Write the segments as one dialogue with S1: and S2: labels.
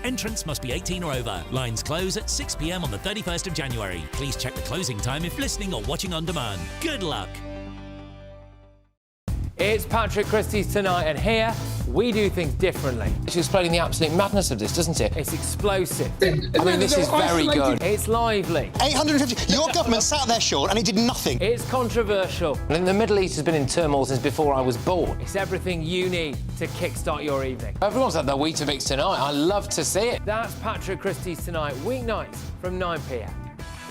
S1: Entrance must be 18 or over. Lines close at 6 p.m. on the 31st of January. Please check the closing time if listening or watching on demand. Good luck.
S2: It's Patrick Christys tonight, and here we do things differently. It's explaining the absolute madness of this, doesn't it? It's explosive. I mean, this is very good. It's lively.
S3: 850. Your government sat there, Sean, and it did nothing.
S2: It's controversial. And the Middle East has been in turmoil since before I was born. It's everything you need to kickstart your evening. Everyone's had their Weetabix tonight. I love to see it. That's Patrick Christys tonight, weeknights from 9 p.m.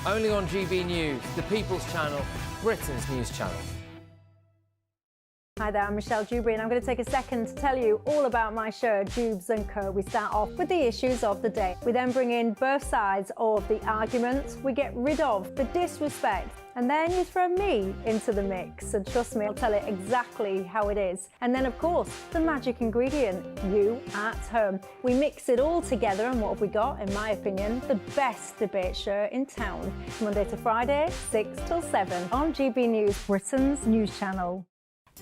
S2: Only on GBNews, the People's Channel, Britain's news channel.
S4: Hi there, I'm Michelle Dewberry, and I'm going to take a second to tell you all about my show, Dubes & Co. We start off with the issues of the day. We then bring in both sides of the argument. We get rid of the disrespect. And then you throw me into the mix. And trust me, I'll tell it exactly how it is. And then, of course, the magic ingredient, you at home. We mix it all together, and what have we got? In my opinion, the best debate show in town. Monday to Friday, 6 till 7 on GB News, Britain's news channel.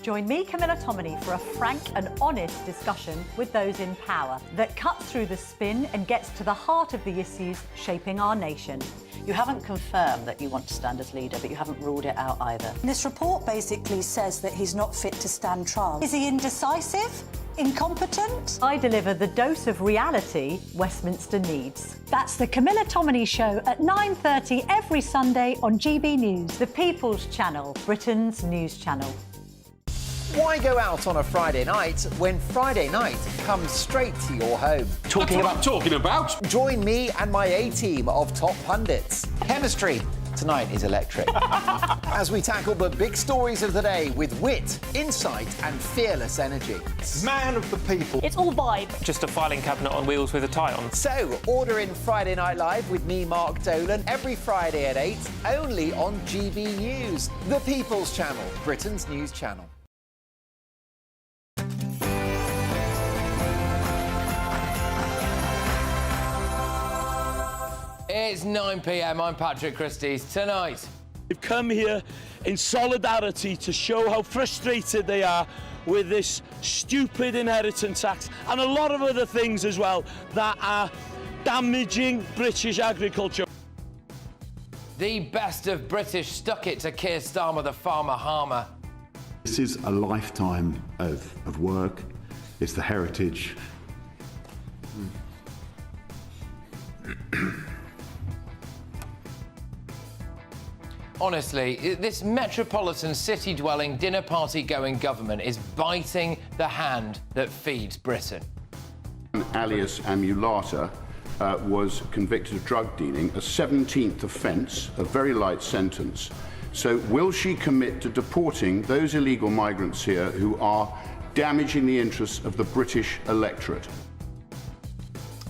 S5: Join me, Camilla Tominey, for a frank and honest discussion with those in power that cuts through the spin and gets to the heart of the issues shaping our nation.
S6: You haven't confirmed that you want to stand as leader, but you haven't ruled it out either.
S7: This report basically says that he's not fit to stand trial. Is he indecisive? Incompetent?
S5: I deliver the dose of reality Westminster needs. That's the Camilla Tominey Show at 9:30 every Sunday on GB News, the People's Channel, Britain's news channel.
S8: Why go out on a Friday night when Friday night comes straight to your home?
S9: Talking about?
S8: Join me and my A-team of top pundits. Chemistry tonight is electric. As we tackle the big stories of the day with wit, insight and fearless energy.
S9: Man of the people.
S10: It's all vibe.
S2: Just a filing cabinet on wheels with a tie on.
S8: So, order in Friday Night Live with me, Mark Dolan, every Friday at 8, only on GB News, the People's Channel, Britain's news channel.
S2: It's 9 p.m. I'm Patrick Christys. Tonight,
S11: They've come here in solidarity to show how frustrated they are with this stupid inheritance tax and a lot of other things as well that are damaging British agriculture.
S2: the best of British stuck it to Keir Starmer, the farmer harmer.
S12: This is a lifetime of work. It's the heritage.
S2: Honestly, this metropolitan city-dwelling, dinner-party-going government is biting the hand that feeds Britain.
S12: Alias Amulata was convicted of drug dealing, a 17th offence, a very light sentence. So will she commit to deporting those illegal migrants here who are damaging the interests of the British electorate?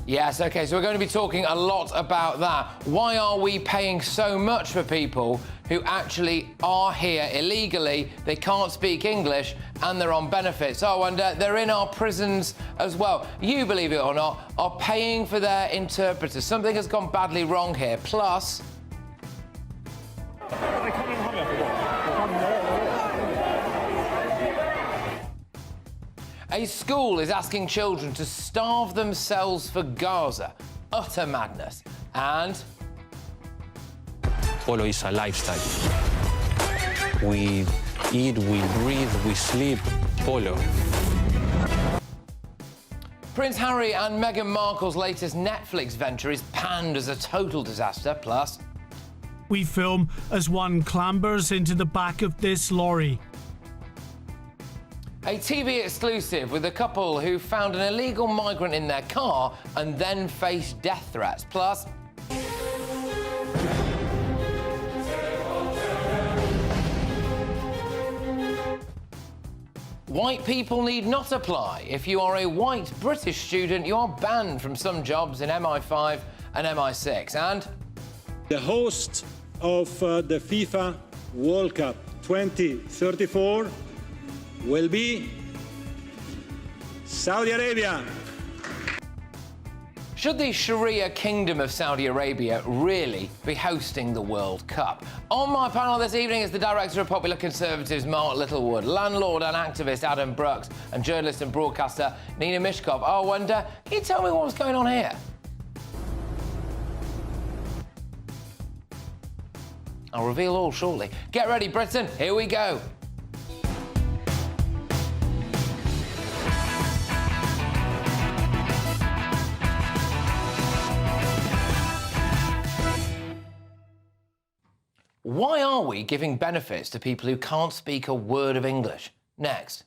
S2: Yes, OK, so we're going to be talking a lot about that. Why are we paying so much for people who actually are here illegally, they can't speak English, and they're on benefits? Oh, and they're in our prisons as well. You, believe it or not, are paying for their interpreters. Something has gone badly wrong here. Plus... a school is asking children to starve themselves for Gaza. Utter madness. And...
S13: Polo is a lifestyle. We eat, we breathe, we sleep. Polo.
S2: Prince Harry and Meghan Markle's latest Netflix venture is panned as a total disaster. Plus...
S14: we film as one clambers into the back of this lorry.
S2: A TV exclusive with a couple who found an illegal migrant in their car and then faced death threats. Plus... white people need not apply. If you are a white British student, you are banned from some jobs in MI5 and MI6. And...
S11: the host of the FIFA World Cup 2034 will be Saudi Arabia.
S2: Should the Sharia kingdom of Saudi Arabia really be hosting the World Cup? On my panel this evening is the director of Popular Conservatives, Mark Littlewood, landlord and activist Adam Brooks, and journalist and broadcaster Nina Mishkov. Oh, and can you tell me what's going on here? I'll reveal all shortly. Get ready, Britain. Here we go. Why are we giving benefits to people who can't speak a word of English? Next.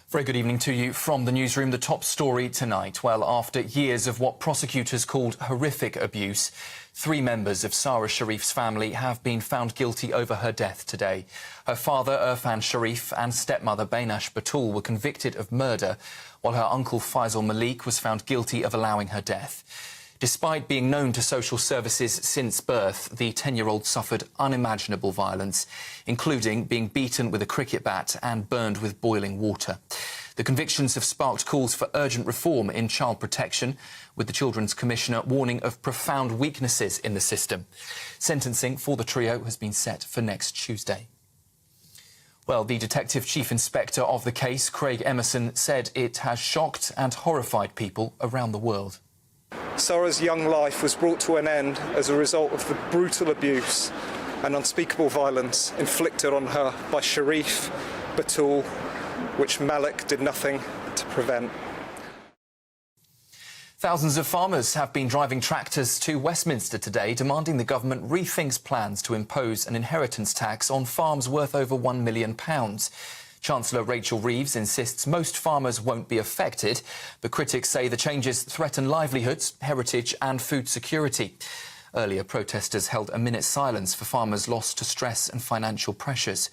S10: Very good evening to you from the newsroom. The top story tonight. Well, after years of what prosecutors called horrific abuse, 3 members of Sarah Sharif's family have been found guilty over her death today. Her father, Irfan Sharif, and stepmother, Bainash Batul, were convicted of murder, while her uncle, Faisal Malik, was found guilty of allowing her death. Despite being known to social services since birth, the 10-year-old suffered unimaginable violence, including being beaten with a cricket bat and burned with boiling water. The convictions have sparked calls for urgent reform in child protection, with the Children's Commissioner warning of profound weaknesses in the system. Sentencing for the trio has been set for next Tuesday. Well, the Detective Chief Inspector of the case, Craig Emerson, said it has shocked and horrified people around the world.
S15: Sarah's young life was brought to an end as a result of the brutal abuse and unspeakable violence inflicted on her by Sharif, Batul, which Malik did nothing to prevent.
S10: Thousands of farmers have been driving tractors to Westminster today, demanding the government rethinks plans to impose an inheritance tax on farms worth over £1 million. Chancellor Rachel Reeves insists most farmers won't be affected, but critics say the changes threaten livelihoods, heritage and food security. Earlier, protesters held a minute's silence for farmers lost to stress and financial pressures.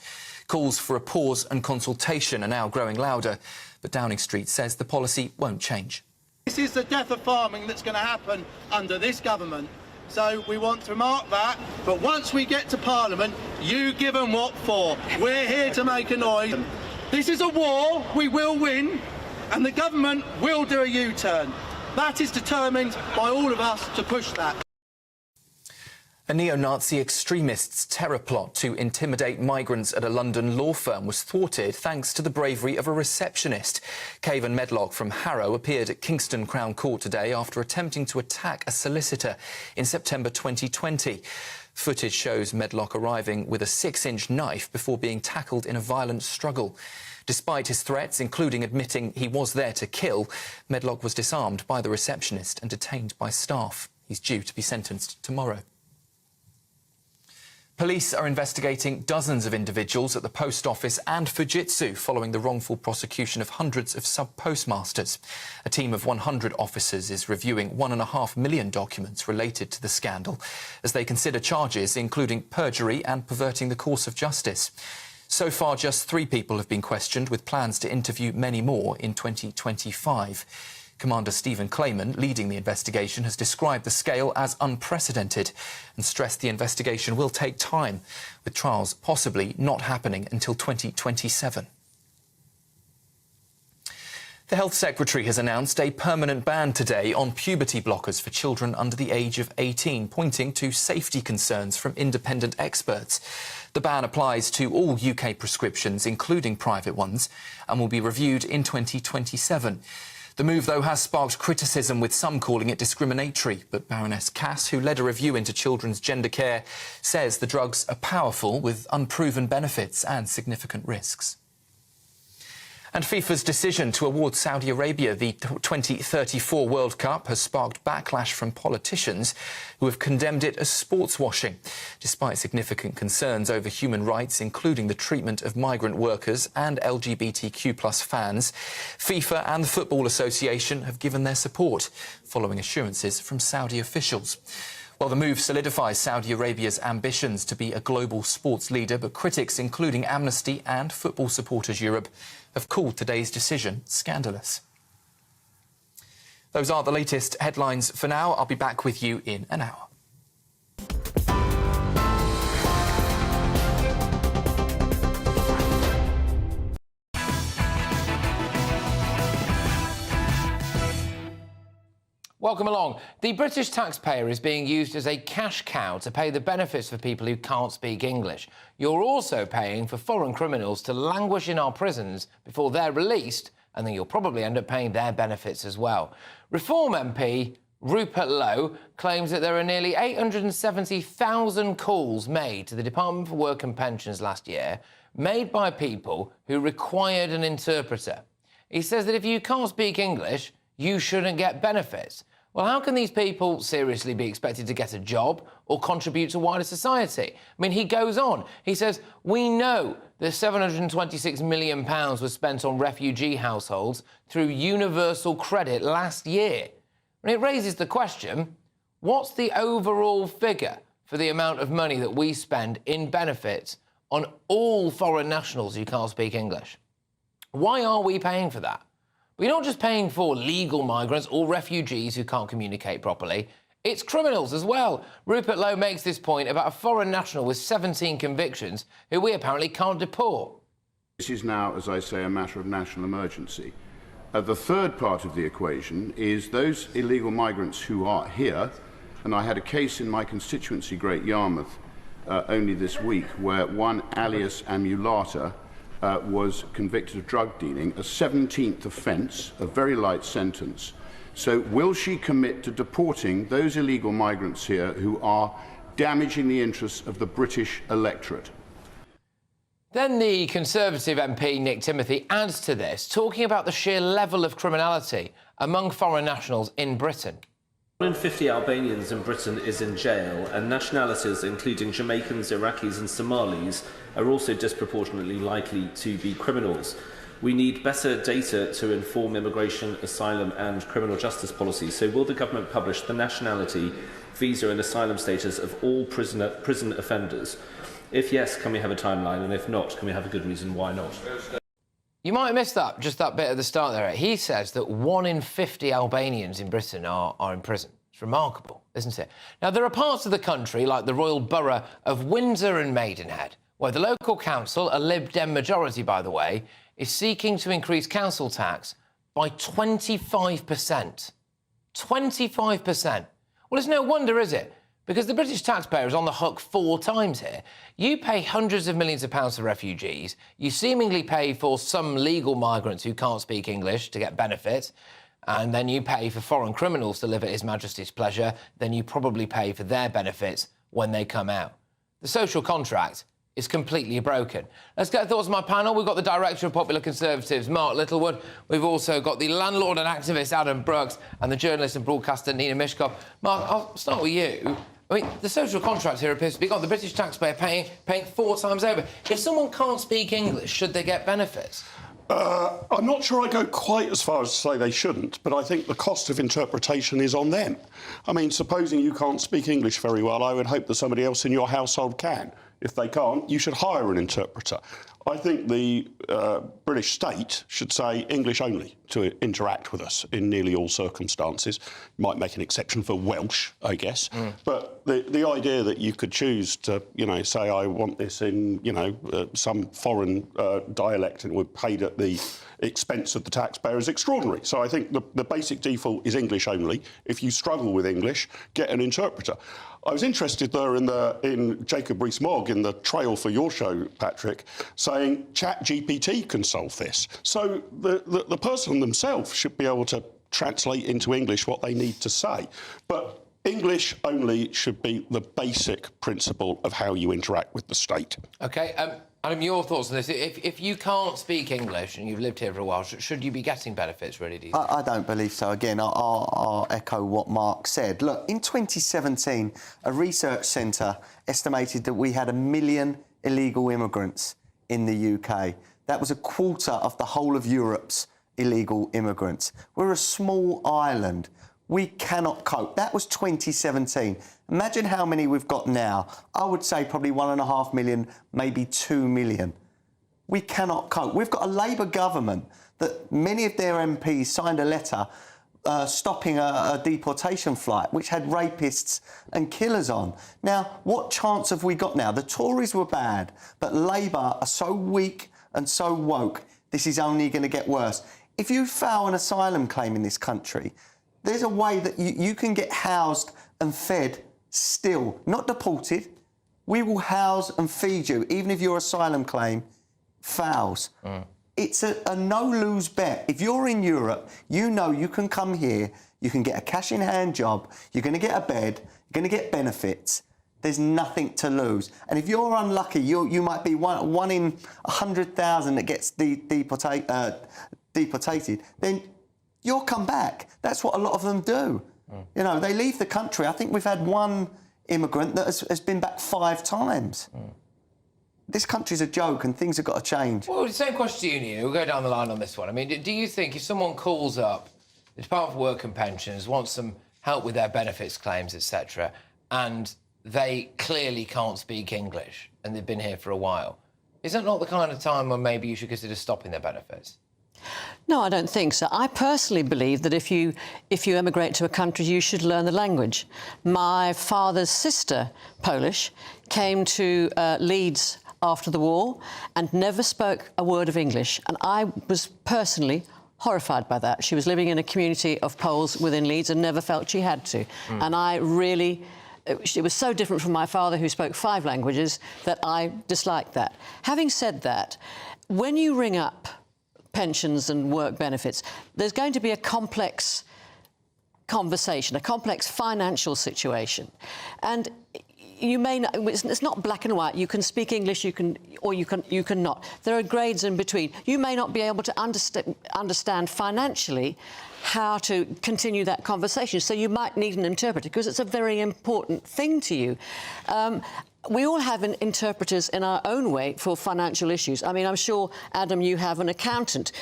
S10: Calls for a pause and consultation are now growing louder, but Downing Street says the policy won't change.
S16: This is the death of farming that's going to happen under this government. So we want to mark that, but once we get to Parliament, you give them what for. We're here to make a noise. This is a war we will win, and the government will do a U-turn. That is determined by all of us to push that.
S10: A neo-Nazi extremist's terror plot to intimidate migrants at a London law firm was thwarted thanks to the bravery of a receptionist. Cavan Medlock from Harrow appeared at Kingston Crown Court today after attempting to attack a solicitor in September 2020. Footage shows Medlock arriving with a 6-inch knife before being tackled in a violent struggle. Despite his threats, including admitting he was there to kill, Medlock was disarmed by the receptionist and detained by staff. He's due to be sentenced tomorrow. Police are investigating dozens of individuals at the post office and Fujitsu following the wrongful prosecution of hundreds of sub-postmasters. A team of 100 officers is reviewing 1.5 million documents related to the scandal as they consider charges including perjury and perverting the course of justice. So far, just 3 people have been questioned, with plans to interview many more in 2025. Commander Stephen Clayman, leading the investigation, has described the scale as unprecedented and stressed the investigation will take time, with trials possibly not happening until 2027. The Health Secretary has announced a permanent ban today on puberty blockers for children under the age of 18, pointing to safety concerns from independent experts. The ban applies to all UK prescriptions, including private ones, and will be reviewed in 2027. The move, though, has sparked criticism, with some calling it discriminatory. But Baroness Cass, who led a review into children's gender care, says the drugs are powerful with unproven benefits and significant risks. And FIFA's decision to award Saudi Arabia the 2034 World Cup has sparked backlash from politicians who have condemned it as sports washing. Despite significant concerns over human rights, including the treatment of migrant workers and LGBTQ+ fans, FIFA and the Football Association have given their support, following assurances from Saudi officials. Well, the move solidifies Saudi Arabia's ambitions to be a global sports leader, but critics, including Amnesty and Football Supporters Europe, have called today's decision scandalous. Those are the latest headlines for now. I'll be back with you in an hour.
S2: Welcome along. The British taxpayer is being used as a cash cow to pay the benefits for people who can't speak English. You're also paying for foreign criminals to languish in our prisons before they're released and then you'll probably end up paying their benefits as well. Reform MP Rupert Lowe claims that there are nearly 870,000 calls made to the Department for Work and Pensions last year, made by people who required an interpreter. He says that if you can't speak English, you shouldn't get benefits. Well, how can these people seriously be expected to get a job or contribute to wider society? I mean, he goes on. He says, we know that £726 million was spent on refugee households through universal credit last year. And it raises the question, what's the overall figure for the amount of money that we spend in benefits on all foreign nationals who can't speak English? Why are we paying for that? We're not just paying for legal migrants or refugees who can't communicate properly. It's criminals as well. Rupert Lowe makes this point about a foreign national with 17 convictions who we apparently can't deport.
S12: This is now, as I say, a matter of national emergency. The third part of the equation is those illegal migrants who are here, and I had a case in my constituency, Great Yarmouth, only this week, where one alias Amulata was convicted of drug dealing, a 17th offence, a very light sentence. So will she commit to deporting those illegal migrants here who are damaging the interests of the British electorate?
S2: Then the Conservative MP Nick Timothy adds to this, talking about the sheer level of criminality among foreign nationals in Britain.
S17: 1 in 50 Albanians in Britain is in jail, and nationalities including Jamaicans, Iraqis and Somalis are also disproportionately likely to be criminals. We need better data to inform immigration, asylum and criminal justice policies. So will the government publish the nationality, visa and asylum status of all prison offenders? If yes, can we have a timeline? And if not, can we have a good reason why not?
S2: You might have missed that, just that bit at the start there. He says that 1 in 50 Albanians in Britain are in prison. It's remarkable, isn't it? Now, there are parts of the country, like the Royal Borough of Windsor and Maidenhead, where the local council, a Lib Dem majority, by the way, is seeking to increase council tax by 25%. 25%. Well, it's no wonder, is it? Because the British taxpayer is on the hook 4 times here. You pay hundreds of millions of pounds for refugees. You seemingly pay for some legal migrants who can't speak English to get benefits. And then you pay for foreign criminals to live at His Majesty's pleasure. Then you probably pay for their benefits when they come out. The social contract is completely broken. Let's get thoughts on my panel. We've got the Director of Popular Conservatives, Mark Littlewood. We've also got the landlord and activist, Adam Brooks, and the journalist and broadcaster, Nina Mishkov. Mark, I'll start with you. I mean, the social contract here appears to be the British taxpayer paying 4 times over. If someone can't speak English, should they get benefits?
S9: I'm not sure I go quite as far as to say they shouldn't, but I think the cost of interpretation is on them. I mean, supposing you can't speak English very well, I would hope that somebody else in your household can. If they can't, you should hire an interpreter. I think the British state should say English only to interact with us in nearly all circumstances. Might make an exception for Welsh, I guess. But the idea that you could choose to, say I want this in, some foreign dialect and it would be paid at the expense of the taxpayer is extraordinary. So I think the basic default is English only. If you struggle with English, get an interpreter. I was interested there in Jacob Rees-Mogg in the trail for your show, Patrick, saying ChatGPT can solve this. So the person themselves should be able to translate into English what they need to say. But English only should be the basic principle of how you interact with the state.
S2: OK, Adam, your thoughts on this? If you can't speak English and you've lived here for a while, should you be getting benefits, really, do you think?
S18: I don't believe so. Again, I'll echo what Mark said. Look, in 2017, a research centre estimated that we had 1 million illegal immigrants in the UK. That was a quarter of the whole of Europe's illegal immigrants. We're a small island. We cannot cope. That was 2017. Imagine how many we've got now. I would say probably 1.5 million, maybe 2 million. We cannot cope. We've got a Labour government that many of their MPs signed a letter stopping a deportation flight which had rapists and killers on. Now, what chance have we got now? The Tories were bad, but Labour are so weak and so woke, this is only going to get worse. If you file an asylum claim in this country, there's a way that you can get housed and fed still, not deported. We will house and feed you, even if your asylum claim fails. It's a no-lose bet. If you're in Europe, you know you can come here, you can get a cash-in-hand job, you're going to get a bed, you're going to get benefits. There's nothing to lose. And if you're unlucky, you might be one in 100,000 that gets deportated, then you'll come back. That's what a lot of them do. You know, they leave the country. I think we've had one immigrant that has been back 5 times. This country's a joke and things have got to change.
S2: Well, the same question to you, Nina. We'll go down the line on this one. I mean, do you think if someone calls up the Department for Work and Pensions, wants some help with their benefits claims, etc., and they clearly can't speak English and they've been here for a while, is that not the kind of time when maybe you should consider stopping their benefits?
S19: No, I don't think so. I personally believe that if you emigrate to a country, you should learn the language. My father's sister, Polish, came to Leeds after the war and never spoke a word of English. And I was personally horrified by that. She was living in a community of Poles within Leeds and never felt she had to. And I really... It was so different from my father, who spoke 5 languages, that I disliked that. Having said that, when you ring up pensions and work benefits, there's going to be a complex conversation, a complex financial situation. And you may not, it's not black and white. You can speak English, you can not. There are grades in between. You may not be able to understand financially how to continue that conversation. So you might need an interpreter, because it's a very important thing to you. We all have interpreters in our own way for financial issues. I mean, I'm sure, Adam, you have an accountant.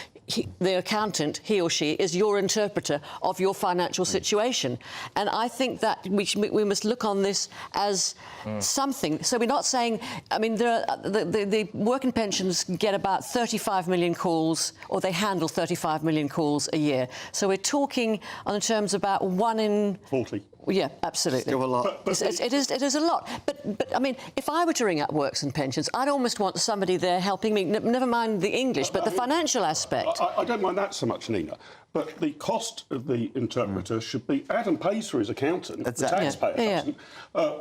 S19: The accountant, he or she, is your interpreter of your financial situation. And I think that we must look on this as something. So we're not saying... I mean, the work and pensions get about 35 million calls, or they handle 35 million calls a year. So we're talking on terms about 1 in...
S9: 40.
S19: Yeah, absolutely.
S9: Still a lot.
S19: It is a lot. But I mean, if I were to ring up Works and Pensions, I'd almost want somebody there helping me, never mind the English, but the financial aspect.
S9: I don't mind that so much, Nina. But the cost of the interpreter should be... Adam pays for his accountant, the taxpayer doesn't.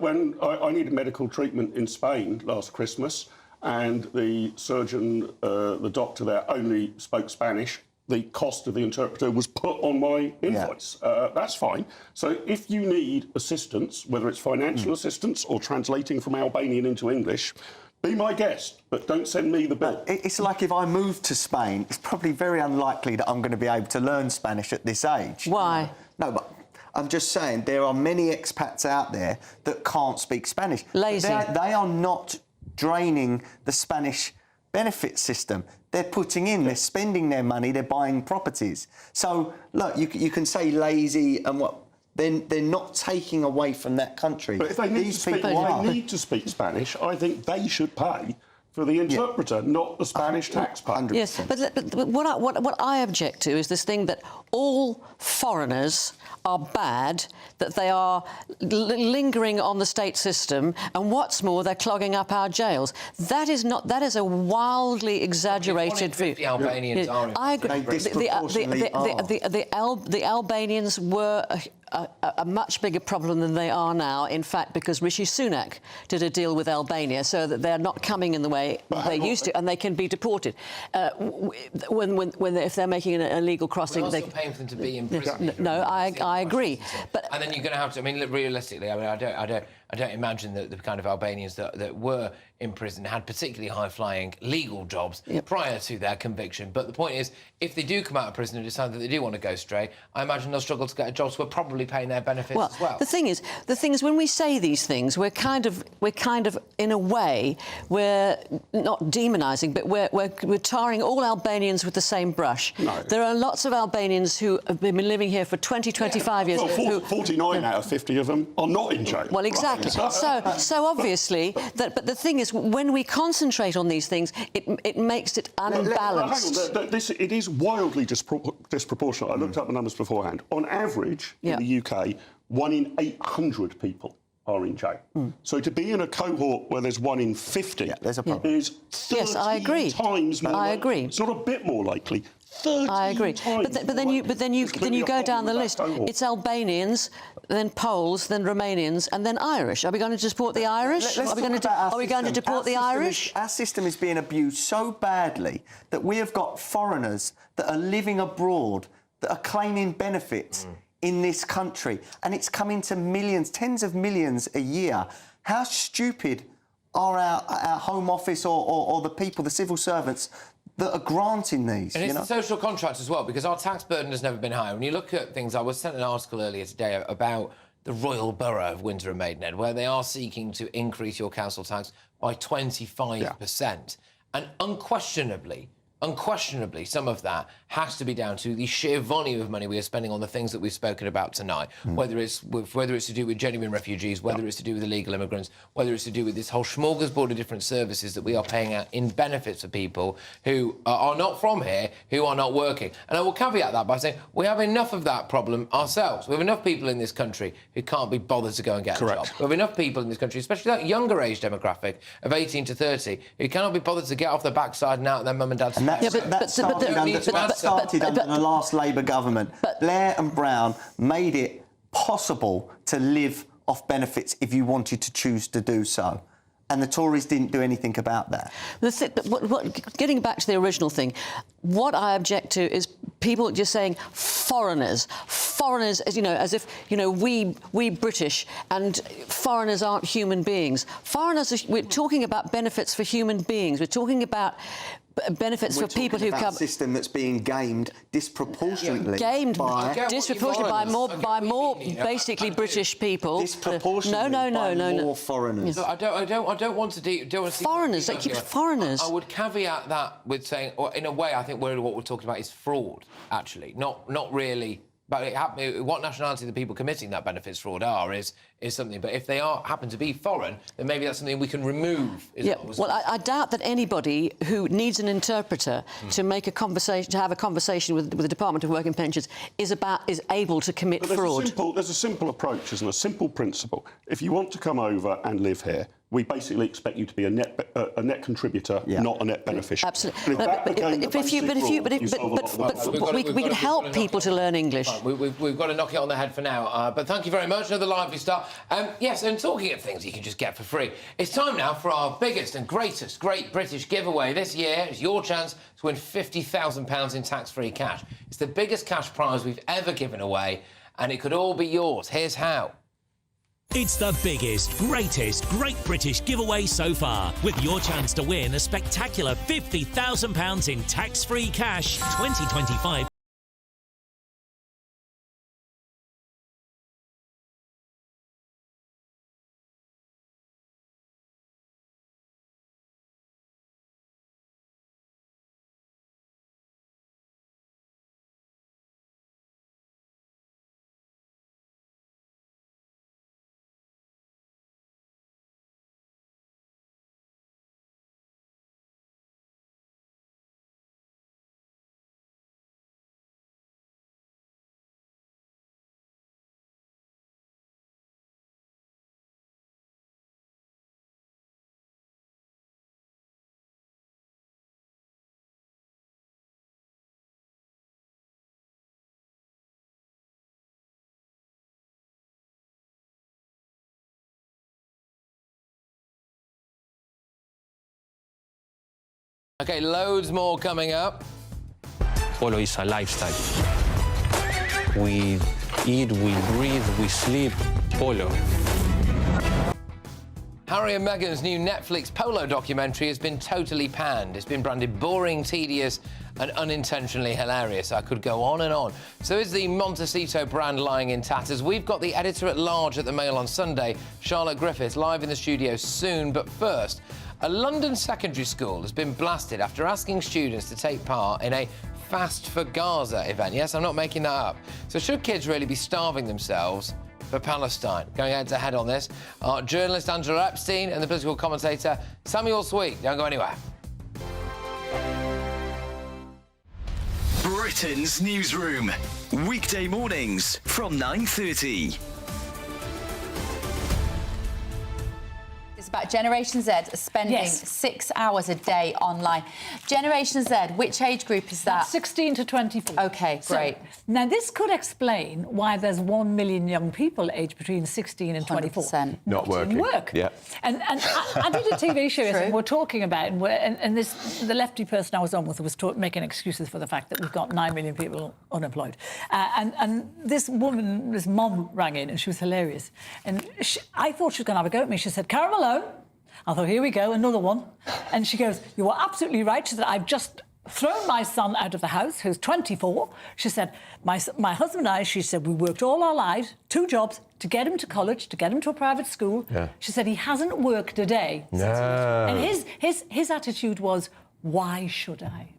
S9: When I needed medical treatment in Spain last Christmas, and the surgeon, the doctor there, only spoke Spanish, the cost of the interpreter was put on my invoice. That's fine. So if you need assistance, whether it's financial assistance or translating from Albanian into English, be my guest, but don't send me the bill.
S18: It's like if I moved to Spain, it's probably very unlikely that I'm going to be able to learn Spanish at this age.
S19: Why?
S18: No, but I'm just saying there are many expats out there that can't speak Spanish.
S19: Lazy.
S18: They are not draining the Spanish benefit system. They're putting in, they're spending their money, they're buying properties. So, look, you can say lazy and what... They're not taking away from that country.
S9: But if they need to speak Spanish, I think they should pay for the interpreter, not the Spanish taxpayer.
S18: 100%.
S19: Yes, but what I object to is this thing that all foreigners are bad, that they are lingering on the state system, and what's more, they're clogging up our jails. That is a wildly exaggerated view.
S2: The Albanians are.
S19: I agree. The Albanians were a much bigger problem than they are now, in fact, because Rishi Sunak did a deal with Albania so that they're not coming in the way they used to, and they can be deported. If they're making an illegal crossing...
S2: We're also paying for them to be in prison.
S19: No, I agree. But
S2: and then you're going to have to... I mean, realistically, I mean, I don't imagine that the kind of Albanians that were in prison had particularly high-flying legal jobs prior to their conviction. But the point is, if they do come out of prison and decide that they do want to go straight, I imagine they'll struggle to get a job, so we're probably paying their benefits as well.
S19: The thing is, when we say these things, we're kind of, in a way, we're not demonising, but we're tarring all Albanians with the same brush. No. There are lots of Albanians who have been living here for 20, 25 years.
S9: Well, 49 out of 50 of them are not in jail.
S19: Well, exactly. So obviously, but the thing is, when we concentrate on these things, it makes it unbalanced.
S9: Hang on, it is wildly disproportionate. I looked up the numbers beforehand. On average, in the UK, 1 in 800 people are in jail. So to be in a cohort where there's 1 in 50
S18: there's a problem.
S9: Is 30 times more.
S19: I agree.
S9: It's not a bit more likely. 30
S19: I agree.
S9: times
S19: But then you go down the list. It's Albanians, then Poles, then Romanians, and then Irish. Are we going to deport the Irish? Are we going to deport the Irish?
S18: Our system is being abused so badly that we have got foreigners that are living abroad that are claiming benefits in this country, and it's coming to millions, tens of millions a year. How stupid are our Home Office or the people, the civil servants, that are granting these?
S2: And it's the social contract as well, because our tax burden has never been higher. When you look at things, I was sent an article earlier today about the Royal Borough of Windsor and Maidenhead, where they are seeking to increase your council tax by 25%. And unquestionably, some of that has to be down to the sheer volume of money we are spending on the things that we've spoken about tonight, whether it's to do with genuine refugees, whether it's to do with illegal immigrants, whether it's to do with this whole smorgasbord of different services that we are paying out in benefits for people who are not from here, who are not working. And I will caveat that by saying we have enough of that problem ourselves. We have enough people in this country who can't be bothered to go and get a job. We have enough people in this country, especially that younger age demographic of 18 to 30, who cannot be bothered to get off their backside and out of their mum and dad's house.
S18: That started under the last Labour government. Blair and Brown made it possible to live off benefits if you wanted to choose to do so. And the Tories didn't do anything about that.
S19: Getting back to the original thing, what I object to is people just saying foreigners, as you know, as if, you know, we British and foreigners aren't human beings. We're talking about benefits for human beings. We're talking about benefits for people who come.
S18: A system that's being gamed disproportionately.
S19: Disproportionately by more basically British people.
S18: Disproportionately by more foreigners.
S2: So I don't want to
S19: foreigners. Foreigners.
S2: I would caveat that with saying, or in a way, I think what we're talking about is fraud. Actually, not really. But what nationality the people committing that benefits fraud are is something. But if they happen to be foreign, then maybe that's something we can remove.
S19: I doubt that anybody who needs an interpreter to have a conversation with the Department of Work and Pensions is able to commit fraud.
S9: There's a simple approach, isn't there? A simple principle. If you want to come over and live here, we basically expect you to be a net contributor, not a net beneficiary.
S19: Absolutely. We can help people to learn English.
S2: We've got to knock it on the head for now. But thank you very much. Another lively start. Yes, and talking of things you can just get for free, it's time now for our biggest and greatest Great British giveaway this year. It's your chance to win £50,000 in tax-free cash. It's the biggest cash prize we've ever given away, and it could all be yours. Here's how.
S1: It's the biggest, greatest Great British giveaway so far, with your chance to win a spectacular £50,000 in tax-free cash 2025.
S2: OK, loads more coming up.
S13: Polo is a lifestyle. We eat, we breathe, we sleep polo.
S2: Harry and Meghan's new Netflix polo documentary has been totally panned. It's been branded boring, tedious and unintentionally hilarious. I could go on and on. So is the Montecito brand lying in tatters? We've got the editor-at-large at the Mail on Sunday, Charlotte Griffiths, live in the studio soon. But first, a London secondary school has been blasted after asking students to take part in a Fast for Gaza event. Yes, I'm not making that up. So should kids really be starving themselves for Palestine? Going head-to-head on this are journalist Angela Epstein and the political commentator Samuel Sweet. Don't go anywhere.
S20: Britain's Newsroom. Weekday mornings from 9:30.
S21: about Generation Z spending 6 hours a day online. Generation Z, which age group is that?
S5: 16 to 24.
S21: OK, great.
S5: Now, this could explain why there's 1 million young people aged between 16 and 24.
S21: 100%.
S22: Not working.
S5: Work.
S22: Yeah.
S5: And I did a TV show and we're talking about it, and the lefty person I was on with was making excuses for the fact that we've got 9 million people unemployed. And this woman, this mom, rang in and she was hilarious. And I thought she was going to have a go at me. She said, Carol Malone. I thought, here we go, another one. And she goes, you are absolutely right. She said, I've just thrown my son out of the house, who's 24. She said, my husband and I, she said, we worked all our lives, 2 jobs, to get him to college, to get him to a private school. Yeah. She said, he hasn't worked a day.
S22: No.
S5: And his attitude was, why should I?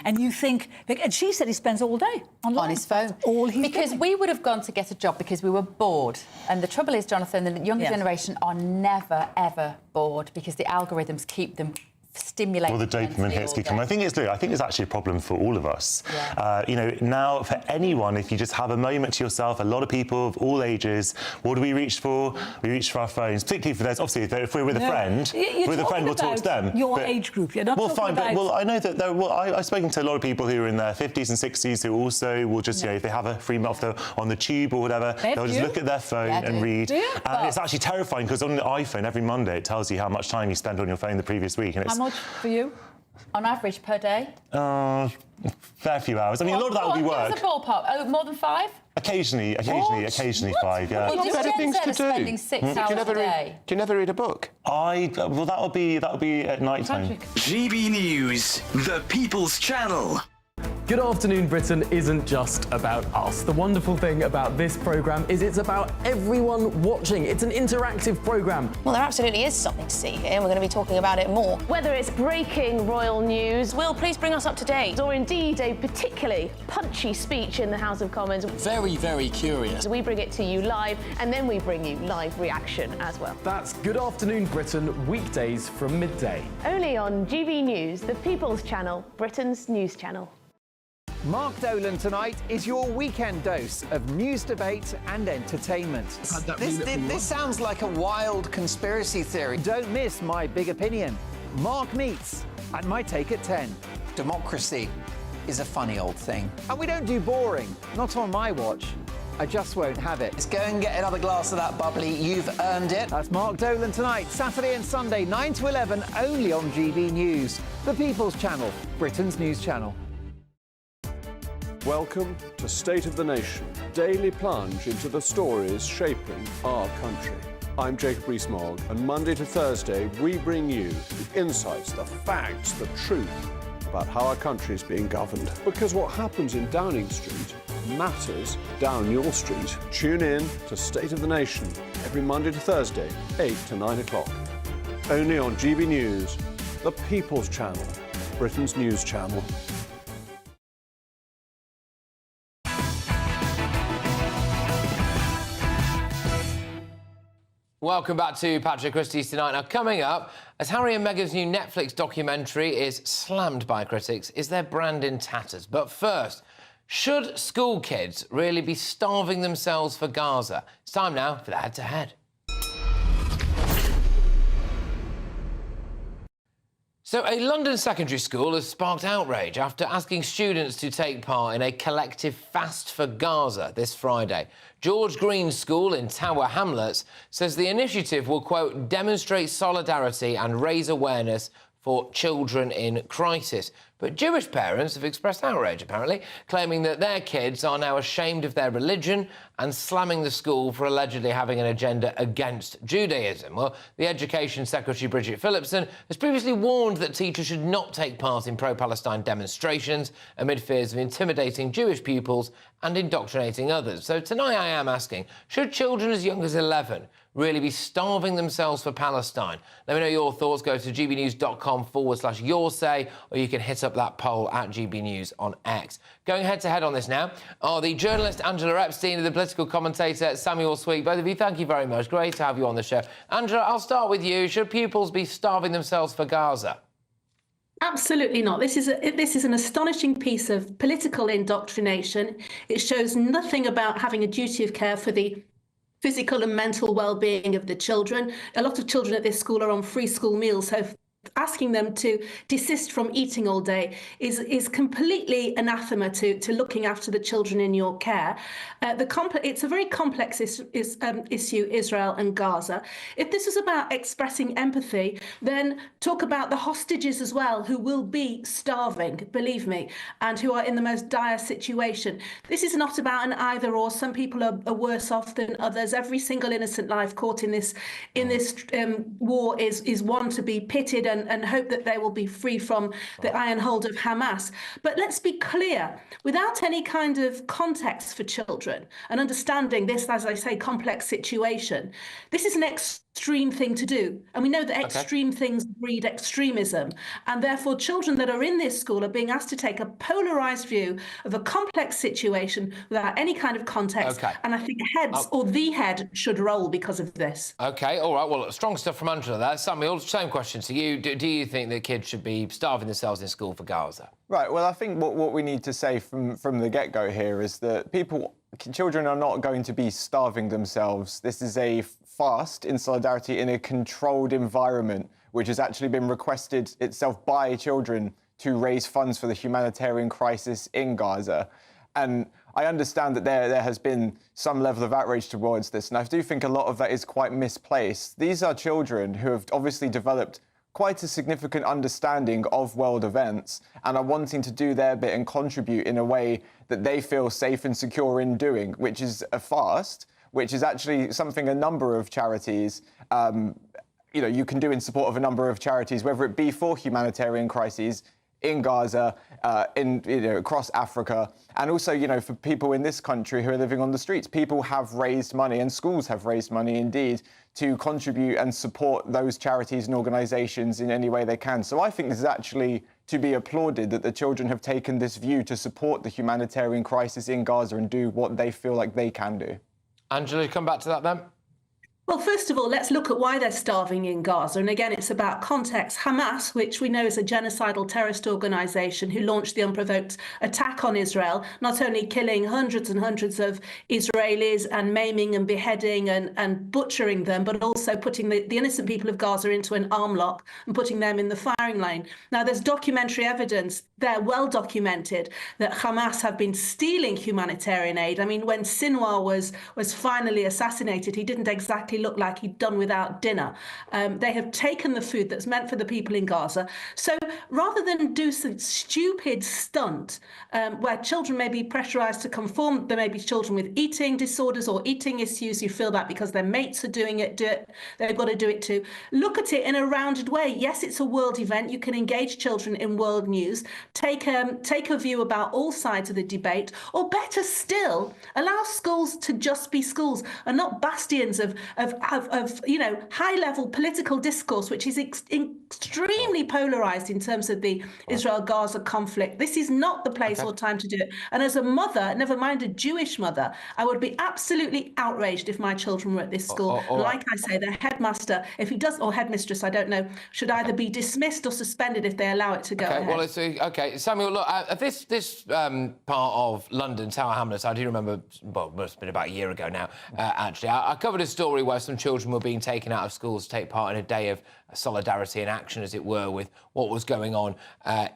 S5: And you think... And she said he spends all day online.
S21: On his phone.
S5: All he's
S21: Because
S5: doing.
S21: we would have gone to get a job because we were bored. And the trouble is, Jonathan, the younger generation are never, ever bored because the algorithms keep them stimulated.
S23: Well, the dopamine hits keep coming. I think it's actually a problem for all of us. Yeah. You know, now for anyone, if you just have a moment to yourself, a lot of people of all ages, what do we reach for? We reach for our phones, particularly for those. Obviously, if we're with a friend, we'll talk to them.
S5: Your age group, you're not talking about...
S23: Well, I know that. I've spoken to a lot of people who are in their 50s and 60s who also will just, you know, if they have a free month on the tube or whatever, they'll just look at their phone and read. And it's actually terrifying because on the iPhone every Monday it tells you how much time you spent on your phone the previous week, and it's...
S5: How much for you?
S21: On average per day?
S23: Fair few hours. I mean, a lot of that will be work.
S21: What's a ballpark? Oh, more than 5?
S23: Occasionally 5, yeah.
S21: Well,
S22: better things to do.
S21: Spending 6 hours a day.
S22: Do you never read a book?
S23: Well, that'll be at night time.
S20: GB News, the People's Channel.
S24: Good Afternoon Britain isn't just about us. The wonderful thing about this programme is it's about everyone watching. It's an interactive programme.
S25: Well, there absolutely is something to see here, and we're going to be talking about it more. Whether it's breaking royal news, Will, please bring us up to date. Or indeed a particularly punchy speech in the House of Commons.
S26: Very, very curious.
S25: We bring it to you live, and then we bring you live reaction as well.
S24: That's Good Afternoon Britain, weekdays from midday.
S25: Only on GB News, the People's Channel, Britain's news channel.
S8: Mark Dolan tonight is your weekend dose of news, debate and entertainment. This sounds like a wild conspiracy theory. Don't miss My Big Opinion. Mark Meets and My Take at 10. Democracy is a funny old thing. And we don't do boring, not on my watch. I just won't have it. Let's go and get another glass of that bubbly. You've earned it. That's Mark Dolan tonight, Saturday and Sunday, 9 to 11, only on GB News, the People's Channel, Britain's news channel.
S27: Welcome to State of the Nation, daily plunge into the stories shaping our country. I'm Jacob Rees-Mogg, and Monday to Thursday we bring you the insights, the facts, the truth about how our country is being governed. Because what happens in Downing Street matters down your street. Tune in to State of the Nation every Monday to Thursday, 8 to 9 o'clock. Only on GB News, the People's Channel, Britain's news channel.
S2: Welcome back to Patrick Christys tonight. Now, coming up, as Harry and Meghan's new Netflix documentary is slammed by critics, is their brand in tatters? But first, should school kids really be starving themselves for Gaza? It's time now for the head-to-head. So, a London secondary school has sparked outrage after asking students to take part in a collective fast for Gaza this Friday. George Green's school in Tower Hamlets says the initiative will, quote, demonstrate solidarity and raise awareness for children in crisis. But Jewish parents have expressed outrage, apparently, claiming that their kids are now ashamed of their religion and slamming the school for allegedly having an agenda against Judaism. Well, the Education Secretary, Bridget Phillipson, has previously warned that teachers should not take part in pro-Palestine demonstrations amid fears of intimidating Jewish pupils and indoctrinating others. So tonight I am asking, should children as young as 11 really be starving themselves for Palestine? Let me know your thoughts. Go to gbnews.com/yoursay, or you can hit up that poll at GB News on X. Going head-to-head on this now are the journalist Angela Epstein and the political commentator Samuel Sweet. Both of you, thank you very much. Great to have you on the show. Angela, I'll start with you. Should pupils be starving themselves for Gaza?
S28: Absolutely not. This is an astonishing piece of political indoctrination. It shows nothing about having a duty of care for the physical and mental well-being of the children. A lot of children at this school are on free school meals, so asking them to desist from eating all day is completely anathema to looking after the children in your care. It's a very complex issue, Israel and Gaza. If this is about expressing empathy, then talk about the hostages as well, who will be starving, believe me, and who are in the most dire situation. This is not about an either or. Some people are worse off than others. Every single innocent life caught in this war is one to be pitied and hope that they will be free from the iron hold of Hamas. But let's be clear, without any kind of context for children and understanding this, as I say, complex situation, this is an extreme thing to do. And we know that extreme things breed extremism. And therefore, children that are in this school are being asked to take a polarised view of a complex situation without any kind of context. And I think heads or the head should roll because of this.
S2: OK, all right. Well, strong stuff from Angela there. Samuel, same question to you. Do you think that kids should be starving themselves in school for Gaza?
S3: Right. Well, I think what we need to say from the get-go here is that children are not going to be starving themselves. This is a fast in solidarity in a controlled environment, which has actually been requested itself by children to raise funds for the humanitarian crisis in Gaza. And I understand that there has been some level of outrage towards this, and I do think a lot of that is quite misplaced. These are children who have obviously developed quite a significant understanding of world events and are wanting to do their bit and contribute in a way that they feel safe and secure in doing, which is a fast, which is actually something a number of charities, you can do in support of a number of charities, whether it be for humanitarian crises in Gaza, across Africa, and also, for people in this country who are living on the streets. People have raised money, and schools have raised money indeed, to contribute and support those charities and organisations in any way they can. So I think this is actually to be applauded, that the children have taken this view to support the humanitarian crisis in Gaza and do what they feel like they can do.
S2: Angela, come back to that then.
S28: Well, first of all, let's look at why they're starving in Gaza. And again, it's about context. Hamas, which we know is a genocidal terrorist organisation who launched the unprovoked attack on Israel, not only killing hundreds and hundreds of Israelis and maiming and beheading and butchering them, but also putting the innocent people of Gaza into an arm lock and putting them in the firing line. Now, there's documentary evidence there, well documented, that Hamas have been stealing humanitarian aid. I mean, when Sinwar was finally assassinated, he didn't exactly look like he'd done without dinner. They have taken the food that's meant for the people in Gaza. So rather than do some stupid stunt where children may be pressurised to conform, there may be children with eating disorders or eating issues who feel that because their mates are doing it, they've got to do it too. Look at it in a rounded way. Yes, it's a world event. You can engage children in world news. Take a view about all sides of the debate, or better still, allow schools to just be schools and not bastions of high-level political discourse, which is extremely polarised in terms of the Israel-Gaza conflict. This is not the place or time to do it. And as a mother, never mind a Jewish mother, I would be absolutely outraged if my children were at this school. Like I say, their headmaster, if he does, or headmistress, I don't know, should either be dismissed or suspended if they allow it to go ahead.
S2: Well, Samuel, look, this part of London, Tower Hamlets, I do remember, well, it must have been about a year ago now, actually. I covered a story where some children were being taken out of schools to take part in a day of solidarity and action, as it were, with what was going on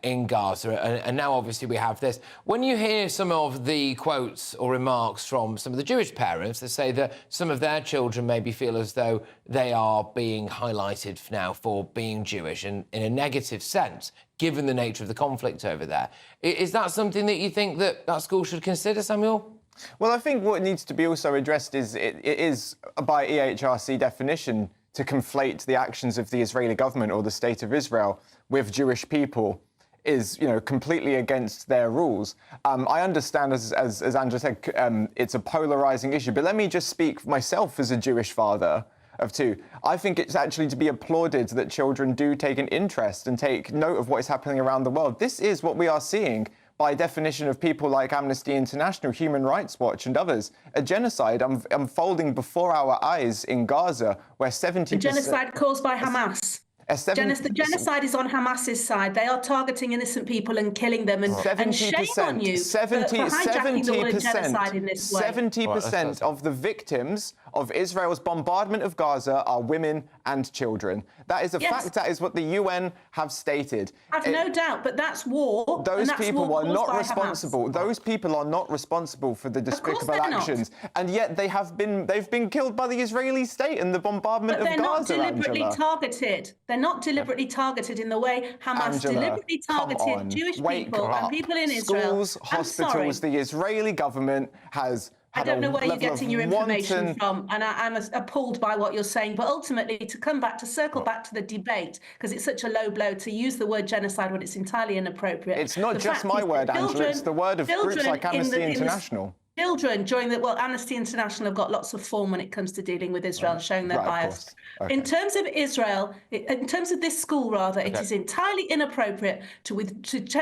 S2: in Gaza. And now, obviously, we have this. When you hear some of the quotes or remarks from some of the Jewish parents, they say that some of their children maybe feel as though they are being highlighted now for being Jewish and in a negative sense, given the nature of the conflict over there. Is that something that you think that school should consider, Samuel?
S3: Well, I think what needs to be also addressed is it is, by EHRC definition, to conflate the actions of the Israeli government or the state of Israel with Jewish people is, completely against their rules. I understand, as Angela said, it's a polarising issue, but let me just speak myself as a Jewish father of two. I think it's actually to be applauded that children do take an interest and take note of what is happening around the world. This is what we are seeing by definition of people like Amnesty International, Human Rights Watch and others, a genocide unfolding before our eyes in Gaza, where 70%...
S28: A genocide caused by Hamas. The genocide is on Hamas's side. They are targeting innocent people and killing them, and shame on you for hijacking the word genocide in this way.
S3: 70% of the victims of Israel's bombardment of Gaza are women and children. That is a fact. That is what the UN have stated.
S28: I've no doubt, but that's war.
S3: Those
S28: and that's
S3: people
S28: war
S3: are not
S28: caused by
S3: responsible.
S28: Hamas.
S3: Those people are not responsible for the despicable
S28: they're not.
S3: actions, and yet they've been killed by the Israeli state in the bombardment
S28: But
S3: of
S28: they're not
S3: Gaza.
S28: deliberately
S3: Angela.
S28: targeted. They're not deliberately targeted in the way Hamas
S3: Angela,
S28: deliberately targeted Jewish people and people in Israel.
S3: Schools, hospitals, the Israeli government has.
S28: I don't know where you're getting your information from, and I'm appalled by what you're saying. But ultimately, to circle back to the debate, because it's such a low blow to use the word genocide when it's entirely inappropriate.
S3: It's not just my word, Angela. It's the word of groups like Amnesty International.
S28: Children during the Amnesty International have got lots of form when it comes to dealing with Israel and showing their bias.
S3: Okay.
S28: In terms of Israel, in terms of this school, rather, it is entirely inappropriate to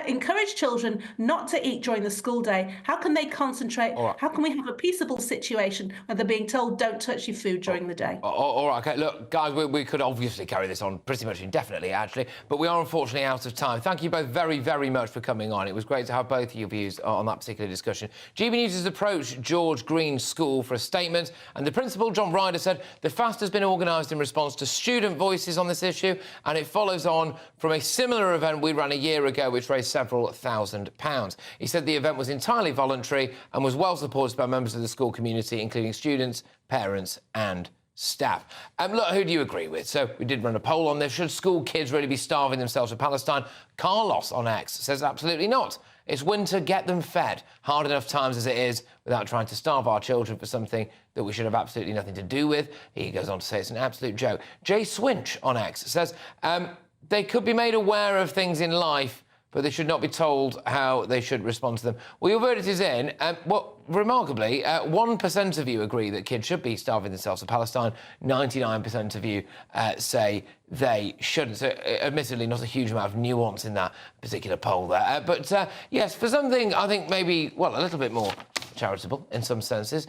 S28: encourage children not to eat during the school day. How can they concentrate? How can we have a peaceable situation where they're being told don't touch your food during the day?
S2: All right, okay. Look, guys, we could obviously carry this on pretty much indefinitely, actually, but we are unfortunately out of time. Thank you both very, very much for coming on. It was great to have both of your views on that particular discussion. GBNews has approached George Green's school for a statement, and the principal, John Ryder, said the fast has been organised in response to student voices on this issue, and it follows on from a similar event we ran a year ago, which raised several £1,000s. He said the event was entirely voluntary and was well supported by members of the school community, including students, parents and staff. Look, who do you agree with? So we did run a poll on this. Should school kids really be starving themselves for Palestine? Carlos on X says absolutely not. It's winter, get them fed. Hard enough times as it is without trying to starve our children for something that we should have absolutely nothing to do with. He goes on to say it's an absolute joke. Jay Swinch on X says they could be made aware of things in life, but they should not be told how they should respond to them. Well, your verdict is in. Remarkably, 1% of you agree that kids should be starving themselves for Palestine. 99% of you say they shouldn't. So, admittedly, not a huge amount of nuance in that particular poll there. But yes, for something I think maybe, well, a little bit more charitable in some senses.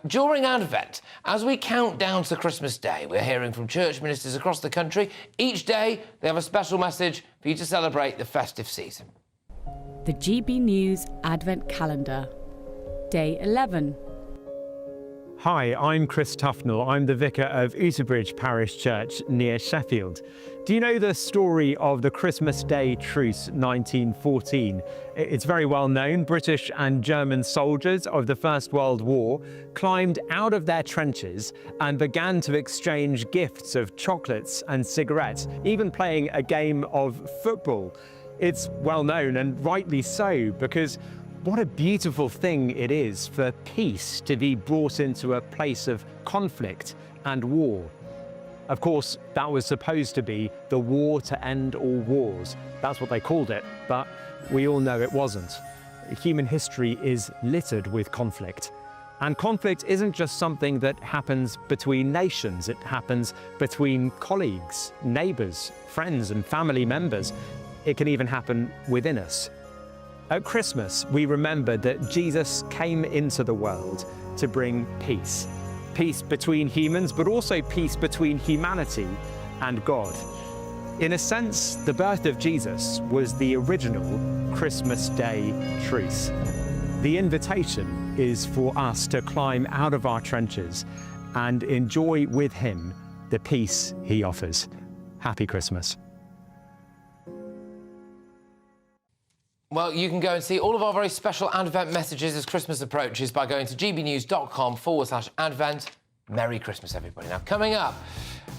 S2: During Advent, as we count down to Christmas Day, we're hearing from church ministers across the country. Each day, they have a special message for you to celebrate the festive season.
S4: The GB News Advent Calendar, Day 11.
S6: Hi, I'm Chris Tufnell. I'm the vicar of Uterbridge Parish Church near Sheffield. Do you know the story of the Christmas Day Truce 1914? It's very well known. British and German soldiers of the First World War climbed out of their trenches and began to exchange gifts of chocolates and cigarettes, even playing a game of football. It's well known, and rightly so, because what a beautiful thing it is for peace to be brought into a place of conflict and war. Of course, that was supposed to be the war to end all wars. That's what they called it, but we all know it wasn't. Human history is littered with conflict. And conflict isn't just something that happens between nations. It happens between colleagues, neighbours, friends and family members. It can even happen within us. At Christmas, we remember that Jesus came into the world to bring peace. Peace between humans, but also peace between humanity and God. In a sense, the birth of Jesus was the original Christmas Day truce. The invitation is for us to climb out of our trenches and enjoy with him the peace he offers. Happy Christmas.
S2: Well, you can go and see all of our very special Advent messages as Christmas approaches by going to gbnews.com/Advent. Merry Christmas, everybody. Now, coming up,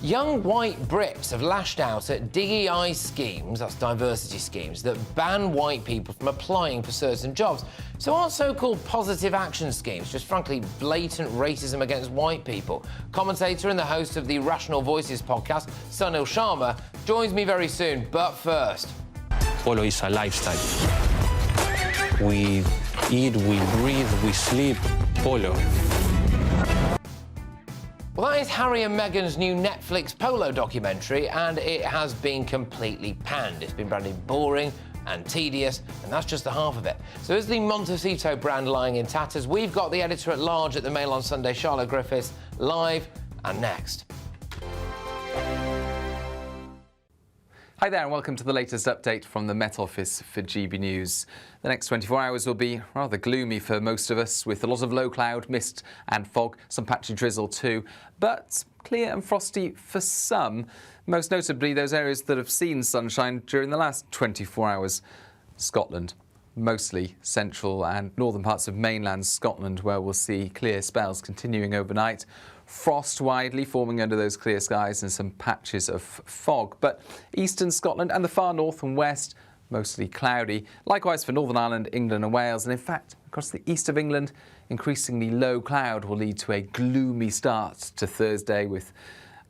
S2: young white Brits have lashed out at DEI schemes, that's diversity schemes, that ban white people from applying for certain jobs. So aren't so-called positive action schemes just frankly blatant racism against white people? Commentator and the host of the Rational Voices podcast, Sunil Sharma, joins me very soon. But first...
S13: Polo is a lifestyle. We eat, we breathe, we sleep polo.
S2: Well, that is Harry and Meghan's new Netflix polo documentary, and it has been completely panned. It's been branded boring and tedious, and that's just the half of it. So is the Montecito brand lying in tatters? We've got the editor-at-large at the Mail on Sunday, Charlotte Griffiths, live and next.
S7: Hi there and welcome to the latest update from the Met Office for GB News. The next 24 hours will be rather gloomy for most of us, with a lot of low cloud, mist and fog, some patchy drizzle too, but clear and frosty for some, most notably those areas that have seen sunshine during the last 24 hours. Scotland, mostly central and northern parts of mainland Scotland, where we'll see clear spells continuing overnight. Frost widely forming under those clear skies and some patches of fog. But eastern Scotland and the far north and west, mostly cloudy. Likewise for Northern Ireland, England and Wales. And in fact, across the east of England, increasingly low cloud will lead to a gloomy start to Thursday, with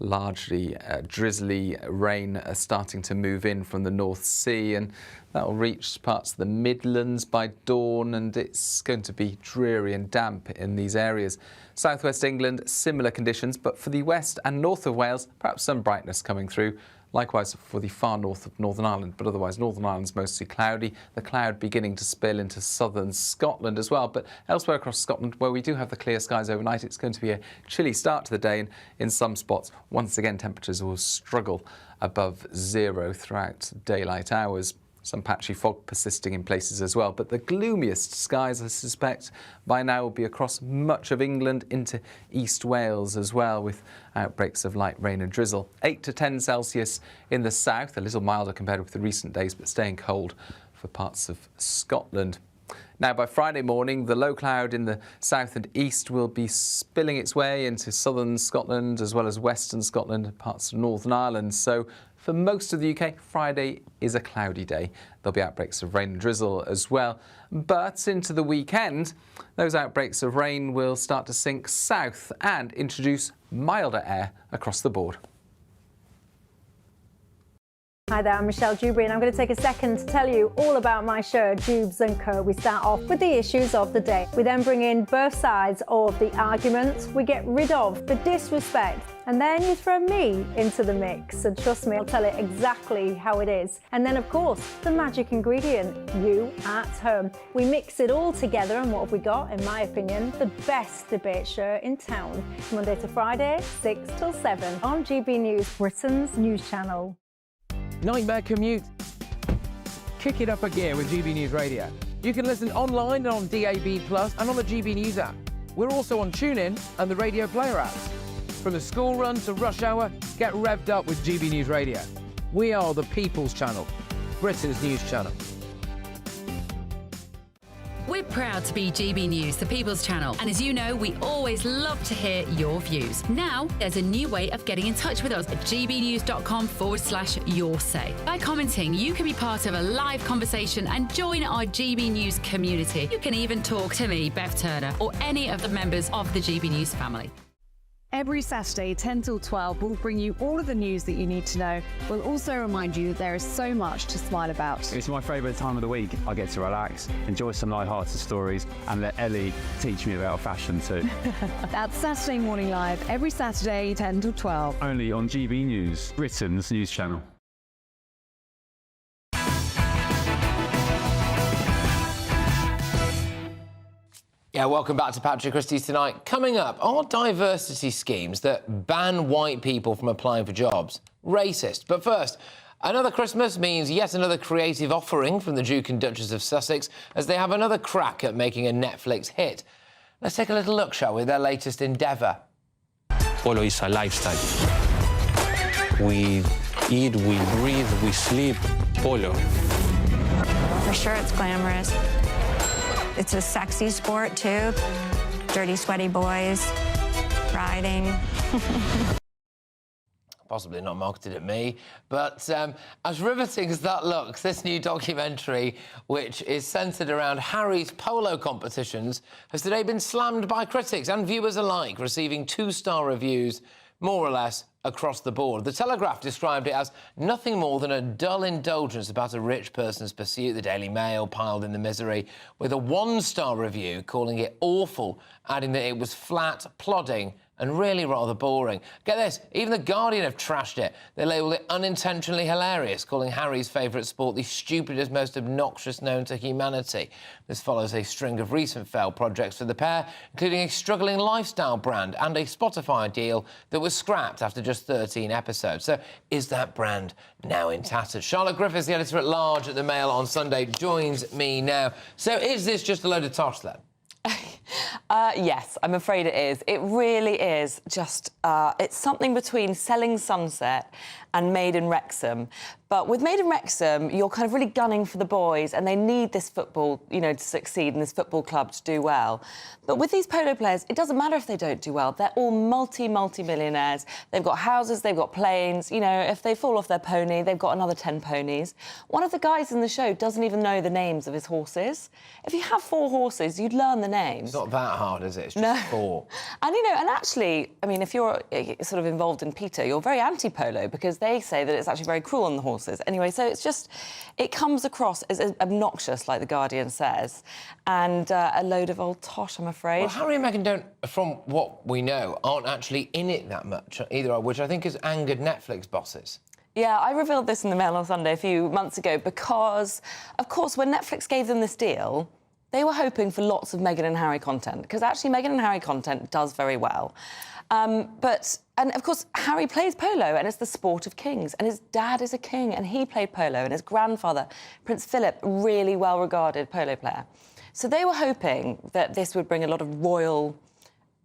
S7: largely drizzly rain starting to move in from the North Sea, and that will reach parts of the Midlands by dawn, and it's going to be dreary and damp in these areas. Southwest England, similar conditions, but for the west and north of Wales, perhaps some brightness coming through. Likewise for the far north of Northern Ireland, but otherwise Northern Ireland's mostly cloudy. The cloud beginning to spill into southern Scotland as well. But elsewhere across Scotland, where we do have the clear skies overnight, it's going to be a chilly start to the day, and in some spots, once again, temperatures will struggle above zero throughout daylight hours. Some patchy fog persisting in places as well, but the gloomiest skies, I suspect, by now will be across much of England into East Wales as well, with outbreaks of light rain and drizzle. 8 to 10 Celsius in the south, a little milder compared with the recent days, but staying cold for parts of Scotland. Now, by Friday morning, the low cloud in the south and east will be spilling its way into southern Scotland as well as western Scotland and parts of Northern Ireland. So for most of the UK, Friday is a cloudy day. There'll be outbreaks of rain and drizzle as well. But into the weekend, those outbreaks of rain will start to sink south and introduce milder air across the board.
S10: Hi there, I'm Michelle Dewberry, and I'm going to take a second to tell you all about my show, Dubes & Co. We start off with the issues of the day. We then bring in both sides of the argument. We get rid of the disrespect, and then you throw me into the mix. And trust me, I'll tell it exactly how it is. And then, of course, the magic ingredient, you at home. We mix it all together, and what have we got? In my opinion, the best debate show in town. Monday to Friday, 6 till 7 on GB News, Britain's news channel.
S11: Nightmare commute? Kick it up a gear with GB News Radio. You can listen online and on DAB+ and on the GB News app. We're also on TuneIn and the Radio Player apps. From the school run to rush hour, get revved up with GB News Radio. We are the People's Channel, Britain's news channel.
S14: We're proud to be GB News, the People's Channel, and as you know, we always love to hear your views. Now, there's a new way of getting in touch with us at gbnews.com/yoursay. By commenting, you can be part of a live conversation and join our GB News community. You can even talk to me, Bev Turner, or any of the members of the GB News family.
S15: Every Saturday, 10 till 12, we'll bring you all of the news that you need to know. We'll also remind you that there is so much to smile about.
S16: It's my favourite time of the week. I get to relax, enjoy some light-hearted stories, and let Ellie teach me about fashion too.
S15: That's Saturday Morning Live, every Saturday, 10 till 12.
S16: Only on GB News, Britain's news channel.
S2: Yeah, welcome back to Patrick Christys tonight. Coming up, are diversity schemes that ban white people from applying for jobs racist? But first, another Christmas means yet another creative offering from the Duke and Duchess of Sussex as they have another crack at making a Netflix hit. Let's take a little look, shall we, their latest endeavour.
S13: Polo is a lifestyle. We eat, we breathe, we sleep polo.
S22: For sure it's glamorous. It's a sexy sport, too. Dirty, sweaty boys, riding.
S2: Possibly not marketed at me, but as riveting as that looks, this new documentary, which is centred around Harry's polo competitions, has today been slammed by critics and viewers alike, receiving 2-star reviews, more or less, across the board. The Telegraph described it as nothing more than a dull indulgence about a rich person's pursuit. The Daily Mail piled in the misery with a 1-star review calling it awful, adding that it was flat, plodding and really rather boring. Get this, even The Guardian have trashed it. They labelled it unintentionally hilarious, calling Harry's favourite sport the stupidest, most obnoxious known to humanity. This follows a string of recent failed projects for the pair, including a struggling lifestyle brand and a Spotify deal that was scrapped after just 13 episodes. So is that brand now in tatters? Charlotte Griffiths, the editor-at-large at the Mail on Sunday, joins me now. So is this just a load of tosh then?
S1: Yes, I'm afraid it is. It really is just, it's something between Selling Sunset and Made in Wrexham. But with Made in Wrexham, you're kind of really gunning for the boys and they need this football, you know, to succeed and this football club to do well. But with these polo players, it doesn't matter if they don't do well. They're all multi-millionaires. They've got houses, they've got planes. You know, if they fall off their pony, they've got another 10 ponies. One of the guys in the show doesn't even know the names of his horses. If you have 4 horses, you'd learn the names.
S2: It's not that hard, is it? It's just 4.
S1: And, you know, and actually, I mean, if you're sort of involved in PETA, you're very anti-polo because they say that it's actually very cruel on the horses. Anyway, so it's just, it comes across as obnoxious, like The Guardian says, and a load of old tosh, I'm afraid.
S2: Well, Harry and Meghan don't, from what we know, aren't actually in it that much either, which I think has angered Netflix bosses.
S1: Yeah, I revealed this in the Mail on Sunday a few months ago because, of course, when Netflix gave them this deal, they were hoping for lots of Meghan and Harry content, because actually Meghan and Harry content does very well. And of course, Harry plays polo, and it's the sport of kings, and his dad is a king, and he played polo, and his grandfather, Prince Philip, really well-regarded polo player. So they were hoping that this would bring a lot of royal,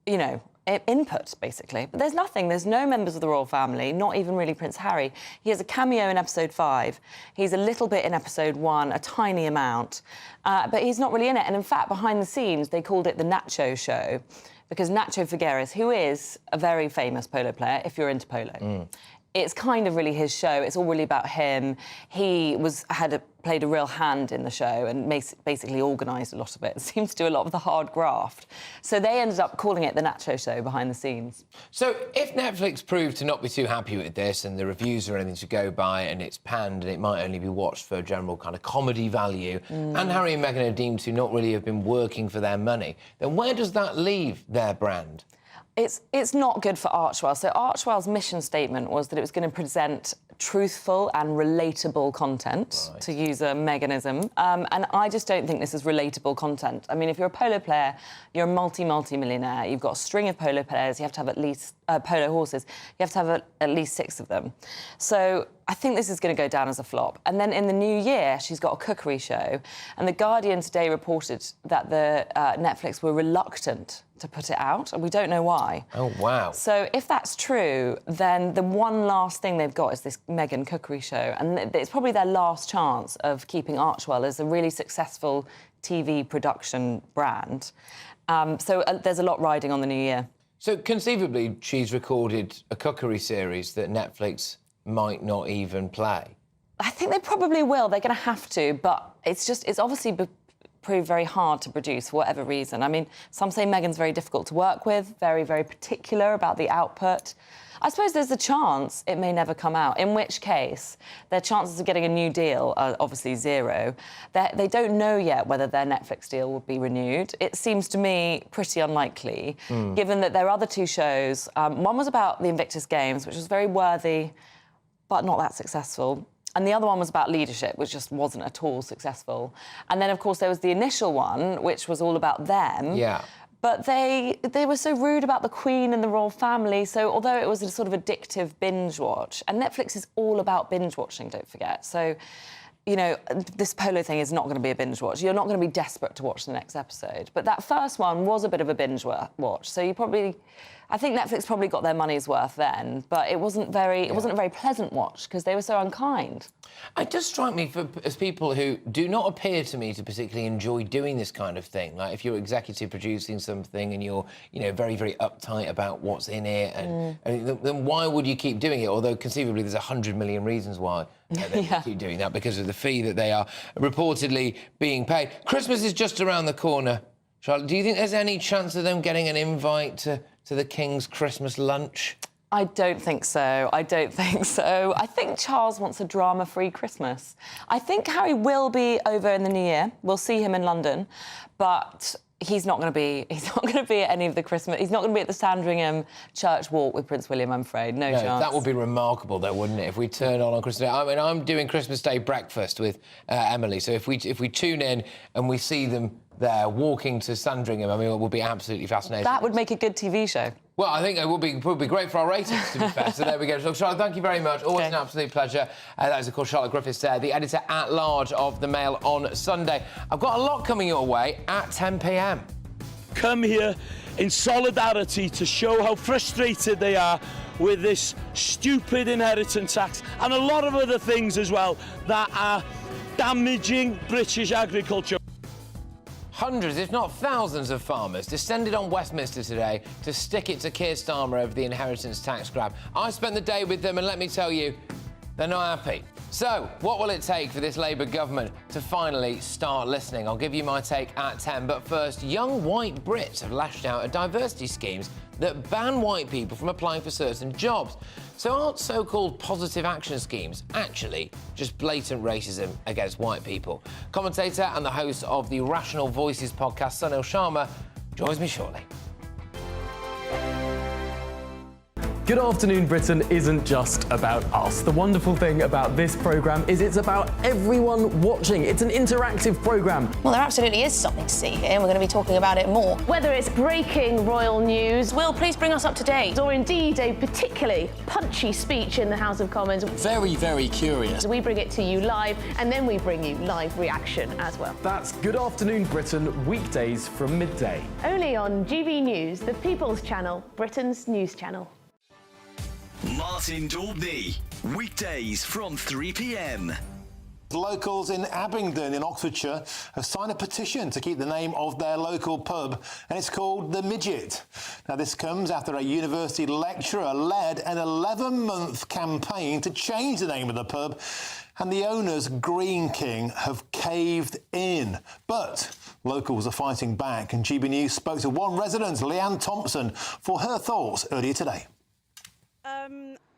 S1: you know, input, basically. But there's nothing. There's no members of the royal family, not even really Prince Harry. He has a cameo in episode 5. He's a little bit in episode 1, a tiny amount. But he's not really in it. And in fact, behind the scenes, they called it the Nacho Show, because Nacho Figueres, who is a very famous polo player, if you're into polo, it's kind of really his show. It's all really about him. He played a real hand in the show and basically organised a lot of it. Seems to do a lot of the hard graft. So they ended up calling it the Nacho Show behind the scenes.
S2: So if Netflix proved to not be too happy with this and the reviews are anything to go by and it's panned and it might only be watched for general kind of comedy value and Harry and Meghan are deemed to not really have been working for their money, then where does that leave their brand?
S1: It's not good for Archewell. So Archewell's mission statement was that it was going to present truthful and relatable content, to use a Meghanism. And I just don't think this is relatable content. I mean, if you're a polo player, you're a multi-millionaire, you've got a string of polo players, you have to have at least polo horses, you have to have at least 6 of them. So I think this is going to go down as a flop. And then in the new year, she's got a cookery show. And The Guardian today reported that the Netflix were reluctant to put it out, and we don't know why.
S2: Oh, wow.
S1: So if that's true, then the one last thing they've got is this Meghan cookery show, and it's probably their last chance of keeping Archewell as a really successful TV production brand. So there's a lot riding on the new year.
S2: So conceivably, she's recorded a cookery series that Netflix might not even play.
S1: I think they probably will. They're going to have to, but it's obviously proved very hard to produce for whatever reason. I mean, some say Meghan's very difficult to work with, very, very particular about the output. I suppose there's a chance it may never come out, in which case their chances of getting a new deal are obviously 0. They don't know yet whether their Netflix deal will be renewed. It seems to me pretty unlikely, given that their other 2 shows, one was about the Invictus Games, which was very worthy, but not that successful. And the other one was about leadership, which just wasn't at all successful. And then, of course, there was the initial one, which was all about them.
S2: Yeah.
S1: But they were so rude about the Queen and the royal family. So although it was a sort of addictive binge watch, and Netflix is all about binge watching, don't forget. So, you know, this polo thing is not going to be a binge watch. You're not going to be desperate to watch the next episode. But that first one was a bit of a binge watch. So I think Netflix probably got their money's worth then, but it wasn't a very pleasant watch because they were so unkind.
S2: It does strike me as people who do not appear to me to particularly enjoy doing this kind of thing. Like if you're executive producing something and you're, you know, very, very uptight about what's in it, and then why would you keep doing it? Although conceivably there's 100 million reasons why they keep doing that, because of the fee that they are reportedly being paid. Christmas is just around the corner. Charlotte, do you think there's any chance of them getting an invite to the King's Christmas lunch?
S1: I don't think so. I think Charles wants a drama-free Christmas. I think Harry will be over in the new year. We'll see him in London. But he's not going to be at any of the Christmas. He's not going to be at the Sandringham Church Walk with Prince William, I'm afraid. No chance.
S2: That would be remarkable, though, wouldn't it? If we turn on Christmas Day. I mean, I'm doing Christmas Day breakfast with Emily. So if we tune in and we see them there walking to Sandringham, I mean, it would be absolutely fascinating.
S1: That would make a good TV show.
S2: Well, I think it would be great for our ratings, to be fair. So there we go. So, Charlotte, thank you very much. Always an absolute pleasure. That is, of course, Charlotte Griffiths there, the editor-at-large of The Mail on Sunday. I've got a lot coming your way at 10 p.m.
S5: Come here in solidarity to show how frustrated they are with this stupid inheritance tax and a lot of other things as well that are damaging British agriculture.
S2: Hundreds, if not thousands, of farmers descended on Westminster today to stick it to Keir Starmer over the inheritance tax grab. I spent the day with them, and let me tell you, they're not happy. So, what will it take for this Labour government to finally start listening? I'll give you my take at 10. But first, young white Brits have lashed out at diversity schemes that ban white people from applying for certain jobs. So aren't so-called positive action schemes actually just blatant racism against white people? Commentator and the host of the Rational Voices podcast, Sunil Sharma, joins me shortly.
S24: Good Afternoon Britain isn't just about us. The wonderful thing about this programme is it's about everyone watching. It's an interactive programme.
S25: Well, there absolutely is something to see here, and we're going to be talking about it more. Whether it's breaking royal news, Will, please bring us up to date, or indeed a particularly punchy speech in the House of Commons.
S24: Very, very curious.
S25: We bring it to you live, and then we bring you live reaction as well.
S24: That's Good Afternoon Britain, weekdays from midday.
S25: Only on GB News, the People's Channel, Britain's news channel.
S20: Martin Daubney, weekdays from 3 p.m.
S9: Locals in Abingdon in Oxfordshire have signed a petition to keep the name of their local pub, and it's called The Midget. Now, this comes after a university lecturer led an 11-month campaign to change the name of the pub, and the owners, Green King, have caved in. But locals are fighting back, and GB News spoke to one resident, Leanne Thompson, for her thoughts earlier today.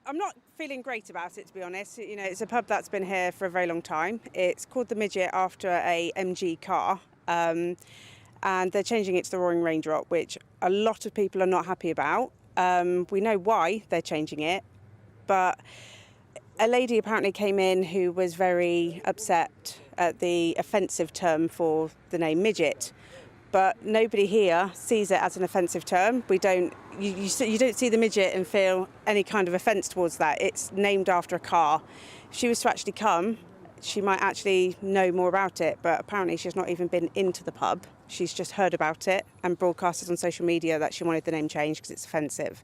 S12: I'm not feeling great about it, to be honest. You know, it's a pub that's been here for a very long time. It's called The Midget after a MG car, and they're changing it to the Roaring Range Rock, which a lot of people are not happy about. We know why they're changing it, but a lady apparently came in who was very upset at the offensive term for the name midget. But nobody here sees it as an offensive term. You don't see the midget and feel any kind of offence towards that. It's named after a car. If she was to actually come, she might actually know more about it, but apparently she's not even been into the pub. She's just heard about it and broadcasted on social media that she wanted the name changed because it's offensive,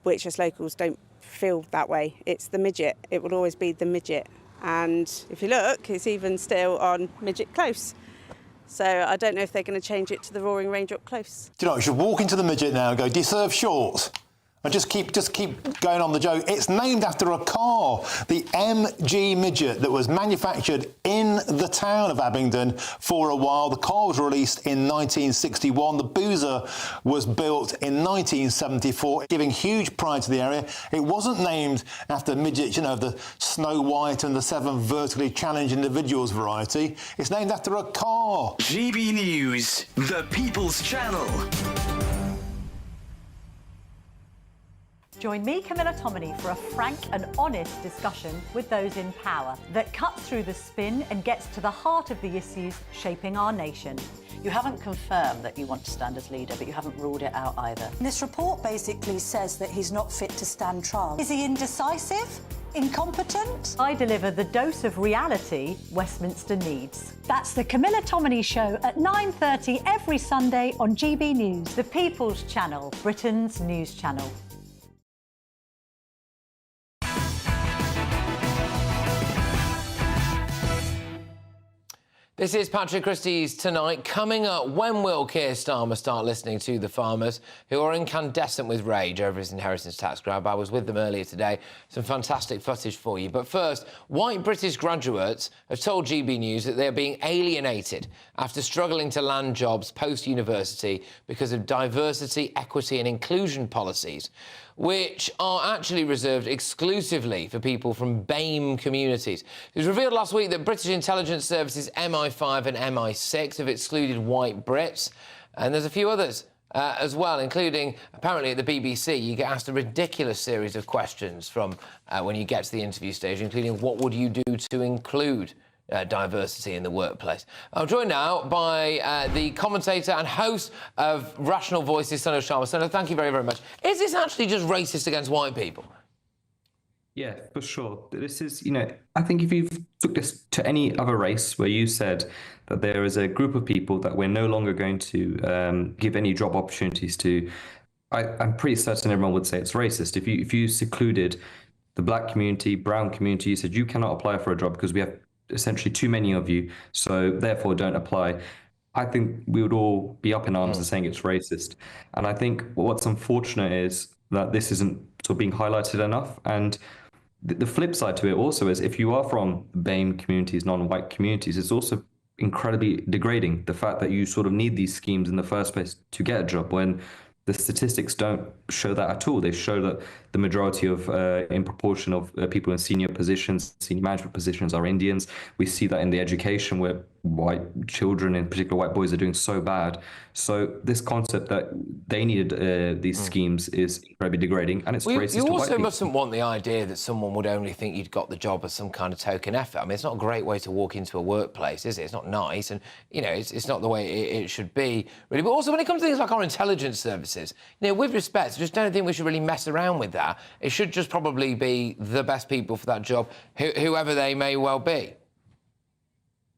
S12: which as locals don't feel that way. It's the midget. It will always be the midget. And if you look, it's even still on Midget Close. So I don't know if they're going to change it to the Roaring Range Rock Close.
S9: Do you know, you should walk into the Midget now and go, do you serve shorts? And just keep going on the joke. It's named after a car, the MG Midget, that was manufactured in the town of Abingdon for a while. The car was released in 1961. The Boozer was built in 1974, giving huge pride to the area. It wasn't named after midgets, you know, the Snow White and the 7 vertically challenged individuals variety. It's named after a car.
S20: GB News, the People's Channel.
S17: Join me, Camilla Tominey, for a frank and honest discussion with those in power that cuts through the spin and gets to the heart of the issues shaping our nation.
S18: You haven't confirmed that you want to stand as leader, but you haven't ruled it out either.
S17: This report basically says that he's not fit to stand trial. Is he indecisive? Incompetent? I deliver the dose of reality Westminster needs. That's the Camilla Tominey Show at 9:30 every Sunday on GB News, the People's Channel, Britain's news channel.
S2: This is Patrick Christys Tonight. Coming up, when will Keir Starmer start listening to the farmers who are incandescent with rage over his inheritance tax grab? I was with them earlier today. Some fantastic footage for you. But first, white British graduates have told GB News that they are being alienated after struggling to land jobs post-university because of diversity, equity and inclusion policies. which are actually reserved exclusively for people from BAME communities. It was revealed last week that British intelligence services MI5 and MI6 have excluded white Brits, and there's a few others as well, including, apparently at the BBC, you get asked a ridiculous series of questions from when you get to the interview stage, including what would you do to include diversity in the workplace. I'm joined now by the commentator and host of Rational Voices, Sunil Sharma. Sunil, thank you very, very much. Is this actually just racist against white people?
S3: Yeah, for sure. This is, I think if you took this to any other race where you said that there is a group of people that we're no longer going to give any job opportunities to, I'm pretty certain everyone would say it's racist. If you secluded the black community, brown community, you said you cannot apply for a job because we have essentially too many of you, so therefore don't apply. I think we would all be up in arms and saying it's racist. And I think what's unfortunate is that this isn't sort of being highlighted enough. And the flip side to it also is if you are from BAME communities, non-white communities, it's also incredibly degrading, the fact that you sort of need these schemes in the first place to get a job, when the statistics don't show that at all. They show that the majority of, in proportion of people in senior positions, senior management positions are Indians. We see that in the education where white children, in particular white boys, are doing so bad. So this concept that they needed these schemes is incredibly degrading, and it's racist.
S2: You
S3: to white
S2: also
S3: people.
S2: mustn't want the idea that someone would only think you'd got the job as some kind of token effort. I mean, it's not a great way to walk into a workplace, is it? It's not nice, and, it's not the way it should be, really. But also, when it comes to things like our intelligence services, with respect, I just don't think we should really mess around with that. It should just probably be the best people for that job, whoever they may well be.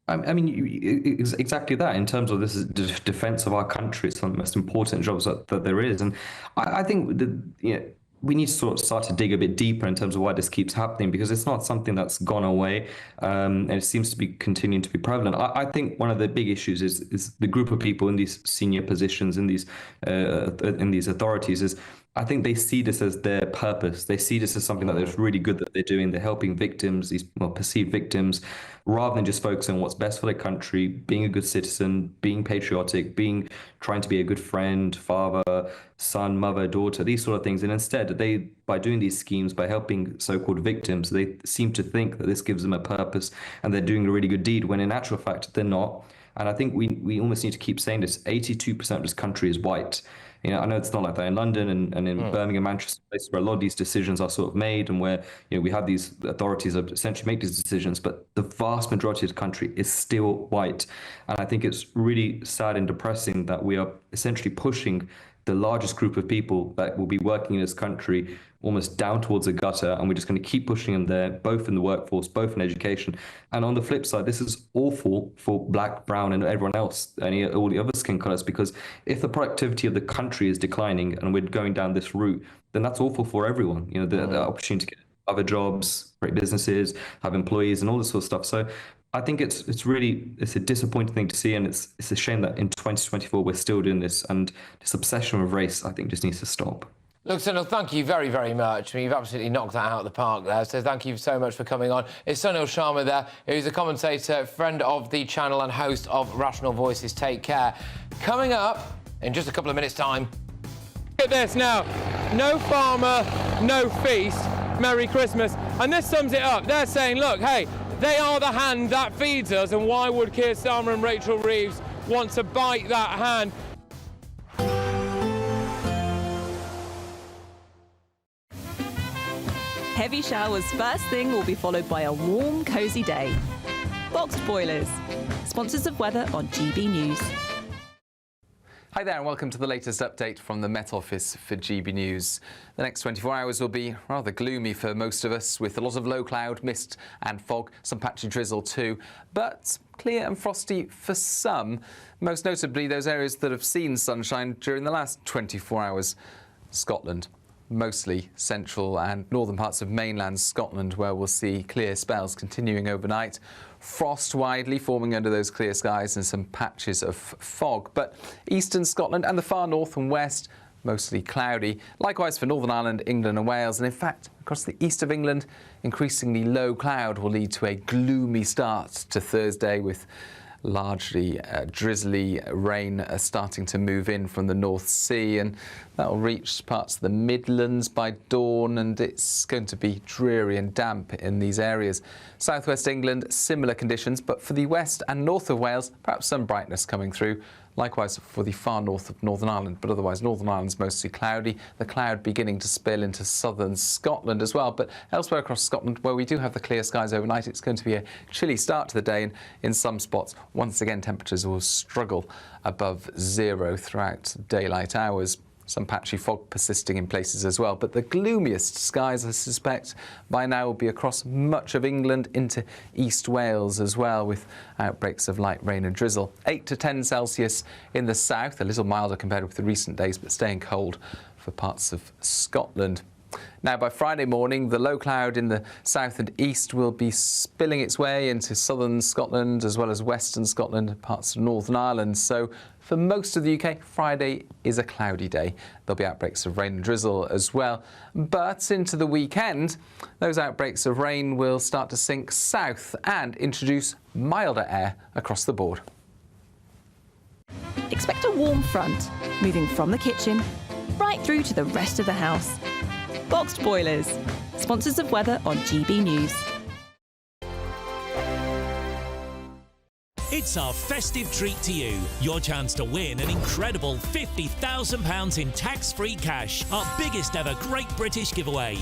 S3: I mean, exactly that. In terms of this is the defense of our country, it's one of the most important jobs that there is. And I think that, we need to sort of start to dig a bit deeper in terms of why this keeps happening, because it's not something that's gone away, and it seems to be continuing to be prevalent. I think one of the big issues is the group of people in these senior positions, in these authorities, is I think they see this as their purpose. They see this as something that is really good that they're doing. They're helping victims, these perceived victims, rather than just focusing on what's best for their country, being a good citizen, being patriotic, trying to be a good friend, father, son, mother, daughter, these sort of things. And instead, by doing these schemes, by helping so-called victims, they seem to think that this gives them a purpose and they're doing a really good deed, when in actual fact, they're not. And I think we almost need to keep saying this. 82% of this country is white. I know it's not like that in London and in Birmingham, Manchester, places where a lot of these decisions are sort of made, and where we have these authorities that essentially make these decisions, but the vast majority of the country is still white. And I think it's really sad and depressing that we are essentially pushing the largest group of people that will be working in this country almost down towards the gutter, and we're just going to keep pushing them there, both in the workforce, both in education. And on the flip side, this is awful for black, brown, and everyone else, and all the other skin colors, because if the productivity of the country is declining and we're going down this route, then that's awful for everyone. The opportunity to get other jobs, great businesses, have employees, and all this sort of stuff. So I think it's a disappointing thing to see, and it's a shame that in 2024 we're still doing this, and this obsession with race, I think, just needs to stop.
S2: Look, Sunil, thank you very, very much. You've absolutely knocked that out of the park there, so thank you so much for coming on. It's Sunil Sharma there, who's a commentator, friend of the channel and host of Rational Voices. Take care. Coming up in just a couple of minutes' time.
S11: Look at this now. No farmer, no feast. Merry Christmas. And this sums it up. They're saying, look, hey, they are the hand that feeds us, and why would Keir Starmer and Rachel Reeves want to bite that hand?
S8: Heavy showers first thing will be followed by a warm, cosy day. Boxed boilers, sponsors of weather on GB News.
S7: Hi there and welcome to the latest update from the Met Office for GB News. The next 24 hours will be rather gloomy for most of us, with a lot of low cloud, mist and fog, some patchy drizzle too, but clear and frosty for some, most notably those areas that have seen sunshine during the last 24 hours. Scotland. Mostly central and northern parts of mainland Scotland, where we'll see clear spells continuing overnight. Frost widely forming under those clear skies and some patches of fog. But eastern Scotland and the far north and west, mostly cloudy. Likewise for Northern Ireland, England and Wales. And in fact, across the east of England, increasingly low cloud will lead to a gloomy start to Thursday, with largely drizzly rain starting to move in from the North Sea, and that will reach parts of the Midlands by dawn, and it's going to be dreary and damp in these areas. Southwest England, similar conditions, but for the west and north of Wales, perhaps some brightness coming through. Likewise for the far north of Northern Ireland, but otherwise Northern Ireland's mostly cloudy. The cloud beginning to spill into southern Scotland as well, but elsewhere across Scotland, where we do have the clear skies overnight, it's going to be a chilly start to the day, and in some spots, once again, temperatures will struggle above 0 throughout daylight hours. Some patchy fog persisting in places as well, but the gloomiest skies, I suspect, by now will be across much of England into East Wales as well, with outbreaks of light rain and drizzle. 8 to 10 Celsius in the south, a little milder compared with the recent days, but staying cold for parts of Scotland. Now, by Friday morning, the low cloud in the south and east will be spilling its way into southern Scotland as well as western Scotland and parts of Northern Ireland. So for most of the UK, Friday is a cloudy day. There'll be outbreaks of rain and drizzle as well. But into the weekend, those outbreaks of rain will start to sink south and introduce milder air across the board.
S8: Expect a warm front, moving from the kitchen right through to the rest of the house. Boxed Boilers, sponsors of weather on GB News.
S4: It's our festive treat to you. Your chance to win an incredible £50,000 in tax-free cash. Our biggest ever Great British giveaway.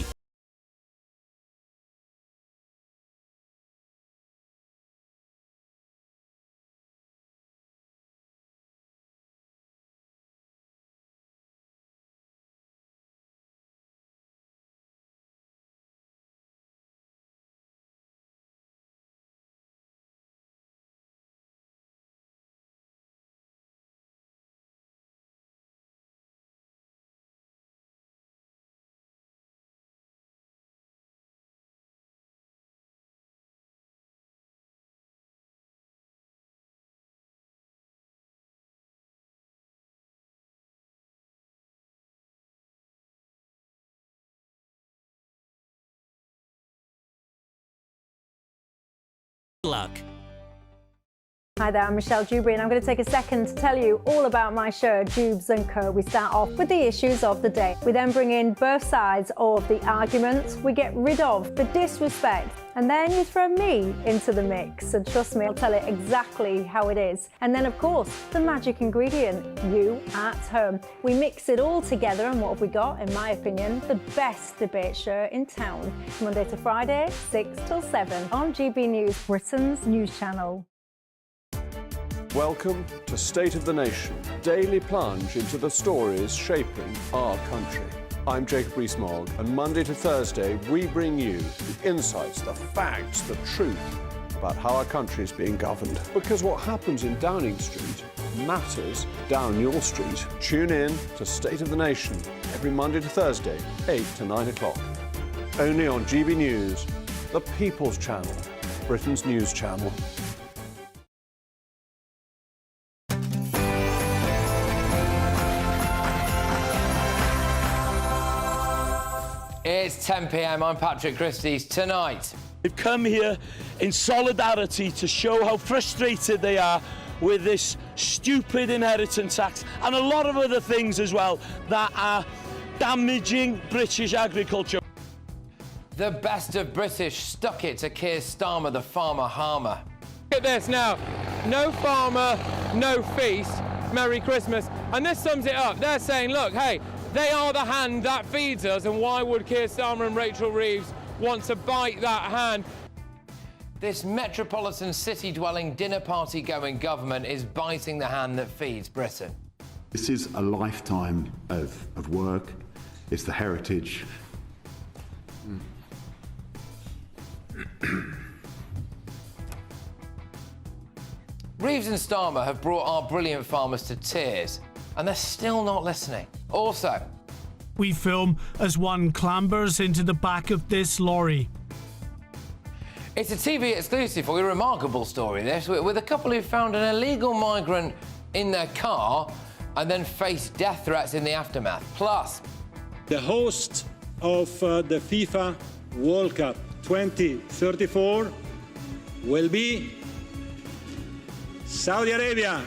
S4: Luck.
S10: Hi there, I'm Michelle Dewberry, and I'm going to take a second to tell you all about my show, Jubes & Co. We start off with the issues of the day. We then bring in both sides of the arguments. We get rid of the disrespect, and then you throw me into the mix. And trust me, I'll tell it exactly how it is. And then, of course, the magic ingredient, you at home. We mix it all together, and what have we got? In my opinion, the best debate show in town. Monday to Friday, 6 till 7 on GB News, Britain's news channel.
S6: Welcome to State of the Nation, daily plunge into the stories shaping our country. I'm Jacob Rees-Mogg, and Monday to Thursday we bring you the insights, the facts, the truth about how our country is being governed. Because what happens in Downing Street matters down your street. Tune in to State of the Nation every Monday to Thursday, 8 to 9 o'clock. Only on GB News, the People's Channel, Britain's news channel.
S2: It's 10 p.m. I'm Patrick Christys. Tonight,
S5: They've come here in solidarity to show how frustrated they are with this stupid inheritance tax and a lot of other things as well that are damaging British agriculture.
S2: the best of British stuck it to Keir Starmer, the farmer harmer.
S19: Look at this now. No farmer, no feast. Merry Christmas. And this sums it up. They're saying, look, hey, they are the hand that feeds us, and why would Keir Starmer and Rachel Reeves want to bite that hand?
S2: This metropolitan city-dwelling, dinner-party-going government is biting the hand that feeds Britain.
S21: This is a lifetime of work. It's the heritage.
S2: Reeves and Starmer have brought our brilliant farmers to tears, and they're still not listening. Also,
S23: we film as one clambers into the back of this lorry.
S2: It's a TV exclusive for a remarkable story, this, with a couple who found an illegal migrant in their car and then faced death threats in the aftermath. Plus,
S26: the host of the FIFA World Cup 2034 will be Saudi Arabia.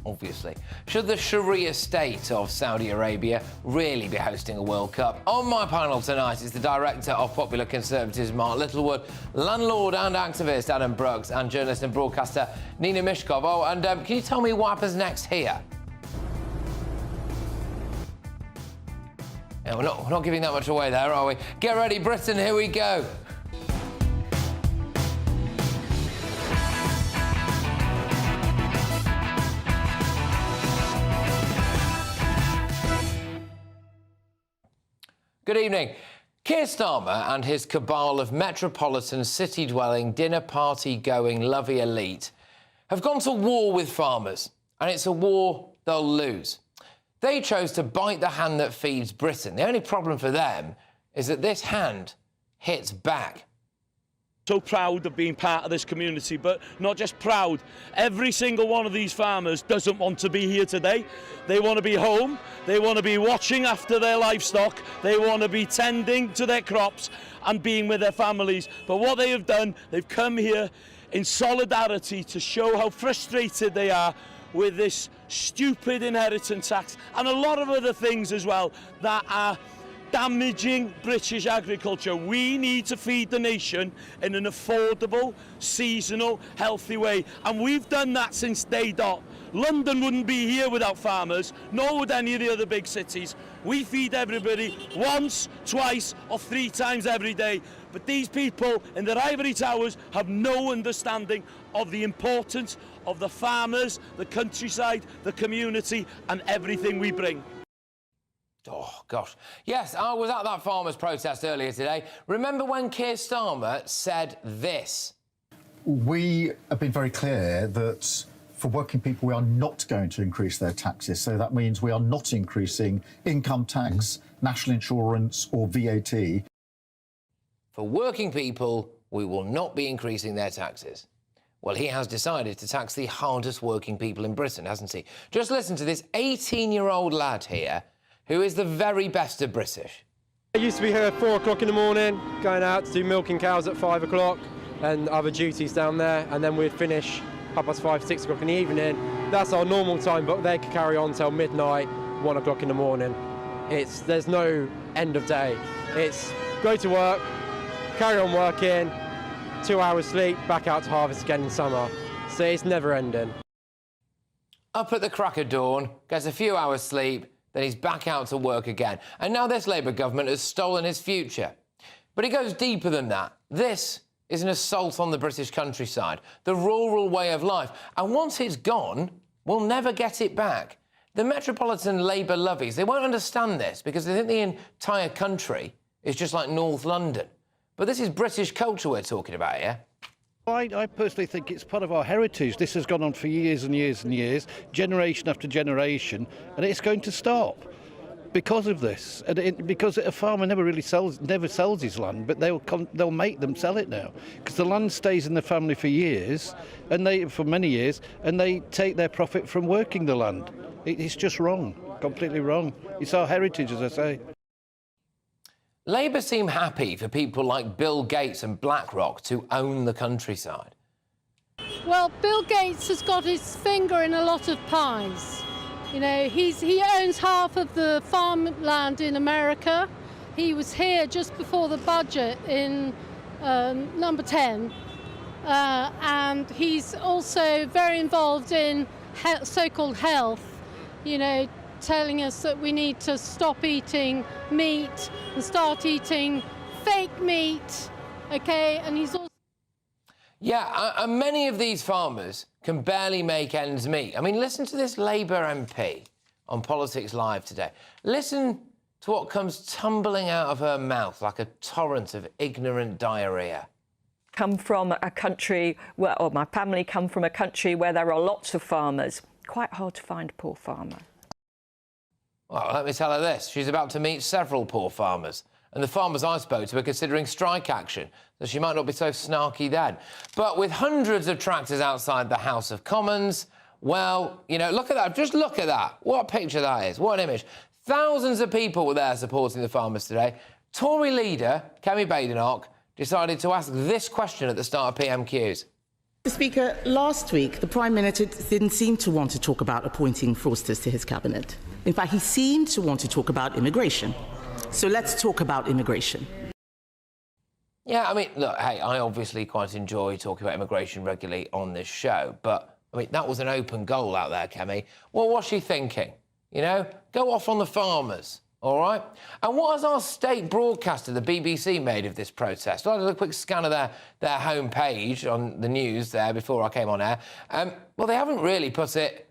S2: Obviously. Should the Sharia state of Saudi Arabia really be hosting a World Cup? On my panel tonight is the director of Popular Conservatives, Mark Littlewood, landlord and activist Adam Brooks, and journalist and broadcaster Nina Mishkov. Oh, and can you tell me what happens next here? Yeah, we're not giving that much away there, are we? Get ready, Britain, here we go. Good evening. Keir Starmer and his cabal of metropolitan, city-dwelling, dinner-party-going, lovey elite have gone to war with farmers, and it's a war they'll lose. They chose to bite the hand that feeds Britain. The only problem for them is that this hand hits back.
S5: So proud of being part of this community, but not just proud. Every single one of these farmers doesn't want to be here today. They want to be home, they want to be watching after their livestock, they want to be tending to their crops and being with their families. But what they have done, they've come here in solidarity to show how frustrated they are with this stupid inheritance tax and a lot of other things as well that are damaging British agriculture. We need to feed the nation in an affordable, seasonal, healthy way. And we've done that since day dot. London wouldn't be here without farmers, nor would any of the other big cities. We feed everybody once, twice, or 3 times every day. But these people in their ivory towers have no understanding of the importance of the farmers, the countryside, the community, and everything we bring.
S2: Oh, gosh. Yes, I was at that farmers' protest earlier today. Remember when Keir Starmer said this?
S1: We have been very clear that for working people, we are not going to increase their taxes. So that means we are not increasing income tax, national insurance or VAT.
S2: For working people, we will not be increasing their taxes. Well, he has decided to tax the hardest working people in Britain, hasn't he? Just listen to this 18-year-old lad here who is the very best of British.
S13: I used to be here at 4 o'clock in the morning, going out to do milking cows at 5 o'clock and other duties down there, and then we'd finish 5:30, 6 o'clock in the evening. That's our normal time, but they could carry on till midnight, 1 o'clock in the morning. There's no end of day. It's go to work, carry on working, 2 hours sleep, back out to harvest again in summer. So it's never ending.
S2: Up at the crack of dawn, gets a few hours sleep, then he's back out to work again. And now this Labour government has stolen his future. But it goes deeper than that. This is an assault on the British countryside, the rural way of life. And once it's gone, we'll never get it back. The metropolitan Labour lovies, they won't understand this because they think the entire country is just like North London. But this is British culture we're talking about here.
S14: I personally think it's part of our heritage. This has gone on for years and years and years, generation after generation, and it's going to stop because of this. And because a farmer never sells his land, but they'll make them sell it now because the land stays in the family for years, and for many years, and they take their profit from working the land. It's just wrong, completely wrong. It's our heritage, as I say.
S2: Labour seem happy for people like Bill Gates and BlackRock to own the countryside.
S15: Well, Bill Gates has got his finger in a lot of pies. You know, he owns half of the farmland in America. He was here just before the budget in number 10. And he's also very involved in so-called health, you know, telling us that we need to stop eating meat and start eating fake meat, okay? And he's also...
S2: Yeah, and many of these farmers can barely make ends meet. I mean, listen to this Labour MP on Politics Live today. Listen to what comes tumbling out of her mouth like a torrent of ignorant diarrhea.
S16: Come from a country where, or my family come from a country where there are lots of farmers. Quite hard to find a poor farmer.
S2: Well, let me tell her this. She's about to meet several poor farmers. And the farmers I spoke to are considering strike action, so she might not be so snarky then. But with hundreds of tractors outside the House of Commons, well, you know, look at that. Just look at that. What a picture that is. What an image. Thousands of people were there supporting the farmers today. Tory leader Kemi Badenoch decided to ask this question at the start of PMQs.
S9: Mr. Speaker, last week the Prime Minister didn't seem to want to talk about appointing fraudsters to his cabinet. In fact, he seemed to want to talk about immigration. So let's talk about immigration.
S2: Yeah, I mean, look, hey, I obviously quite enjoy talking about immigration regularly on this show, but, I mean, that was an open goal out there, Kemi. Well, what's she thinking? You know, go off on the farmers, all right? And what has our state broadcaster, the BBC, made of this protest? I did a quick scan of their homepage on the news there before I came on air. Well, they haven't really put it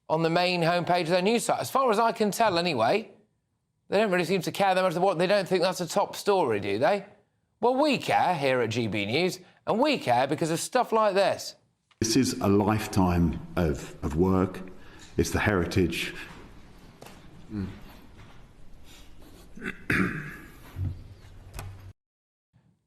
S2: on the main homepage of their news site. As far as I can tell, anyway, they don't really seem to care that much. They don't think that's a top story, do they? Well, we care here at GB News, and we care because of stuff like this.
S21: This is a lifetime of work. It's the heritage.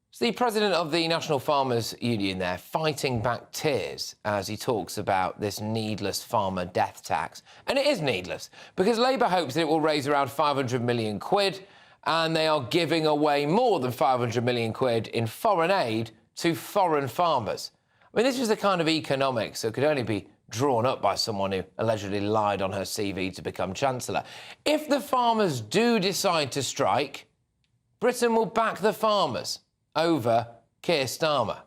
S2: It's the president of the National Farmers Union there fighting back tears as he talks about this needless farmer death tax. And it is needless because Labour hopes that it will raise around 500 million quid and they are giving away more than 500 million quid in foreign aid to foreign farmers. I mean, this is the kind of economics that could only be drawn up by someone who allegedly lied on her CV to become Chancellor. If the farmers do decide to strike, Britain will back the farmers over Keir Starmer.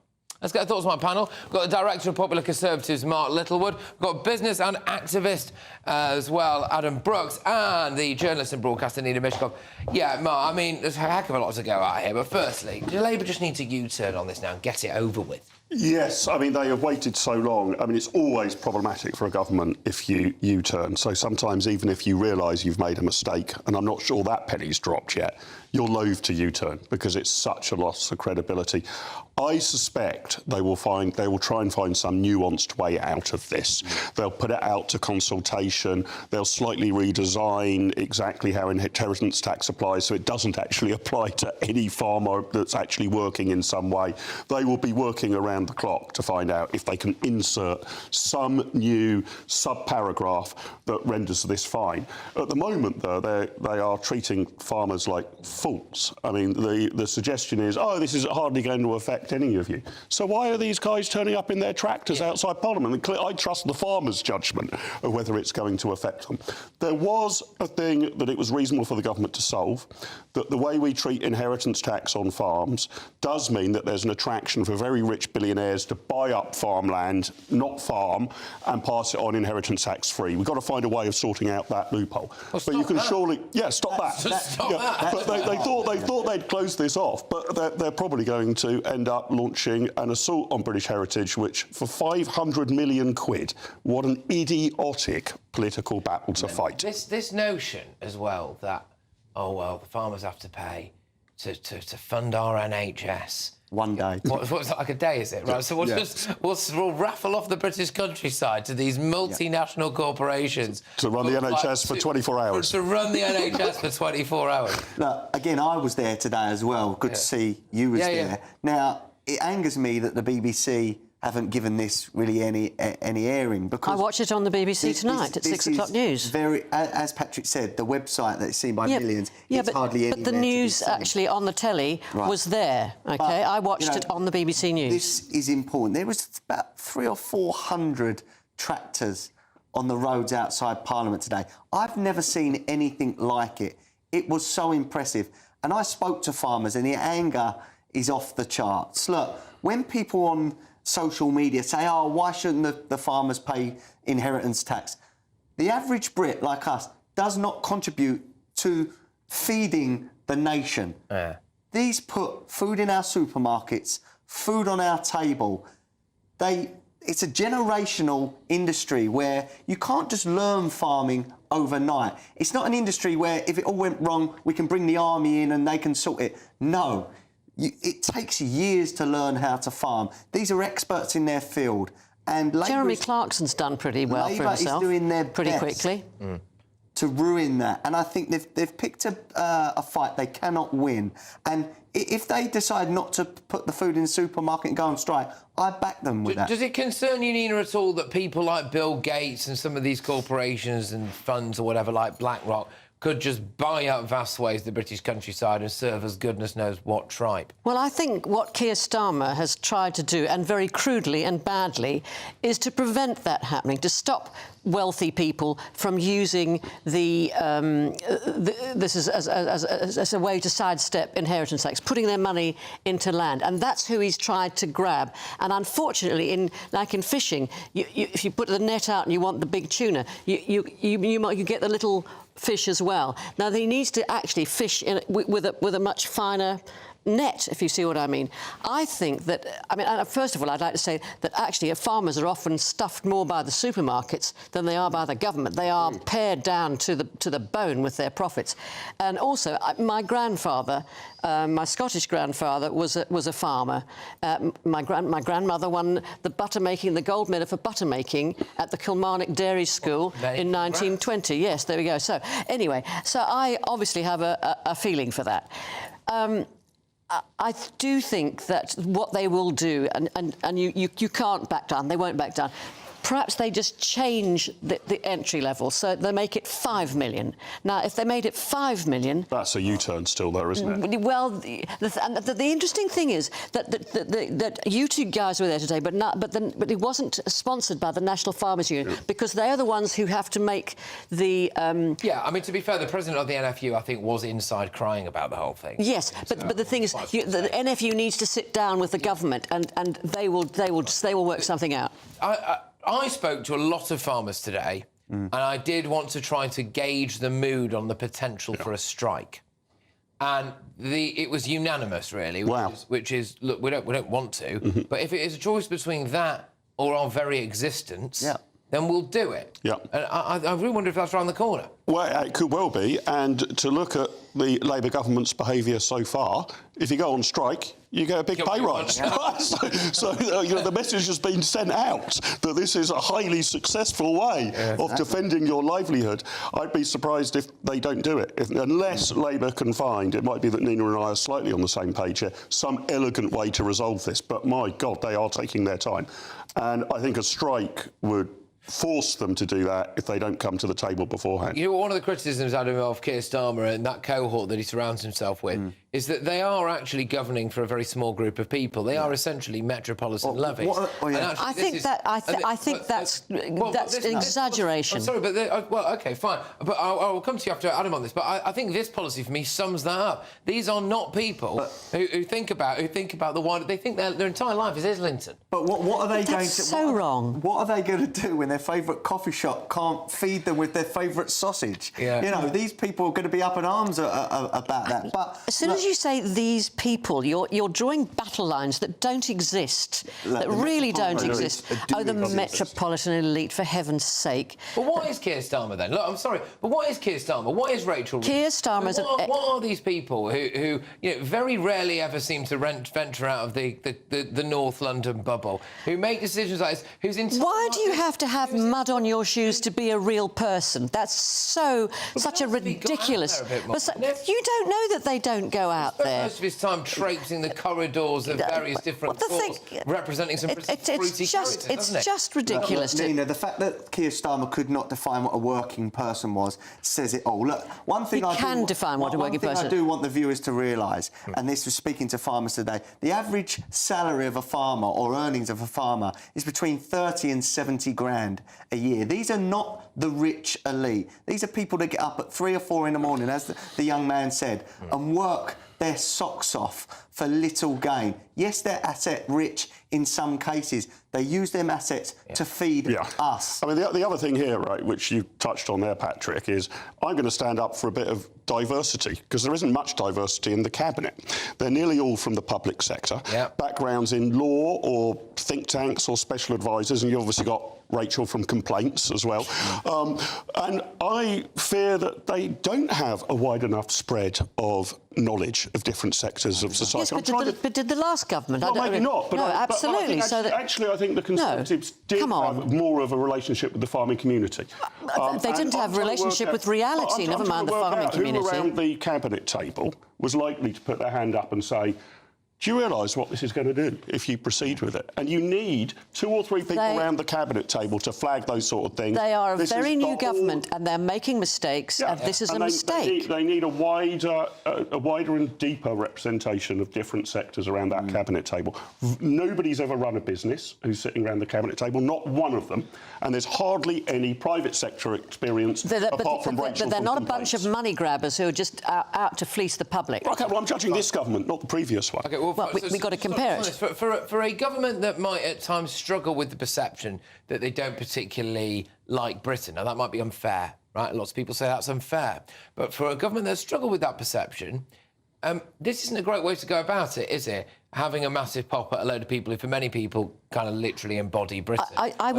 S2: Let's get thoughts on my panel. We've got the Director of Popular Conservatives, Mark Littlewood. We've got business and activist as well, Adam Brooks, and the journalist and broadcaster, Nina Mishkov. Yeah, Mark, I mean, there's a heck of a lot to go out here, but firstly, do Labour just need to U-turn on this now and get it over with?
S12: Yes, I mean, they have waited so long. I mean, it's always problematic for a government if you U-turn. So sometimes even if you realise you've made a mistake, and I'm not sure that penny's dropped yet, you're loath to U-turn because it's such a loss of credibility. I suspect they will try and find some nuanced way out of this. They'll put it out to consultation. They'll slightly redesign exactly how inheritance tax applies so it doesn't actually apply to any farmer that's actually working in some way. They will be working around the clock to find out if they can insert some new sub-paragraph that renders this fine. At the moment, though, they are treating farmers like fools. I mean, the suggestion is, oh, this is hardly going to affect any of you. So why are these guys turning up in their tractors outside Parliament? I trust the farmers' judgment of whether it's going to affect them. There was a thing that it was reasonable for the government to solve, that the way we treat inheritance tax on farms does mean that there's an attraction for very rich billionaires to buy up farmland, not farm, and pass it on inheritance tax free. We've got to find a way of sorting out that loophole.
S2: Well,
S12: but you can
S2: that.
S12: surely, yeah, stop that.
S2: Stop that.
S12: But they thought they'd close this off, but they're probably going to end up launching an assault on British heritage, which for 500 million quid, what an idiotic political battle to fight.
S2: This notion as well that, oh, well, the farmers have to pay to fund our NHS.
S20: One day.
S2: What's that, like a day, is it? Right, so we'll raffle off the British countryside to these multinational corporations.
S12: To run the NHS for 24 hours.
S2: To run the NHS for 24 hours.
S20: Look, again, I was there today as well. Good to see you was there. Now, it angers me that the BBC haven't given this really any airing, because
S22: I watch it on the BBC tonight at 6 o'clock news.
S20: As Patrick said, the website that's seen by millions, it's hardly anywhere.
S22: But the news actually on the telly was there. Okay, but, I watched it on the BBC News.
S20: This is important. There was about 300 or 400 tractors on the roads outside Parliament today. I've never seen anything like it. It was so impressive, and I spoke to farmers, and the anger is off the charts. Look, when people on social media say, oh, why shouldn't the farmers pay inheritance tax? The average Brit, like us, does not contribute to feeding the nation. These put food in our supermarkets, food on our table. It's a generational industry where you can't just learn farming overnight. It's not an industry where if it all went wrong, we can bring the army in and they can sort it. No. It takes years to learn how to farm. These are experts in their field. And
S22: Jeremy Clarkson's done pretty well for himself.
S20: Labour is doing their
S22: pretty
S20: best
S22: quickly
S20: to ruin that. And I think they've picked a fight they cannot win. And if they decide not to put the food in the supermarket and go on strike, I back them with that.
S2: Does it concern you, Nina, at all that people like Bill Gates and some of these corporations and funds or whatever, like BlackRock, could just buy up vast swathes of the British countryside and serve as goodness knows what tripe.
S22: Well, I think what Keir Starmer has tried to do, and very crudely and badly, is to prevent that happening, to stop wealthy people from using this as a way to sidestep inheritance tax, putting their money into land, and that's who he's tried to grab. And unfortunately, like in fishing, if you put the net out and you want the big tuna, you get the little fish as well. Now he needs to actually fish with a much finer net, if you see what I mean. I think that, first of all, I'd like to say that actually farmers are often stuffed more by the supermarkets than they are by the government. They are pared down to the bone with their profits. And also, my grandfather, my Scottish grandfather, was a farmer. My grandmother won the gold medal for butter making at the Kilmarnock Dairy School in 1920. Yes, there we go. So anyway, I obviously have a feeling for that. I do think that what they will do, and you can't back down, they won't back down. Perhaps they just change the entry level, so they make it 5 million. Now, if they made it 5 million...
S12: That's a U-turn still there, isn't it?
S22: Well, the interesting thing is that you two guys were there today, but it wasn't sponsored by the National Farmers Union, because they are the ones who have to make the...
S2: Yeah, I mean, to be fair, the president of the NFU, I think, was inside crying about the whole thing.
S22: Yes, but the thing is, the NFU needs to sit down with the government, and they will work something out.
S2: I spoke to a lot of farmers today, and I did want to try to gauge the mood on the potential for a strike. And it was unanimous, really, which is look, we don't want to, but if it is a choice between that or our very existence, then we'll do it.
S12: Yeah.
S2: And I really wonder if that's around the corner.
S12: Well, it could well be, and to look at the Labour government's behaviour so far, if you go on strike, you get a big pay rise. So the message has been sent out that this is a highly successful way of defending your livelihood. I'd be surprised if they don't do it, unless Labour can find, it might be that Nina and I are slightly on the same page here, some elegant way to resolve this. But my God, they are taking their time. And I think a strike would force them to do that if they don't come to the table beforehand.
S2: You know, one of the criticisms, Adam, of Keir Starmer and that cohort that he surrounds himself with is that they are actually governing for a very small group of people. They are essentially metropolitan levies.
S22: I think that's an exaggeration.
S2: I'm sorry, but well, OK, fine. But I'll come to you after Adam on this. But I think this policy for me sums that up. These are not people who think about the wider. They think their entire life is Islington.
S20: But what are they going to?
S22: So wrong.
S20: What are they going to do when their favourite coffee shop can't feed them with their favourite sausage?
S2: Yeah.
S20: You know, these people are going to be up in arms about that. But
S22: as soon as you say these people, you're drawing battle lines that don't exist, that really don't exist. The metropolitan elite, for heaven's sake.
S2: But what is Keir Starmer then? Look, I'm sorry, but what is Keir Starmer? What is Rachel Reeves?
S22: Keir Starmer's...
S2: What are these people who very rarely ever seem to venture out of the North London bubble, who make decisions like this, whose entire...
S22: Why do you have to have mud on your shoes to be a real person? That's such a ridiculous... You don't know that they don't go out there.
S2: Most of his time traipsing the corridors of various different courts, representing some fruity characters,
S22: It's just ridiculous.
S20: Nina, the fact that Keir Starmer could not define what a working person was says it all. Look, one thing I do want the viewers to realise, and this was speaking to farmers today, the average salary of a farmer or earnings of a farmer is between 30 and 70 grand a year. These are not the rich elite. These are people that get up at 3 or 4 in the morning, as the young man said, and work their socks off for little gain. Yes, they're asset rich in some cases. They use them assets to feed us.
S12: I mean, the other thing here, right, which you touched on there, Patrick, is I'm going to stand up for a bit of diversity, because there isn't much diversity in the cabinet. They're nearly all from the public sector, backgrounds in law or think tanks or special advisors, and you've obviously got Rachel from complaints as well. And I fear that they don't have a wide enough spread of knowledge of different sectors of society.
S22: Yes, but did the last government?
S12: Well, maybe not. But
S22: absolutely.
S12: I think the Conservatives did have more of a relationship with the farming community.
S22: They didn't have a relationship with reality, never mind the farming community.
S12: Who around the cabinet table was likely to put their hand up and say, Do you realise what this is going to do if you proceed with it? And you need 2 or 3 people around the cabinet table to flag those sort of things.
S22: They are a very new government and they're making mistakes, and this is a mistake.
S12: They need a wider and deeper representation of different sectors around that cabinet table. Nobody's ever run a business who's sitting around the cabinet table, not one of them, and there's hardly any private sector experience apart from Rachel.
S22: But they're not a bunch of money grabbers who are just out to fleece the public.
S12: OK, well, I'm judging this government, not the previous one.
S22: Well, we've got to compare it.
S2: For a government that might at times struggle with the perception that they don't particularly like Britain, now that might be unfair, right? Lots of people say that's unfair. But for a government that struggle with that perception, this isn't a great way to go about it, is it? Having a massive pop at a load of people who, for many people, kind of literally embody Britain.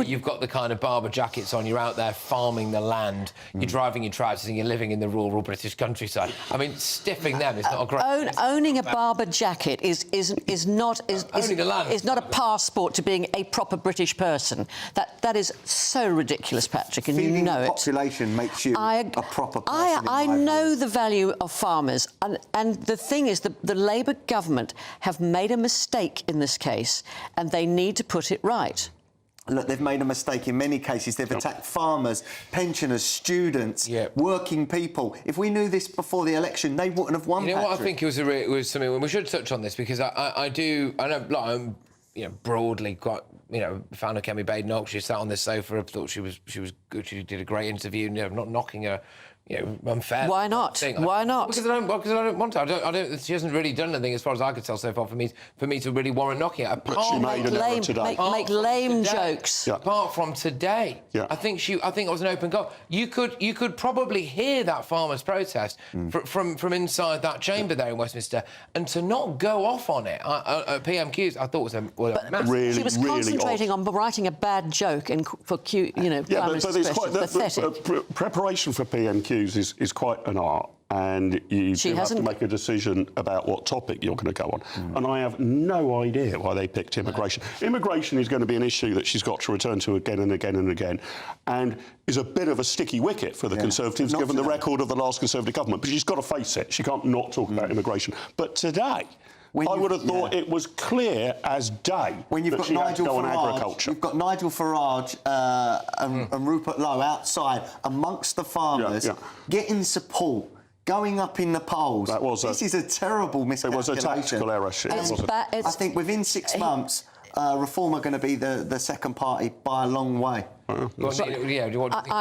S2: You've got the kind of barber jackets on, you're out there farming the land, you're driving your tractors and you're living in the rural British countryside. I mean, stiffing them is not a great...
S22: Owning a barber jacket is not a passport to being a proper British person. That is so ridiculous, Patrick, and you know it.
S20: Population makes you a proper person.
S22: I know the value of farmers, and the thing is, the Labour government have made a mistake in this case, and they need to put it right.
S20: Look, they've made a mistake in many cases. They've attacked farmers, pensioners, students, working people. If we knew this before the election, they wouldn't have won.
S2: You know what I think it was something we should touch on this, because I know, like, I'm broadly quite a fan of Kemi Badenoch. She sat on this sofa. I thought she was good. She did a great interview. Not knocking her. Unfair.
S22: Why not? Why not?
S2: Because I don't want to. I don't. She hasn't really done anything, as far as I could tell so far, for me to really warrant knocking her.
S22: Make lame jokes.
S2: Apart from today, I think it was an open goal. You could probably hear that farmers' protest from inside that chamber there in Westminster, and to not go off on it at PMQs, I thought was a massive.
S22: She was concentrating on writing a bad joke for pathetic.
S12: Preparation for PMQs is quite an art, and you have to make a decision about what topic you're going to go on. And I have no idea why they picked immigration. Immigration is going to be an issue that she's got to return to again and again and again, and is a bit of a sticky wicket for the Conservatives, given the record of the last Conservative government. But she's got to face it. She can't not talk about immigration. But today, I would have thought it was clear as day
S20: when you've got Nigel
S12: on
S20: Farage,
S12: agriculture.
S20: You've got Nigel Farage and Rupert Lowe outside amongst the farmers, getting support, going up in the polls. This is a terrible miscalculation.
S12: It was a tactical error.
S20: I think within 6 months, Reform are going to be the second party by a long way.
S22: I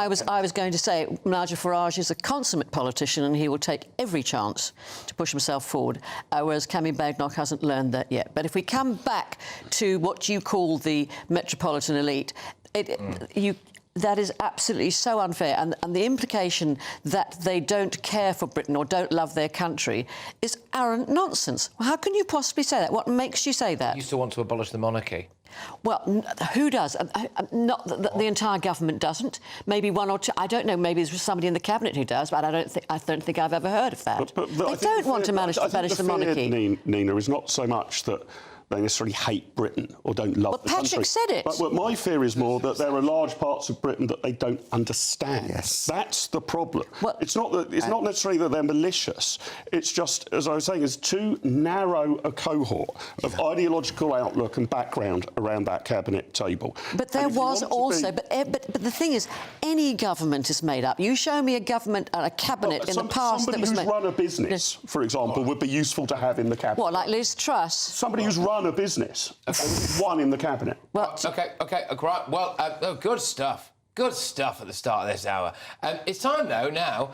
S22: was going to say Nigel Farage is a consummate politician, and he will take every chance to push himself forward, whereas Kemi Badenoch hasn't learned that yet. But if we come back to what you call the metropolitan elite, that is absolutely so unfair, and the implication that they don't care for Britain or don't love their country is arrant nonsense. Well, how can you possibly say that? What makes you say that?
S2: You still want to abolish the monarchy?
S22: Well, who does? Not the entire government doesn't. Maybe one or two. I don't know. Maybe there's somebody in the cabinet who does, but I don't think I've ever heard of that. They don't want to abolish the monarchy.
S12: Nina, is not so much that they necessarily hate Britain or don't love the country.
S22: Patrick said it.
S12: But my fear is more that there are large parts of Britain that they don't understand. That's the problem. It's not necessarily that they're malicious. It's just, as I was saying, it's too narrow a cohort of ideological outlook and background around that cabinet table.
S22: But there was also... But the thing is, any government is made up. You show me a government and a cabinet in the past that was made...
S12: Somebody who's run a business, for example, would be useful to have in the cabinet.
S22: What, like Liz Truss?
S12: Somebody who's run a business. One in the cabinet.
S2: OK, right. Well, good stuff. Good stuff at the start of this hour. It's time, though, now,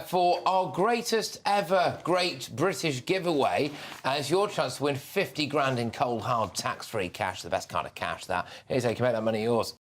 S2: for our greatest ever Great British giveaway. It's your chance to win 50 grand in cold, hard, tax-free cash, the best kind of cash, that. Here's how you can make that money yours.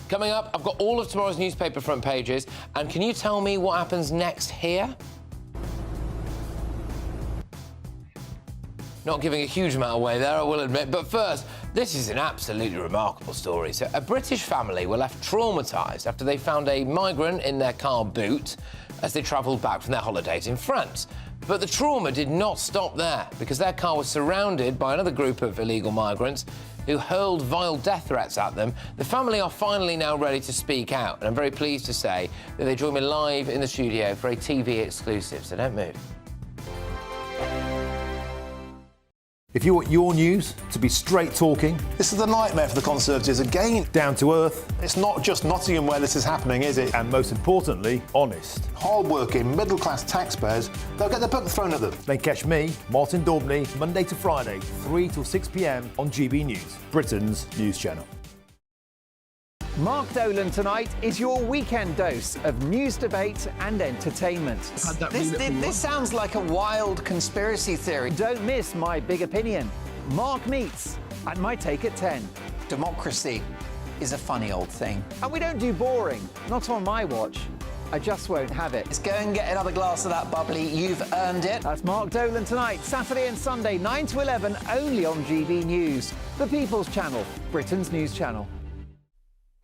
S2: Coming up, I've got all of tomorrow's newspaper front pages, and can you tell me what happens next here? Not giving a huge amount away there, I will admit, but first, this is an absolutely remarkable story. So, a British family were left traumatised after they found a migrant in their car boot as they travelled back from their holidays in France. But the trauma did not stop there, because their car was surrounded by another group of illegal migrants who hurled vile death threats at them. The family are finally now ready to speak out, and I'm very pleased to say that they join me live in the studio for a TV exclusive, so don't move.
S3: If you want your news to be straight talking...
S11: This is a nightmare for the Conservatives again.
S3: Down to earth.
S11: It's not just Nottingham where this is happening, is it?
S3: And most importantly, honest.
S11: Hard-working, middle-class taxpayers, they'll get their book thrown at them.
S3: Then catch me, Martin Daubney, Monday to Friday, 3 till 6 p.m. on GB News, Britain's news channel.
S17: Mark Dolan tonight is your weekend dose of news, debate and entertainment.
S18: This sounds like a wild conspiracy theory.
S17: Don't miss My Big Opinion. Mark Meets at My Take at 10.
S18: Democracy is a funny old thing.
S17: And we don't do boring, not on my watch. I just won't have it.
S18: Let's go and get another glass of that bubbly. You've earned it.
S17: That's Mark Dolan tonight, Saturday and Sunday, 9 to 11, only on GB News, the People's Channel, Britain's news channel.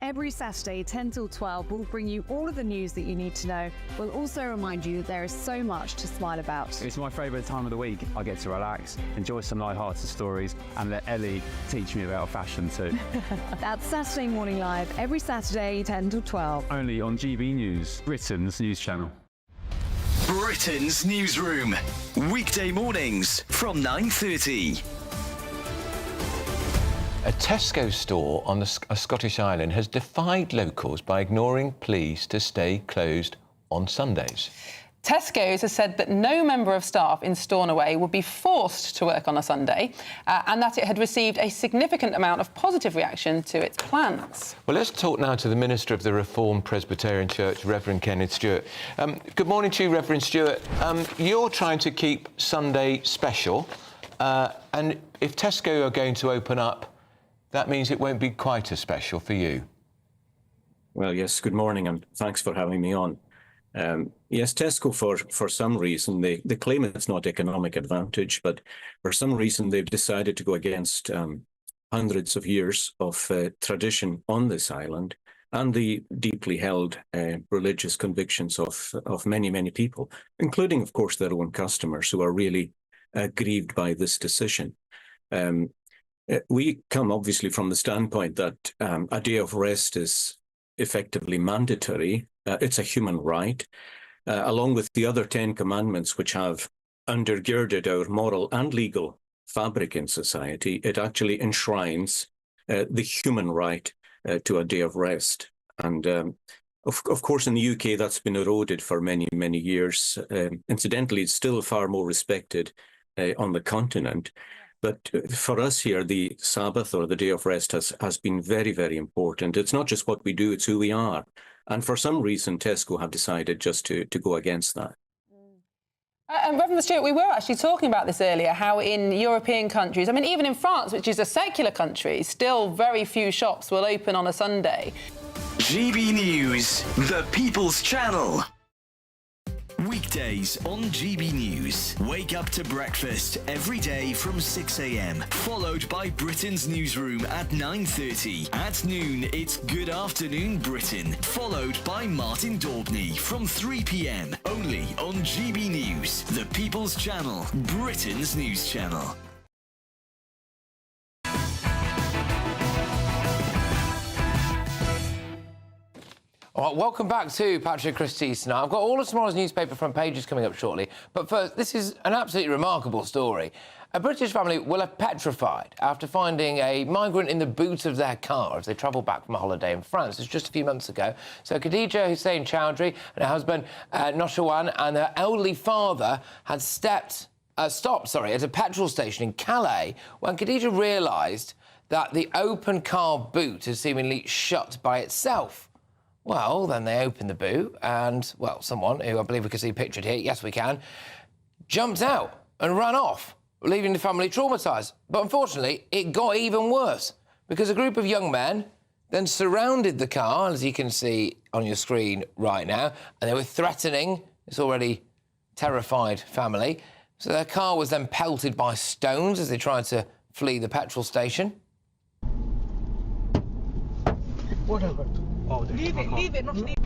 S24: Every Saturday, 10 till 12, we'll bring you all of the news that you need to know. We'll also remind you that there is so much to smile about.
S25: It's my favourite time of the week. I get to relax, enjoy some light-hearted stories, and let Ellie teach me about fashion too.
S24: That's Saturday Morning Live, every Saturday, 10 till 12.
S25: Only on GB News, Britain's news channel.
S27: Britain's newsroom, weekday mornings from 9:30.
S2: A Tesco store on a Scottish island has defied locals by ignoring pleas to stay closed on Sundays.
S28: Tesco's has said that no member of staff in Stornoway would be forced to work on a Sunday and that it had received a significant amount of positive reaction to its plans.
S2: Well, let's talk now to the Minister of the Reformed Presbyterian Church, Reverend Kenneth Stewart. Good morning to you, Reverend Stewart. You're trying to keep Sunday special, and if Tesco are going to open up, that means it won't be quite as special for you.
S29: Well, yes, good morning and thanks for having me on. Yes, Tesco, for some reason, they claim it's not economic advantage, but for some reason they've decided to go against hundreds of years of tradition on this island and the deeply held religious convictions of many, many people, including, of course, their own customers who are really grieved by this decision. We come obviously from the standpoint that a day of rest is effectively mandatory. It's a human right, along with the other 10 commandments which have undergirded our moral and legal fabric in society. It actually enshrines the human right to a day of rest. And of course, in the UK, that's been eroded for many, many years. Incidentally, it's still far more respected on the continent. But for us here, the Sabbath or the day of rest has been very, very important. It's not just what we do, it's who we are. And for some reason, Tesco have decided just to go against that.
S28: And Reverend Stewart, we were actually talking about this earlier, how in European countries, I mean, even in France, which is a secular country, still very few shops will open on a Sunday.
S27: GB News, the People's Channel. Weekdays on GB News. Wake up to breakfast every day from 6 a.m. Followed by Britain's newsroom at 9:30. At noon, it's Good Afternoon Britain. Followed by Martin Daubney from 3 p.m. Only on GB News, the People's Channel, Britain's news channel.
S2: All right, welcome back to Patrick Christys tonight. I've got all of tomorrow's newspaper front pages coming up shortly. But first, this is an absolutely remarkable story. A British family will have petrified after finding a migrant in the boot of their car as they travelled back from a holiday in France. It's just a few months ago. So Khadija Hussein Chowdhury and her husband Noshawan and her elderly father had stopped at a petrol station in Calais when Khadija realised that the open car boot had seemingly shut by itself. Well, then they opened the boot and, well, someone, who I believe we can see pictured here, yes we can, jumped out and ran off, leaving the family traumatised. But unfortunately, it got even worse because a group of young men, then surrounded the car, as you can see on your screen right now, and they were threatening this already terrified family. So their car was then pelted by stones as they tried to flee the petrol station.
S4: What happened? Oh, leave it, not leave it.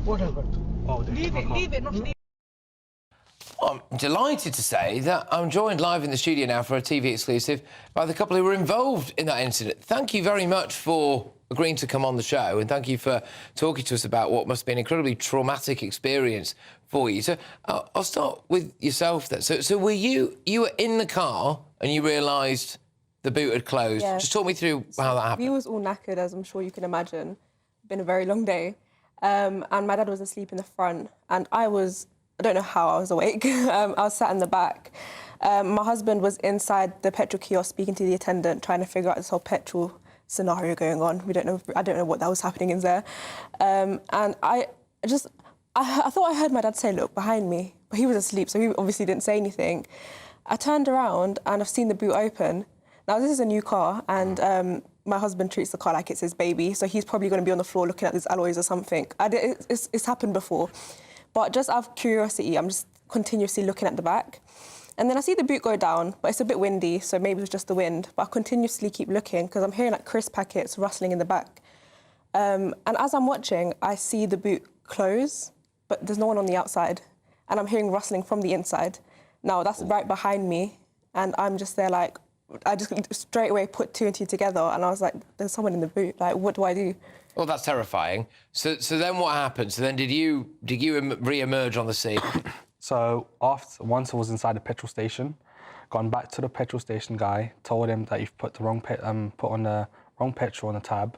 S4: What happened? Oh, leave it, not leave it.
S2: Well, I'm delighted to say that I'm joined live in the studio now for a TV exclusive by the couple who were involved in that incident. Thank you very much for agreeing to come on the show, and thank you for talking to us about what must be an incredibly traumatic experience for you. So I'll start with yourself then. So were you were in the car and you realised the boot had closed?
S5: Yeah.
S2: Just talk me through how that happened.
S5: We was all knackered, as I'm sure you can imagine. Been a very long day. And my dad was asleep in the front, and I don't know how I was awake. I was sat in the back. My husband was inside the petrol kiosk speaking to the attendant, trying to figure out this whole petrol scenario going on. I don't know what that was happening in there. And I thought I heard my dad say, "Look, behind me," but he was asleep, so he obviously didn't say anything. I turned around and I've seen the boot open. Now, this is a new car, and my husband treats the car like it's his baby, so he's probably going to be on the floor looking at these alloys or something. It's happened before. But just out of curiosity, I'm just continuously looking at the back. And then I see the boot go down, but it's a bit windy, so maybe it was just the wind. But I continuously keep looking because I'm hearing like crisp packets rustling in the back. And as I'm watching, I see the boot close, but there's no one on the outside. And I'm hearing rustling from the inside. Now, that's right behind me, and I'm just there like, I just straight away put two and two together, and I was like, there's someone in the boot. Like, what do I do?
S2: Well, that's terrifying. So then what happened? So then did you re-emerge on the scene?
S6: So once I was inside the petrol station, gone back to the petrol station guy, told him that you've put the wrong petrol on the tab.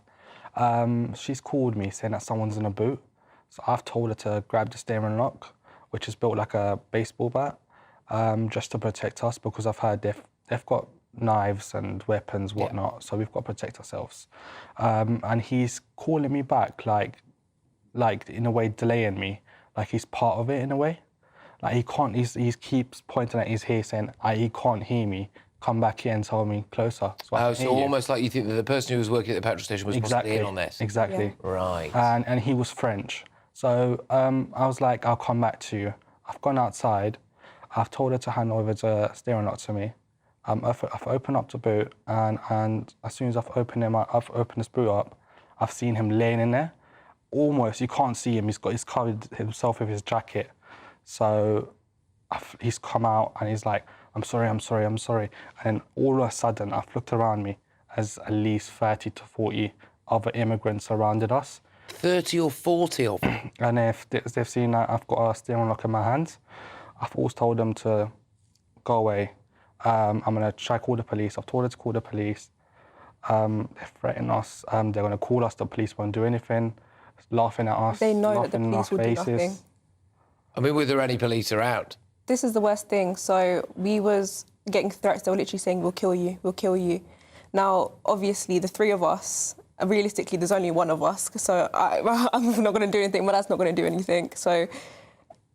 S6: She's called me saying that someone's in a boot. So I've told her to grab the steering lock, which is built like a baseball bat, just to protect us, because I've heard they've got knives and weapons, whatnot, so we've got to protect ourselves. And he's calling me back, like in a way delaying me, like he's part of it in a way. Like he keeps pointing at his ear saying, he can't hear me, come back here and tell me closer. So
S2: almost like you think that the person who was working at the petrol station was possibly in on this.
S6: Exactly.
S2: Yeah. Right.
S6: And he was French. So I was like, I'll come back to you. I've gone outside, I've told her to hand over the steering lock to me. I've opened up the boot, and as soon as I've opened this boot up, I've seen him laying in there. Almost, you can't see him. He's covered himself with his jacket. So he's come out and he's like, I'm sorry. And then all of a sudden, I've looked around me as at least 30 to 40 other immigrants surrounded us.
S2: 30 or 40 of them?
S6: And if they've seen that I've got a steering lock in my hands, I've always told them to go away. I'm going to try to call the police. I've told her to call the police. They're threatening us. They're going to call us. The police won't do anything. Laughing at us.
S5: They know that the police will do nothing.
S2: I mean, were there any police around?
S5: This is the worst thing. So we was getting threats. They were literally saying, we'll kill you. Now, obviously, the three of us, realistically, there's only one of us. So I'm not going to do anything. My dad's not going to do anything. So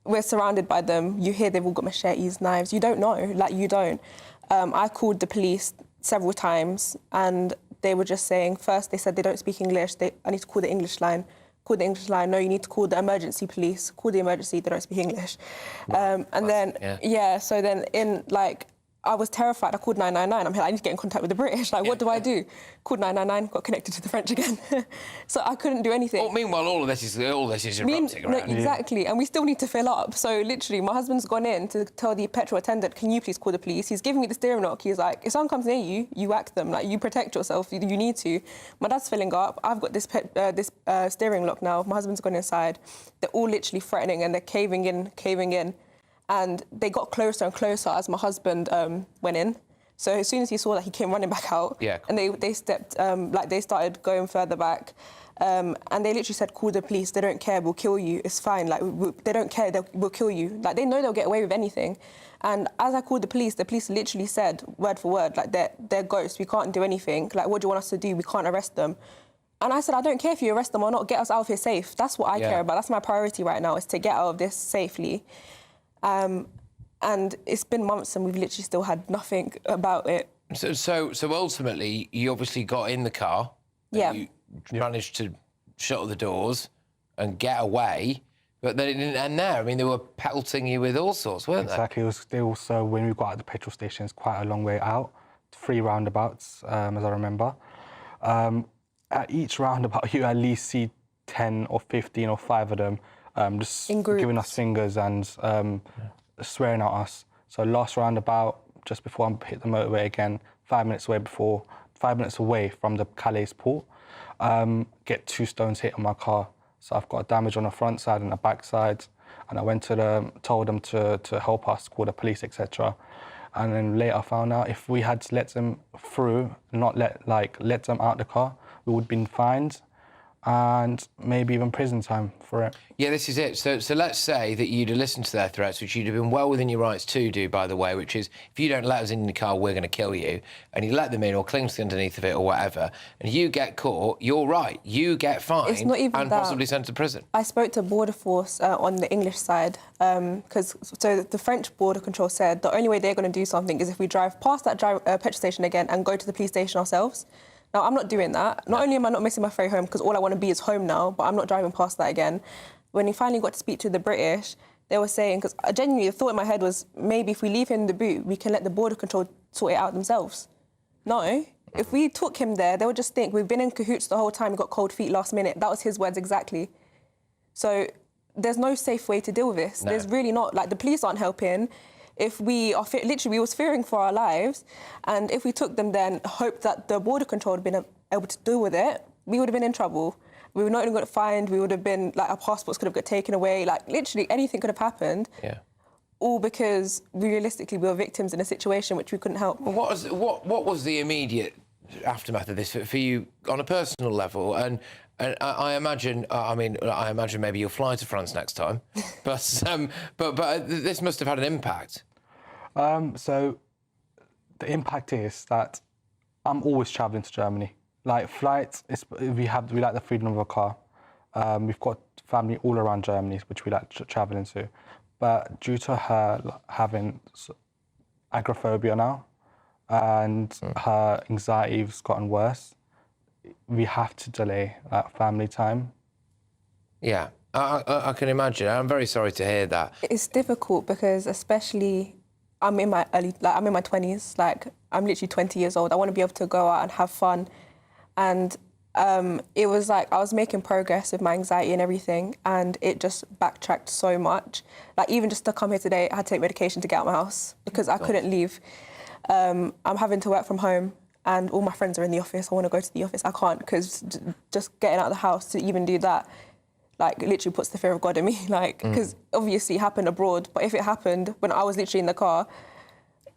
S5: we're surrounded by them. You hear they've all got machetes, knives. You don't know, you don't. I called the police several times, and they were just saying, first they said they don't speak English. I need to call the English line. Call the English line. No, you need to call the emergency police. Call the emergency. They don't speak English. So then I was terrified. I called 999. I'm here, I need to get in contact with the British. What do I do? Called 999, got connected to the French again. So I couldn't do anything.
S2: Well, meanwhile, all of this is erupting around.
S5: No, exactly, and we still need to fill up. So literally, my husband's gone in to tell the petrol attendant, can you please call the police? He's giving me the steering lock. He's like, if someone comes near you, you whack them. You protect yourself. You need to. My dad's filling up. I've got this steering lock now. My husband's gone inside. They're all literally threatening, and they're caving in. And they got closer and closer as my husband went in. So as soon as he saw that, he came running back out. Yeah. And they stepped, they started going further back. And they literally said, call the police. They don't care. We'll kill you. It's fine. They don't care. We'll kill you. They know they'll get away with anything. And as I called the police literally said, word for word, they're ghosts. We can't do anything. What do you want us to do? We can't arrest them. And I said, I don't care if you arrest them or not. Get us out of here safe. That's what I care about. That's my priority right now, is to get out of this safely. And it's been months and we've literally still had nothing about it.
S2: So ultimately, you obviously got in the car.
S5: Yeah.
S2: You managed to shut all the doors and get away. But then it didn't end there. I mean, they were pelting you with all sorts, weren't they?
S6: Exactly. They also, when we got at the petrol station, it's quite a long way out, 3 roundabouts, as I remember. At each roundabout, you at least see 10 or 15 or 5 of them just giving us fingers and swearing at us. So last roundabout, just before I hit the motorway again, 5 minutes away from the Calais port, get 2 stones hit on my car. So I've got damage on the front side and the back side. And I went to told them to help us, call the police, etc. And then later I found out if we had let them through, not let them out the car, we would have been fined and maybe even prison time for it.
S2: Yeah, this is it. So let's say that you'd have listened to their threats, which you'd have been well within your rights to do, by the way, which is if you don't let us in the car, we're going to kill you. And you let them in or cling to underneath of it or whatever, and you get caught, you're right. You get fined
S5: It's not even
S2: and
S5: that.
S2: possibly sent to prison.
S5: I spoke to Border Force on the English side because the French border control said the only way they're going to do something is if we drive past that petrol station again and go to the police station ourselves. Now, I'm not doing that. Not only am I not missing my ferry home because all I want to be is home now, but I'm not driving past that again. When we finally got to speak to the British, they were saying, because genuinely the thought in my head was maybe if we leave him in the boot, we can let the border control sort it out themselves. No. If we took him there, they would just think we've been in cahoots the whole time, we got cold feet last minute. That was his words exactly. So there's no safe way to deal with this.
S2: No.
S5: There's really not. Like, the police aren't helping. If we are literally, we was fearing for our lives, and if we took them then, hoped that the border control had been able to deal with it, we would have been in trouble. We would not only got fined, we would have been, like, our passports could have got taken away, like, literally anything could have happened.
S2: Yeah.
S5: All because realistically we were victims in a situation which we couldn't help.
S2: Well, what was the immediate aftermath of this for you on a personal level? And I imagine, I imagine maybe you'll fly to France next time, but this must have had an impact.
S6: So the impact is that I'm always travelling to Germany. Like flights, we like the freedom of a car. We've got family all around Germany, which we like travelling to. But due to her having agoraphobia now, and her anxiety's gotten worse, we have to delay that family time.
S2: Yeah, I can imagine. I'm very sorry to hear that.
S5: It's difficult because especially I'm in my 20s, like I'm literally 20 years old. I want to be able to go out and have fun. And it was like I was making progress with my anxiety and everything, and it just backtracked so much. Like even just to come here today, I had to take medication to get out of my house because I couldn't leave. I'm having to work from home and all my friends are in the office. I want to go to the office. I can't because just getting out of the house to even do that, like, literally puts the fear of God in me. Like, because obviously it happened abroad, but if it happened when I was literally in the car,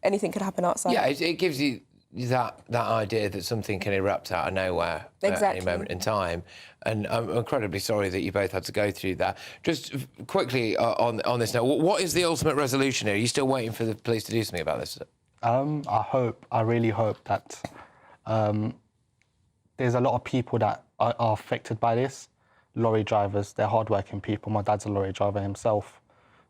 S5: anything could happen outside.
S2: Yeah, it gives you that idea that something can erupt out of nowhere at any moment in time. And I'm incredibly sorry that you both had to go through that. Just quickly on this note, what is the ultimate resolution here? Are you still waiting for the police to do something about this?
S6: I really hope that there's a lot of people that are affected by this. Lorry drivers, they're hardworking people. My dad's a lorry driver himself.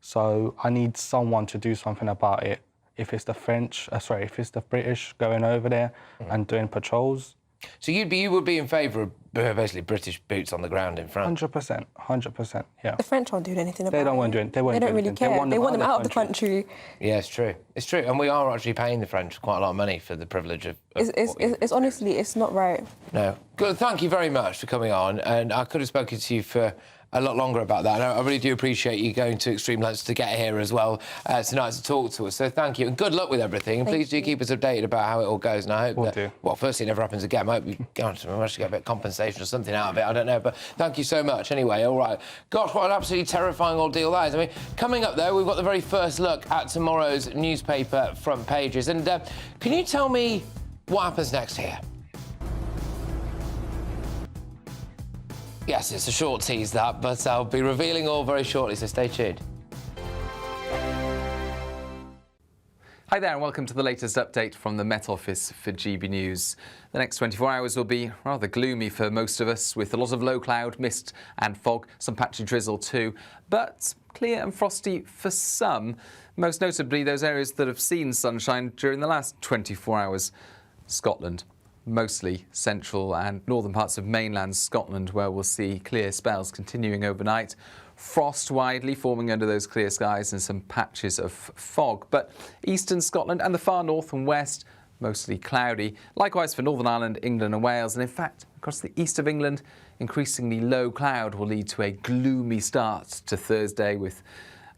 S6: So I need someone to do something about it. If it's the if it's the British going over there and doing patrols.
S2: So you would be in favour of basically British boots on the ground in France?
S6: 100%, yeah.
S5: The French aren't doing anything about it.
S6: They don't want to do it. They
S5: don't really care. They want them out of the country.
S2: Yeah, it's true. It's true. And we are actually paying the French quite a lot of money for the privilege of
S5: it's honestly, it's not right.
S2: No. Good. Thank you very much for coming on. And I could have spoken to you for a lot longer about that. And I really do appreciate you going to extreme lengths to get here as well tonight to talk to us. So thank you. And good luck with everything. And please do keep us updated about how it all goes. And I hope well, firstly, it never happens again. I hope we manage to get a bit of compensation or something out of it. I don't know. But thank you so much. Anyway, all right. Gosh, what an absolutely terrifying ordeal that is. I mean, coming up, though, we've got the very first look at tomorrow's newspaper front pages. And can you tell me what happens next here? Yes, it's a short tease, that, but I'll be revealing all very shortly, so stay tuned.
S1: Hi there and welcome to the latest update from the Met Office for GB News. The next 24 hours will be rather gloomy for most of us, with a lot of low cloud, mist and fog, some patchy drizzle too, but clear and frosty for some, most notably those areas that have seen sunshine during the last 24 hours. Scotland, mostly central and northern parts of mainland Scotland, where we'll see clear spells continuing overnight. Frost widely forming under those clear skies and some patches of fog. But eastern Scotland and the far north and west, mostly cloudy. Likewise for Northern Ireland, England and Wales. And in fact, across the east of England, increasingly low cloud will lead to a gloomy start to Thursday, with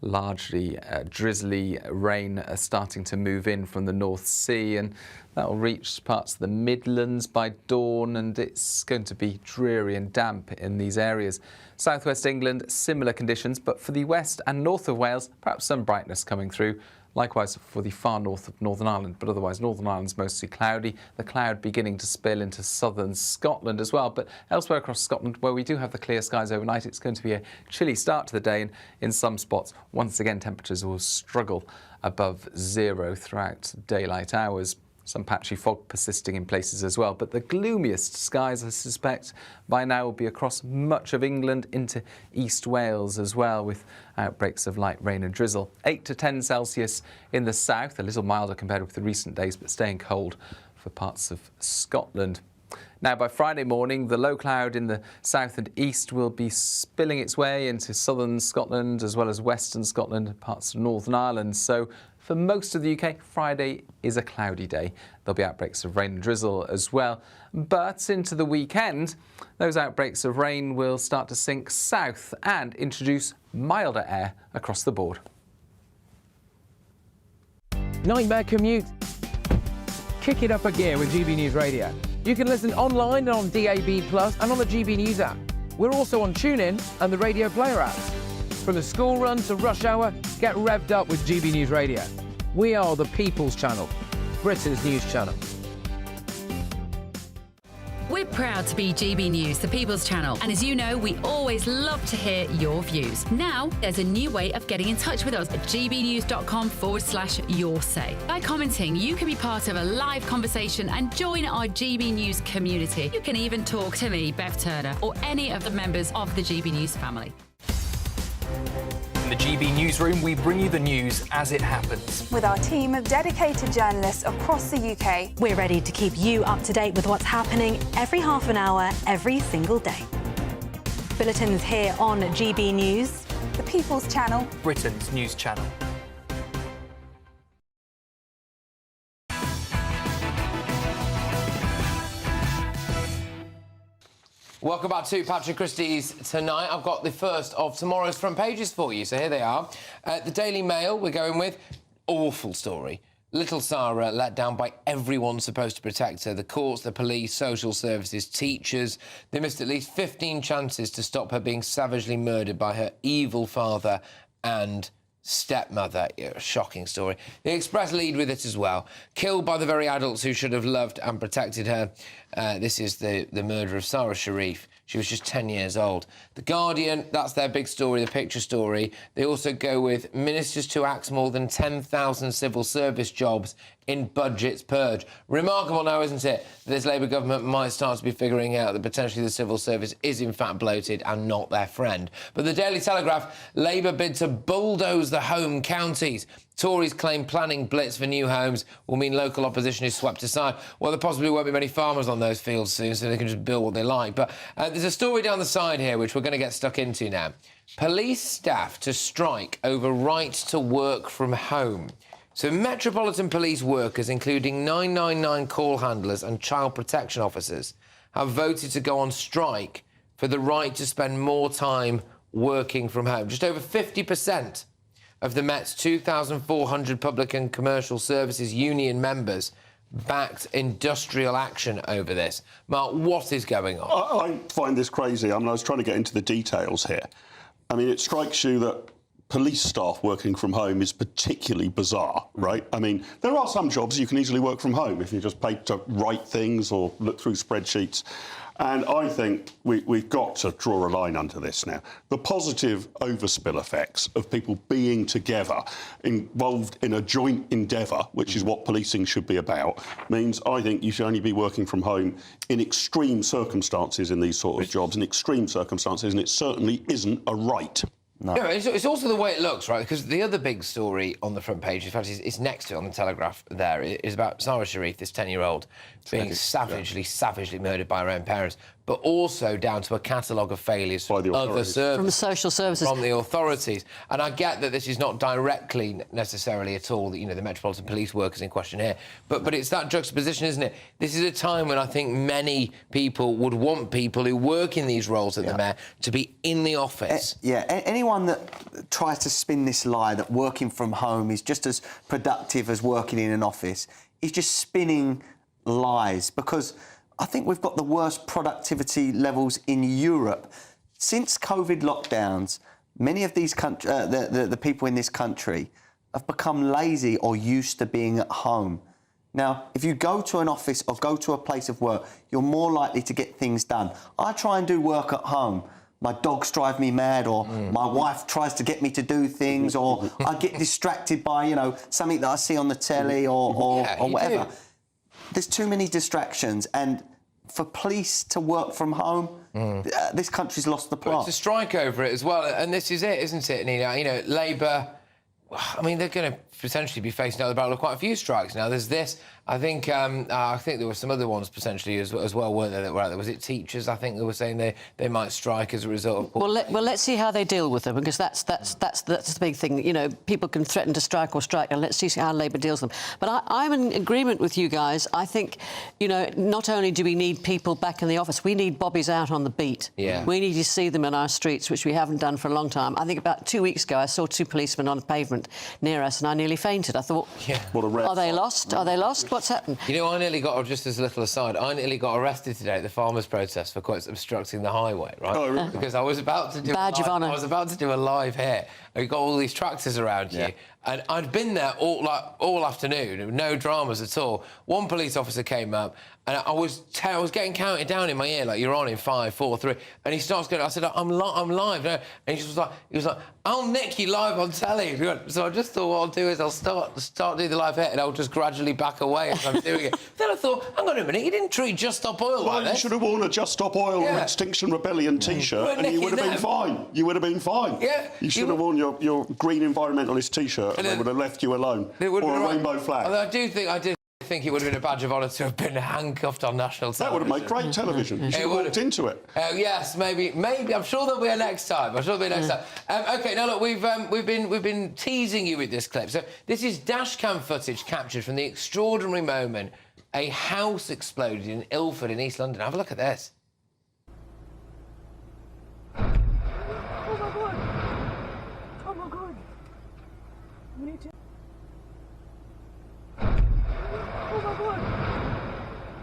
S1: largely drizzly rain starting to move in from the North Sea, and that will reach parts of the Midlands by dawn, and it's going to be dreary and damp in these areas. Southwest England, similar conditions, but for the west and north of Wales, perhaps some brightness coming through. Likewise for the far north of Northern Ireland, but otherwise Northern Ireland's mostly cloudy. The cloud beginning to spill into southern Scotland as well. But elsewhere across Scotland, where we do have the clear skies overnight, it's going to be a chilly start to the day, and in some spots, once again, temperatures will struggle above zero throughout daylight hours. Some patchy fog persisting in places as well, but the gloomiest skies, I suspect, by now will be across much of England into East Wales as well, with outbreaks of light rain and drizzle. 8 to 10 Celsius in the south, a little milder compared with the recent days, but staying cold for parts of Scotland. Now, by Friday morning, the low cloud in the south and east will be spilling its way into southern Scotland as well as western Scotland and parts of Northern Ireland. So for most of the UK, Friday is a cloudy day. There'll be outbreaks of rain and drizzle as well. But into the weekend, those outbreaks of rain will start to sink south and introduce milder air across the board.
S7: Nightmare commute? Kick it up a gear with GB News Radio. You can listen online and on DAB+ and on the GB News app. We're also on TuneIn and the Radio Player apps. From the school run to rush hour, get revved up with GB News Radio. We are the People's Channel, Britain's news channel.
S8: We're proud to be GB News, the People's Channel. And as you know, we always love to hear your views. Now, there's a new way of getting in touch with us at gbnews.com/yoursay. By commenting, you can be part of a live conversation and join our GB News community. You can even talk to me, Bev Turner, or any of the members of the GB News family.
S10: In the GB Newsroom, we bring you the news as it happens.
S13: With our team of dedicated journalists across the UK.
S14: We're ready to keep you up to date with what's happening every half an hour, every single day. Bulletins here on GB News.
S13: The People's Channel.
S10: Britain's news channel.
S2: Welcome back to Patrick Christys tonight. I've got the first of tomorrow's front pages for you, so here they are. The Daily Mail, we're going with awful story. Little Sarah let down by everyone supposed to protect her. The courts, the police, social services, teachers. They missed at least 15 chances to stop her being savagely murdered by her evil father and stepmother. A shocking story. The Express lead with it as well. Killed by the very adults who should have loved and protected her. This is the murder of Sarah Sharif. She was just 10 years old. The Guardian, that's their big story, the picture story. They also go with ministers to axe more than 10,000 civil service jobs in budget's purge. Remarkable now, isn't it, that this Labour government might start to be figuring out that potentially the civil service is in fact bloated and not their friend. But the Daily Telegraph, Labour bid to bulldoze the home counties. Tories claim planning blitz for new homes will mean local opposition is swept aside. Well, there possibly won't be many farmers on those fields soon, so they can just build what they like. But there's a story down the side here which we're going to get stuck into now. Police staff to strike over right to work from home. So Metropolitan Police workers, including 999 call handlers and child protection officers, have voted to go on strike for the right to spend more time working from home. Just over 50% of the Met's 2,400 public and commercial services union members backed industrial action over this. Mark, what is going on?
S12: I find this crazy. I mean, I was trying to get into the details here. I mean, it strikes you that police staff working from home is particularly bizarre, right? I mean, there are some jobs you can easily work from home if you're just paid to write things or look through spreadsheets. And I think we've got to draw a line under this now. The positive overspill effects of people being together, involved in a joint endeavour, which is what policing should be about, means I think you should only be working from home in extreme circumstances in these sort of jobs, in extreme circumstances, and it certainly isn't a right.
S2: No. Yeah, it's also the way it looks, right? Because the other big story on the front page, in fact, it's next to it on the Telegraph there, is about Sarah Sharif, this 10-year-old, being savagely murdered by her own parents, but also down to a catalogue of failures by the other services.
S9: From social services.
S2: From the authorities. And I get that this is not directly necessarily at all, the Metropolitan Police workers in question here, but it's that juxtaposition, isn't it? This is a time when I think many people would want people who work in these roles at the Met to be in the office.
S15: Anyone that tries to spin this lie that working from home is just as productive as working in an office is just spinning lies, because I think we've got the worst productivity levels in Europe. Since COVID lockdowns, many of these the people in this country have become lazy or used to being at home. Now, if you go to an office or go to a place of work, you're more likely to get things done. I try and do work at home. My dogs drive me mad, or my wife tries to get me to do things, or I get distracted by, something that I see on the telly or whatever. There's too many distractions, and for police to work from home, this country's lost the plot.
S2: It's a strike over it as well, and this is it, isn't it, Nina? Labour, I mean, they're going to potentially be facing out the battle of quite a few strikes now. There's this. I think there were some other ones potentially as well, weren't there, that were out there? Was it teachers? I think they were saying they might strike as a result of...
S9: Well, let's see how they deal with them, because that's the big thing. People can threaten to strike or strike, and let's see how Labour deals with them. But I'm in agreement with you guys. I think, not only do we need people back in the office, we need bobbies out on the beat.
S2: Yeah.
S9: We need to see them in our streets, which we haven't done for a long time. I think about 2 weeks ago, I saw 2 policemen on a pavement near us, and I nearly fainted. I thought, are they lost? Are they lost? What's happened?
S2: I nearly got, just as a little aside, I nearly got arrested today at the farmers' protest for quite obstructing the highway, right?
S12: Oh, really?
S2: Because I was about to do I was about to do a live here. You've got all these tractors around you, and I'd been there all afternoon, no dramas at all. One police officer came up, and I was getting counted down in my ear, like, you're on in 5, 4, 3, and he starts going, I said, I'm live, no. And he was like, I'll nick you live on telly. So I just thought, what I'll do is I'll start doing the live hit, and I'll just gradually back away as I'm doing it. Then I thought, hang on a minute, you didn't treat Just Stop Oil like this.
S12: You should have worn a Just Stop Oil or Extinction Rebellion T-shirt, and you would have been fine. You would have been fine.
S2: Yeah.
S12: You should have worn your green environmentalist T-shirt, and they would have left you alone. Or a rainbow flag.
S2: Although I did think it would have been a badge of honour to have been handcuffed on national television.
S12: That would have made great television. You should have walked into it.
S2: Yes, maybe. I'm sure there'll be a next time. OK, now look, we've been teasing you with this clip. So this is dashcam footage captured from the extraordinary moment a house exploded in Ilford in East London. Have a look at this.
S4: Oh my God. We need to... Oh my God.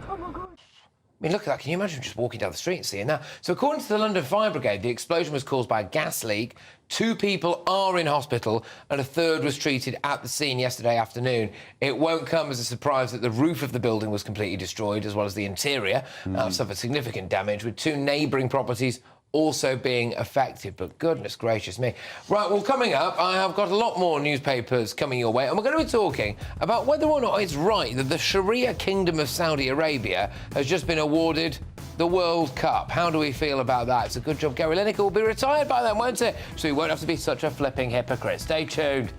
S4: Oh my God.
S2: I mean, look at that. Can you imagine just walking down the street and seeing that? So according to the London Fire Brigade, the explosion was caused by a gas leak. 2 people are in hospital and a third was treated at the scene yesterday afternoon. It won't come as a surprise that the roof of the building was completely destroyed, as well as the interior. Suffered significant damage, with 2 neighbouring properties also being affected, but goodness gracious me. Right, well, coming up, I have got a lot more newspapers coming your way, and we're going to be talking about whether or not it's right that the Sharia Kingdom of Saudi Arabia has just been awarded the World Cup. How do we feel about that? It's a good job Gary Lineker will be retired by then, won't it? So he won't have to be such a flipping hypocrite. Stay tuned.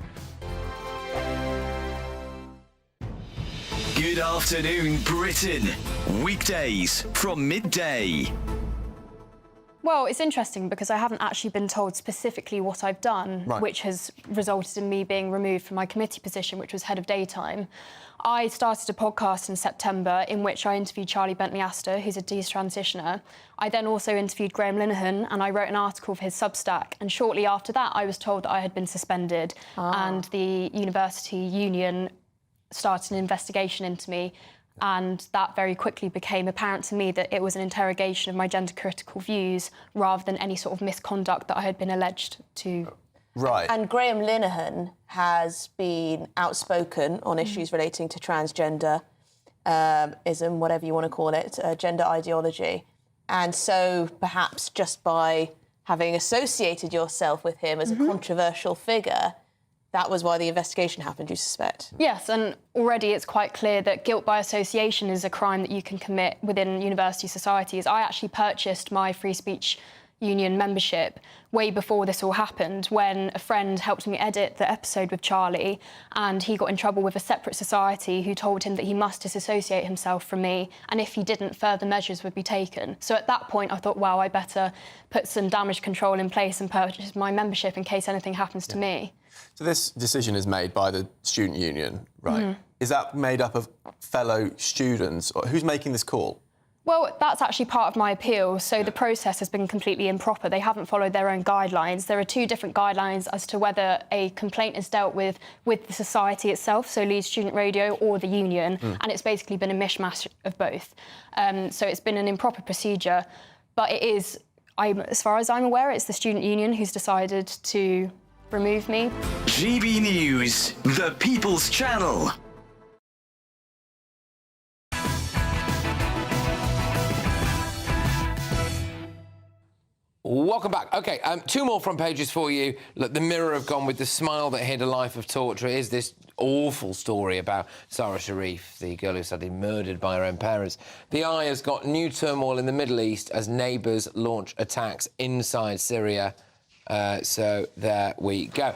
S27: Good afternoon, Britain. Weekdays from midday.
S16: Well, it's interesting because I haven't actually been told specifically what I've done, which has resulted in me being removed from my committee position, which was head of daytime. I started a podcast in September in which I interviewed Charlie Bentley-Astor, who's a detransitioner. I then also interviewed Graham Linehan, and I wrote an article for his Substack. And shortly after that, I was told that I had been suspended, and the university union started an investigation into me. And that very quickly became apparent to me that it was an interrogation of my gender-critical views rather than any sort of misconduct that I had been alleged to
S3: Right.
S11: And Graham Linehan has been outspoken on issues relating to transgender ism, whatever you want to call it, gender ideology. And so perhaps just by having associated yourself with him as a controversial figure, that was why the investigation happened, you suspect?
S16: Yes, and already it's quite clear that guilt by association is a crime that you can commit within university societies. I actually purchased my free speech union membership way before this all happened, when a friend helped me edit the episode with Charlie, and he got in trouble with a separate society who told him that he must disassociate himself from me, and if he didn't, further measures would be taken. So at that point I thought, wow, I better put some damage control in place and purchase my membership in case anything happens to me.
S3: So this decision is made by the student union, right? Is that made up of fellow students? Or who's making this call?
S16: Well, that's actually part of my appeal. So the process has been completely improper. They haven't followed their own guidelines. There are two different guidelines as to whether a complaint is dealt with the society itself, so Leeds Student Radio, or the union, and it's basically been a mishmash of both. So it's been an improper procedure, but it is, as far as I'm aware, it's the student union who's decided to remove me.
S27: GB News, the People's Channel.
S2: Welcome back. OK, two more front pages for you. Look, the Mirror have gone with the smile that hid a life of torture. Is this awful story about Sarah Sharif, the girl who was sadly murdered by her own parents. The Eye has got new turmoil in the Middle East as neighbours launch attacks inside Syria. So there we go.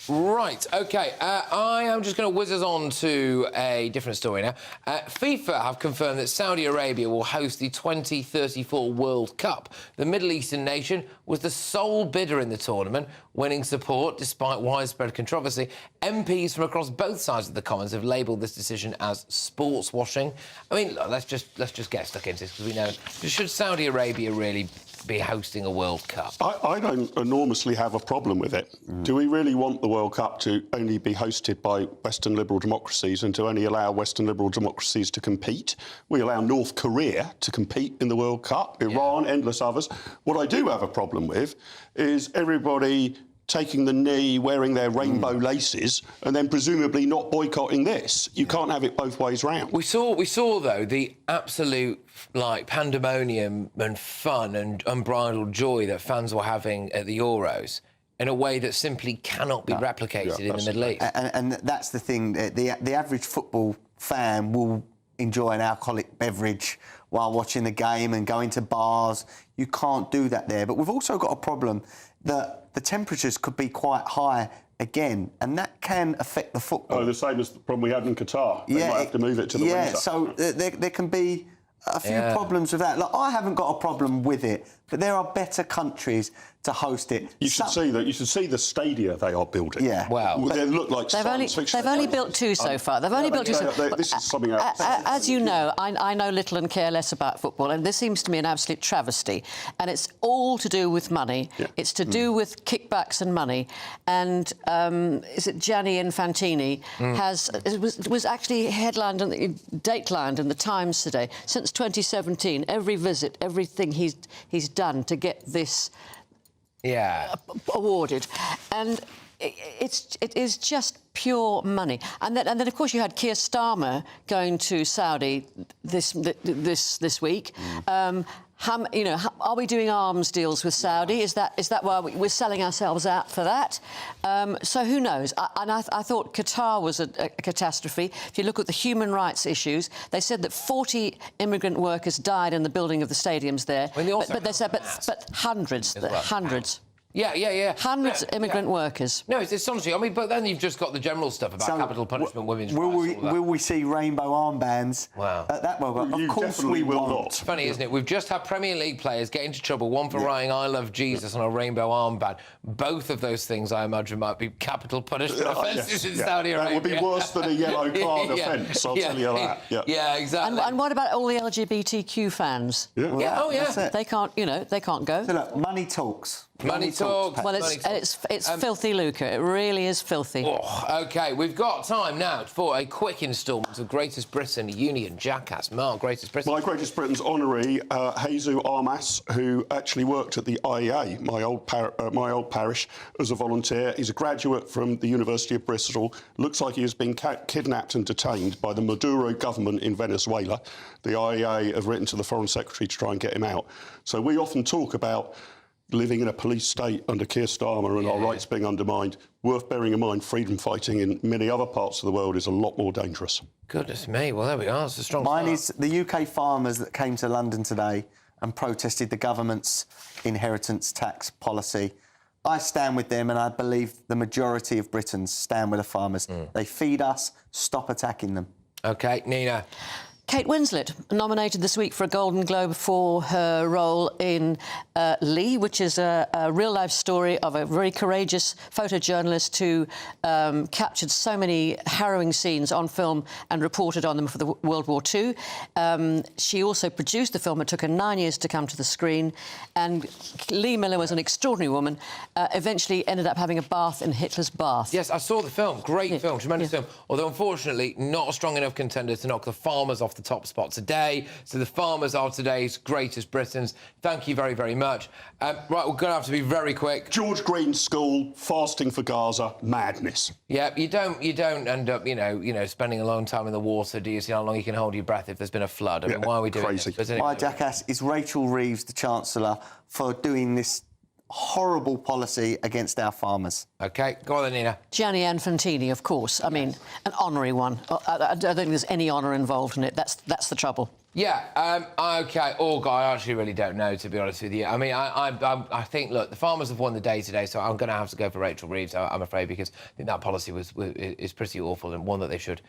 S2: Right, OK, I am just going to whiz us on to a different story now. FIFA have confirmed that Saudi Arabia will host the 2034 World Cup. The Middle Eastern nation was the sole bidder in the tournament, winning support despite widespread controversy. MPs from across both sides of the Commons have labelled this decision as sports washing. I mean, look, let's just get stuck into this, because we know, should Saudi Arabia really be hosting a World Cup?
S12: I don't enormously have a problem with it. Do we really want the World Cup to only be hosted by Western liberal democracies and to only allow Western liberal democracies to compete? We allow North Korea to compete in the World Cup, Iran, endless others. What I do have a problem with is everybody taking the knee, wearing their rainbow laces, and then presumably not boycotting this. You can't have it both ways round.
S2: We saw though the absolute pandemonium and fun and unbridled joy that fans were having at the Euros in a way that simply cannot be replicated in the Middle East.
S15: And that's the thing. The average football fan will enjoy an alcoholic beverage while watching the game and going to bars. You can't do that there. But we've also got a problem that the temperatures could be quite high again, and that can affect the football.
S12: Oh, the same as the problem we had in Qatar. They might have to move it to the winter.
S15: Yeah, so there can be a few problems with that. Like, I haven't got a problem with it, but there are better countries to host it.
S12: You should see that. You should see the stadia they are building.
S15: Yeah.
S2: Wow.
S12: They look like science fiction.
S9: They've only built two so far. They've only built two so far.
S12: This is something else.
S9: As you know, I know little and care less about football, and this seems to me an absolute travesty. And it's all to do with money. Yeah. It's to do with kickbacks and money. And is it Gianni Infantini was actually headlined and datelined in the Times today. Since 2017, every visit, everything he's done to get this awarded, and it is just pure money. And then of course you had Keir Starmer going to Saudi this week. Are we doing arms deals with Saudi? Is that why we're selling ourselves out for that? So who knows? I thought Qatar was a catastrophe. If you look at the human rights issues, they said that 40 immigrant workers died in the building of the stadiums there. But they said, but hundreds.
S2: Yeah.
S9: Hundreds of immigrant workers.
S2: No, it's astonishing. I mean, but then you've just got the general stuff about capital punishment, women's rights.
S15: Will we see rainbow armbands at that World Cup? Of course we will not.
S2: It's funny, isn't it? We've just had Premier League players get into trouble, one for writing "I love Jesus" on a rainbow armband. Both of those things, I imagine, might be capital punishment offences in Saudi Arabia.
S12: That would be worse than a yellow card offence, I'll tell you that.
S2: Yeah, exactly.
S9: And what about all the LGBTQ fans?
S15: That's it.
S9: They can't, they can't go.
S15: So look, money talks.
S2: Money talks.
S9: Well, it's filthy lucre. It really is filthy.
S2: Oh, OK, we've got time now for a quick instalment of Greatest Britain Union Jackass. Mark, Greatest Britain.
S12: My Greatest Britain's honoree, Jesus Armas, who actually worked at the IEA, my old parish, as a volunteer. He's a graduate from the University of Bristol. Looks like he has been kidnapped and detained by the Maduro government in Venezuela. The IEA have written to the Foreign Secretary to try and get him out. So we often talk about living in a police state under Keir Starmer and our rights being undermined. Worth bearing in mind, freedom fighting in many other parts of the world is a lot more dangerous.
S2: Goodness me. Well, there we are. It's a strong
S15: Mine
S2: start.
S15: is the UK farmers that came to London today and protested the government's inheritance tax policy. I stand with them, and I believe the majority of Britons stand with the farmers. They feed us. Stop attacking them.
S2: OK, Nina.
S9: Kate Winslet, nominated this week for a Golden Globe for her role in Lee, which is a real-life story of a very courageous photojournalist who captured so many harrowing scenes on film and reported on them for the World War II. She also produced the film. It took her 9 years to come to the screen. And Lee Miller was an extraordinary woman, eventually ended up having a bath in Hitler's bath.
S2: Yes, I saw the film. Great film, tremendous film. Although, unfortunately, not a strong enough contender to knock the farmers off the top spot today. So the farmers are today's Greatest Britons. Thank you very, very much. Right, we're going to have to be very quick.
S12: George Green's school, fasting for Gaza, madness.
S2: Yeah, you don't end up, you know, spending a long time in the water, do you? See how long you can hold your breath if there's been a flood. I mean, why are we doing this? Anyway.
S15: My jackass is Rachel Reeves, the Chancellor, for doing this horrible policy against our farmers.
S2: OK, go on then, Nina.
S9: Gianni Infantini, of course. I mean, an honorary one. I don't think there's any honour involved in it. That's the trouble.
S2: Yeah, OK. Oh, God, I actually really don't know, to be honest with you. I mean, I think, look, the farmers have won the day today, so I'm going to have to go for Rachel Reeves, I'm afraid, because I think that policy is pretty awful and one that they should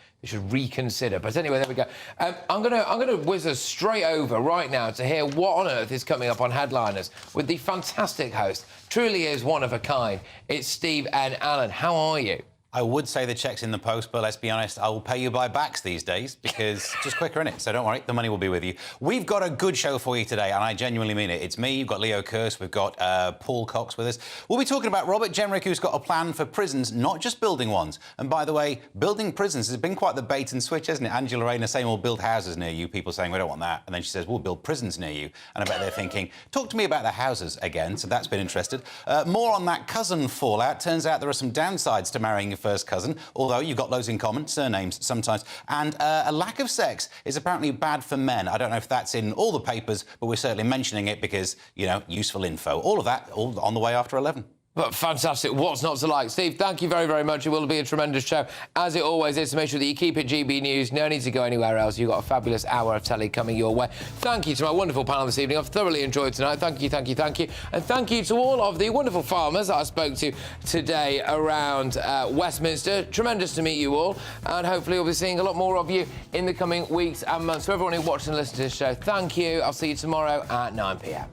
S2: reconsider. But anyway, there we go. I'm going to whiz us straight over right now to hear what on earth is coming up on Headliners with the fantastic host. Truly is one of a kind. It's Steve and Alan. How are you?
S17: I would say the check's in the post, but let's be honest, I will pay you by backs these days because it's just quicker, innit? So don't worry, the money will be with you. We've got a good show for you today, and I genuinely mean it. It's me, you've got Leo Kearse, we've got Paul Cox with us. We'll be talking about Robert Jenrick, who's got a plan for prisons, not just building ones. And by the way, building prisons has been quite the bait and switch, hasn't it? Angela Rayner saying we'll build houses near you, people saying we don't want that. And then she says we'll build prisons near you. And I bet they're thinking, talk to me about the houses again. So that's been interested. More on that cousin fallout. Turns out there are some downsides to marrying your first cousin. Although you've got loads in common, surnames sometimes. And a lack of sex is apparently bad for men. I don't know if that's in all the papers, but we're certainly mentioning it because, you know, useful info. All of that, all on the way after 11.
S2: But fantastic. What's not to like? Steve, thank you very, very much. It will be a tremendous show, as it always is. So make sure that you keep it GB News. No need to go anywhere else. You've got a fabulous hour of telly coming your way. Thank you to my wonderful panel this evening. I've thoroughly enjoyed tonight. Thank you, thank you, thank you. And thank you to all of the wonderful farmers that I spoke to today around Westminster. Tremendous to meet you all. And hopefully we'll be seeing a lot more of you in the coming weeks and months. So everyone who watched and listened to this show, thank you. I'll see you tomorrow at 9 p.m.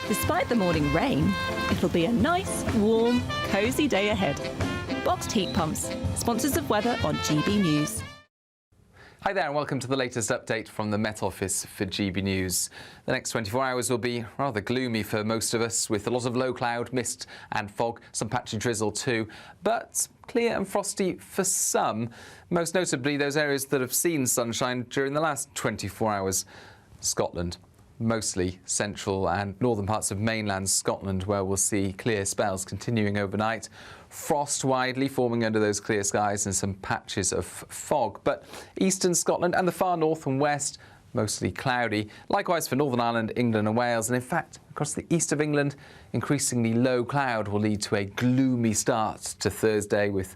S18: Despite the morning rain, it'll be a nice, warm, cosy day ahead. Boxed heat pumps, sponsors of weather on GB News.
S1: Hi there and welcome to the latest update from the Met Office for GB News. The next 24 hours will be rather gloomy for most of us, with a lot of low cloud, mist and fog, some patchy drizzle too, but clear and frosty for some, most notably those areas that have seen sunshine during the last 24 hours. Scotland. Mostly central and northern parts of mainland Scotland, where we'll see clear spells continuing overnight. Frost widely forming under those clear skies and some patches of fog. But eastern Scotland and the far north and west, mostly cloudy. Likewise for Northern Ireland, England and Wales. And in fact, across the east of England, increasingly low cloud will lead to a gloomy start to Thursday, with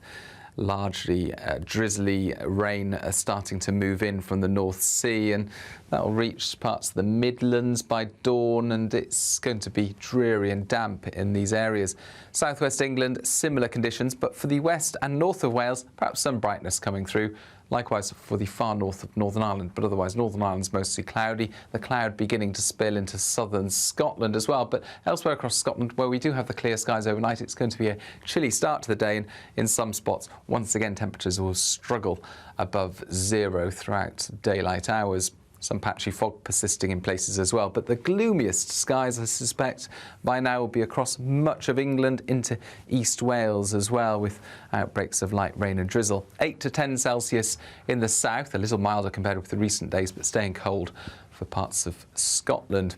S1: largely drizzly rain starting to move in from the North Sea, and that will reach parts of the Midlands by dawn, and it's going to be dreary and damp in these areas. Southwest England, similar conditions, but for the west and north of Wales, perhaps some brightness coming through. Likewise for the far north of Northern Ireland, but otherwise Northern Ireland's mostly cloudy. The cloud beginning to spill into southern Scotland as well, but elsewhere across Scotland, where we do have the clear skies overnight, it's going to be a chilly start to the day, and in some spots, once again, temperatures will struggle above zero throughout daylight hours. Some patchy fog persisting in places as well, but the gloomiest skies, I suspect, by now will be across much of England into East Wales as well, with outbreaks of light rain and drizzle. 8 to 10 Celsius in the south, a little milder compared with the recent days, but staying cold for parts of Scotland.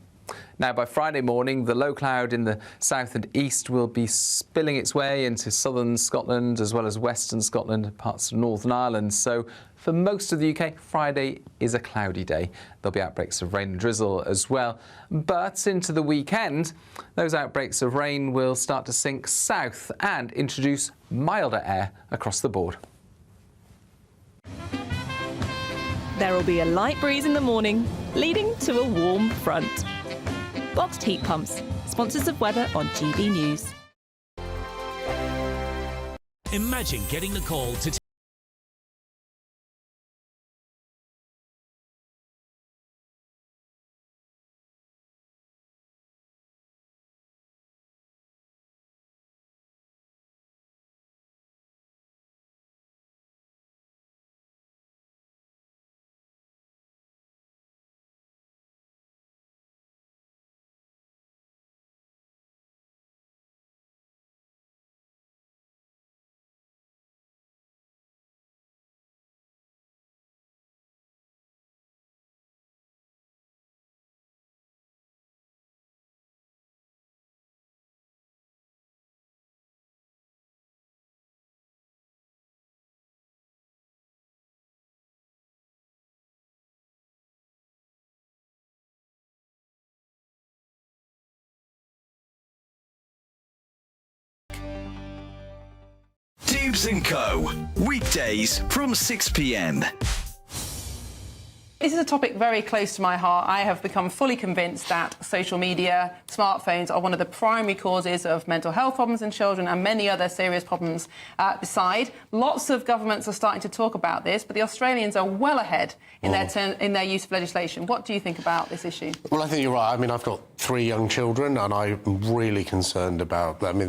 S1: Now, by Friday morning, the low cloud in the south and east will be spilling its way into southern Scotland as well as western Scotland and parts of Northern Ireland. So for most of the UK, Friday is a cloudy day. There'll be outbreaks of rain and drizzle as well. But into the weekend, those outbreaks of rain will start to sink south and introduce milder air across the board.
S18: There will be a light breeze in the morning, leading to a warm front. Boxed heat pumps, sponsors of weather on GB News.
S19: Imagine getting the call to
S27: Dubes & Co. Weekdays from 6 p.m.
S28: This is a topic very close to my heart. I have become fully convinced that social media, smartphones are one of the primary causes of mental health problems in children and many other serious problems beside. Lots of governments are starting to talk about this, but the Australians are well ahead in their use of legislation. What do you think about this issue?
S20: Well, I think you're right. I mean, I've got 3 young children and I'm really concerned about that. I mean,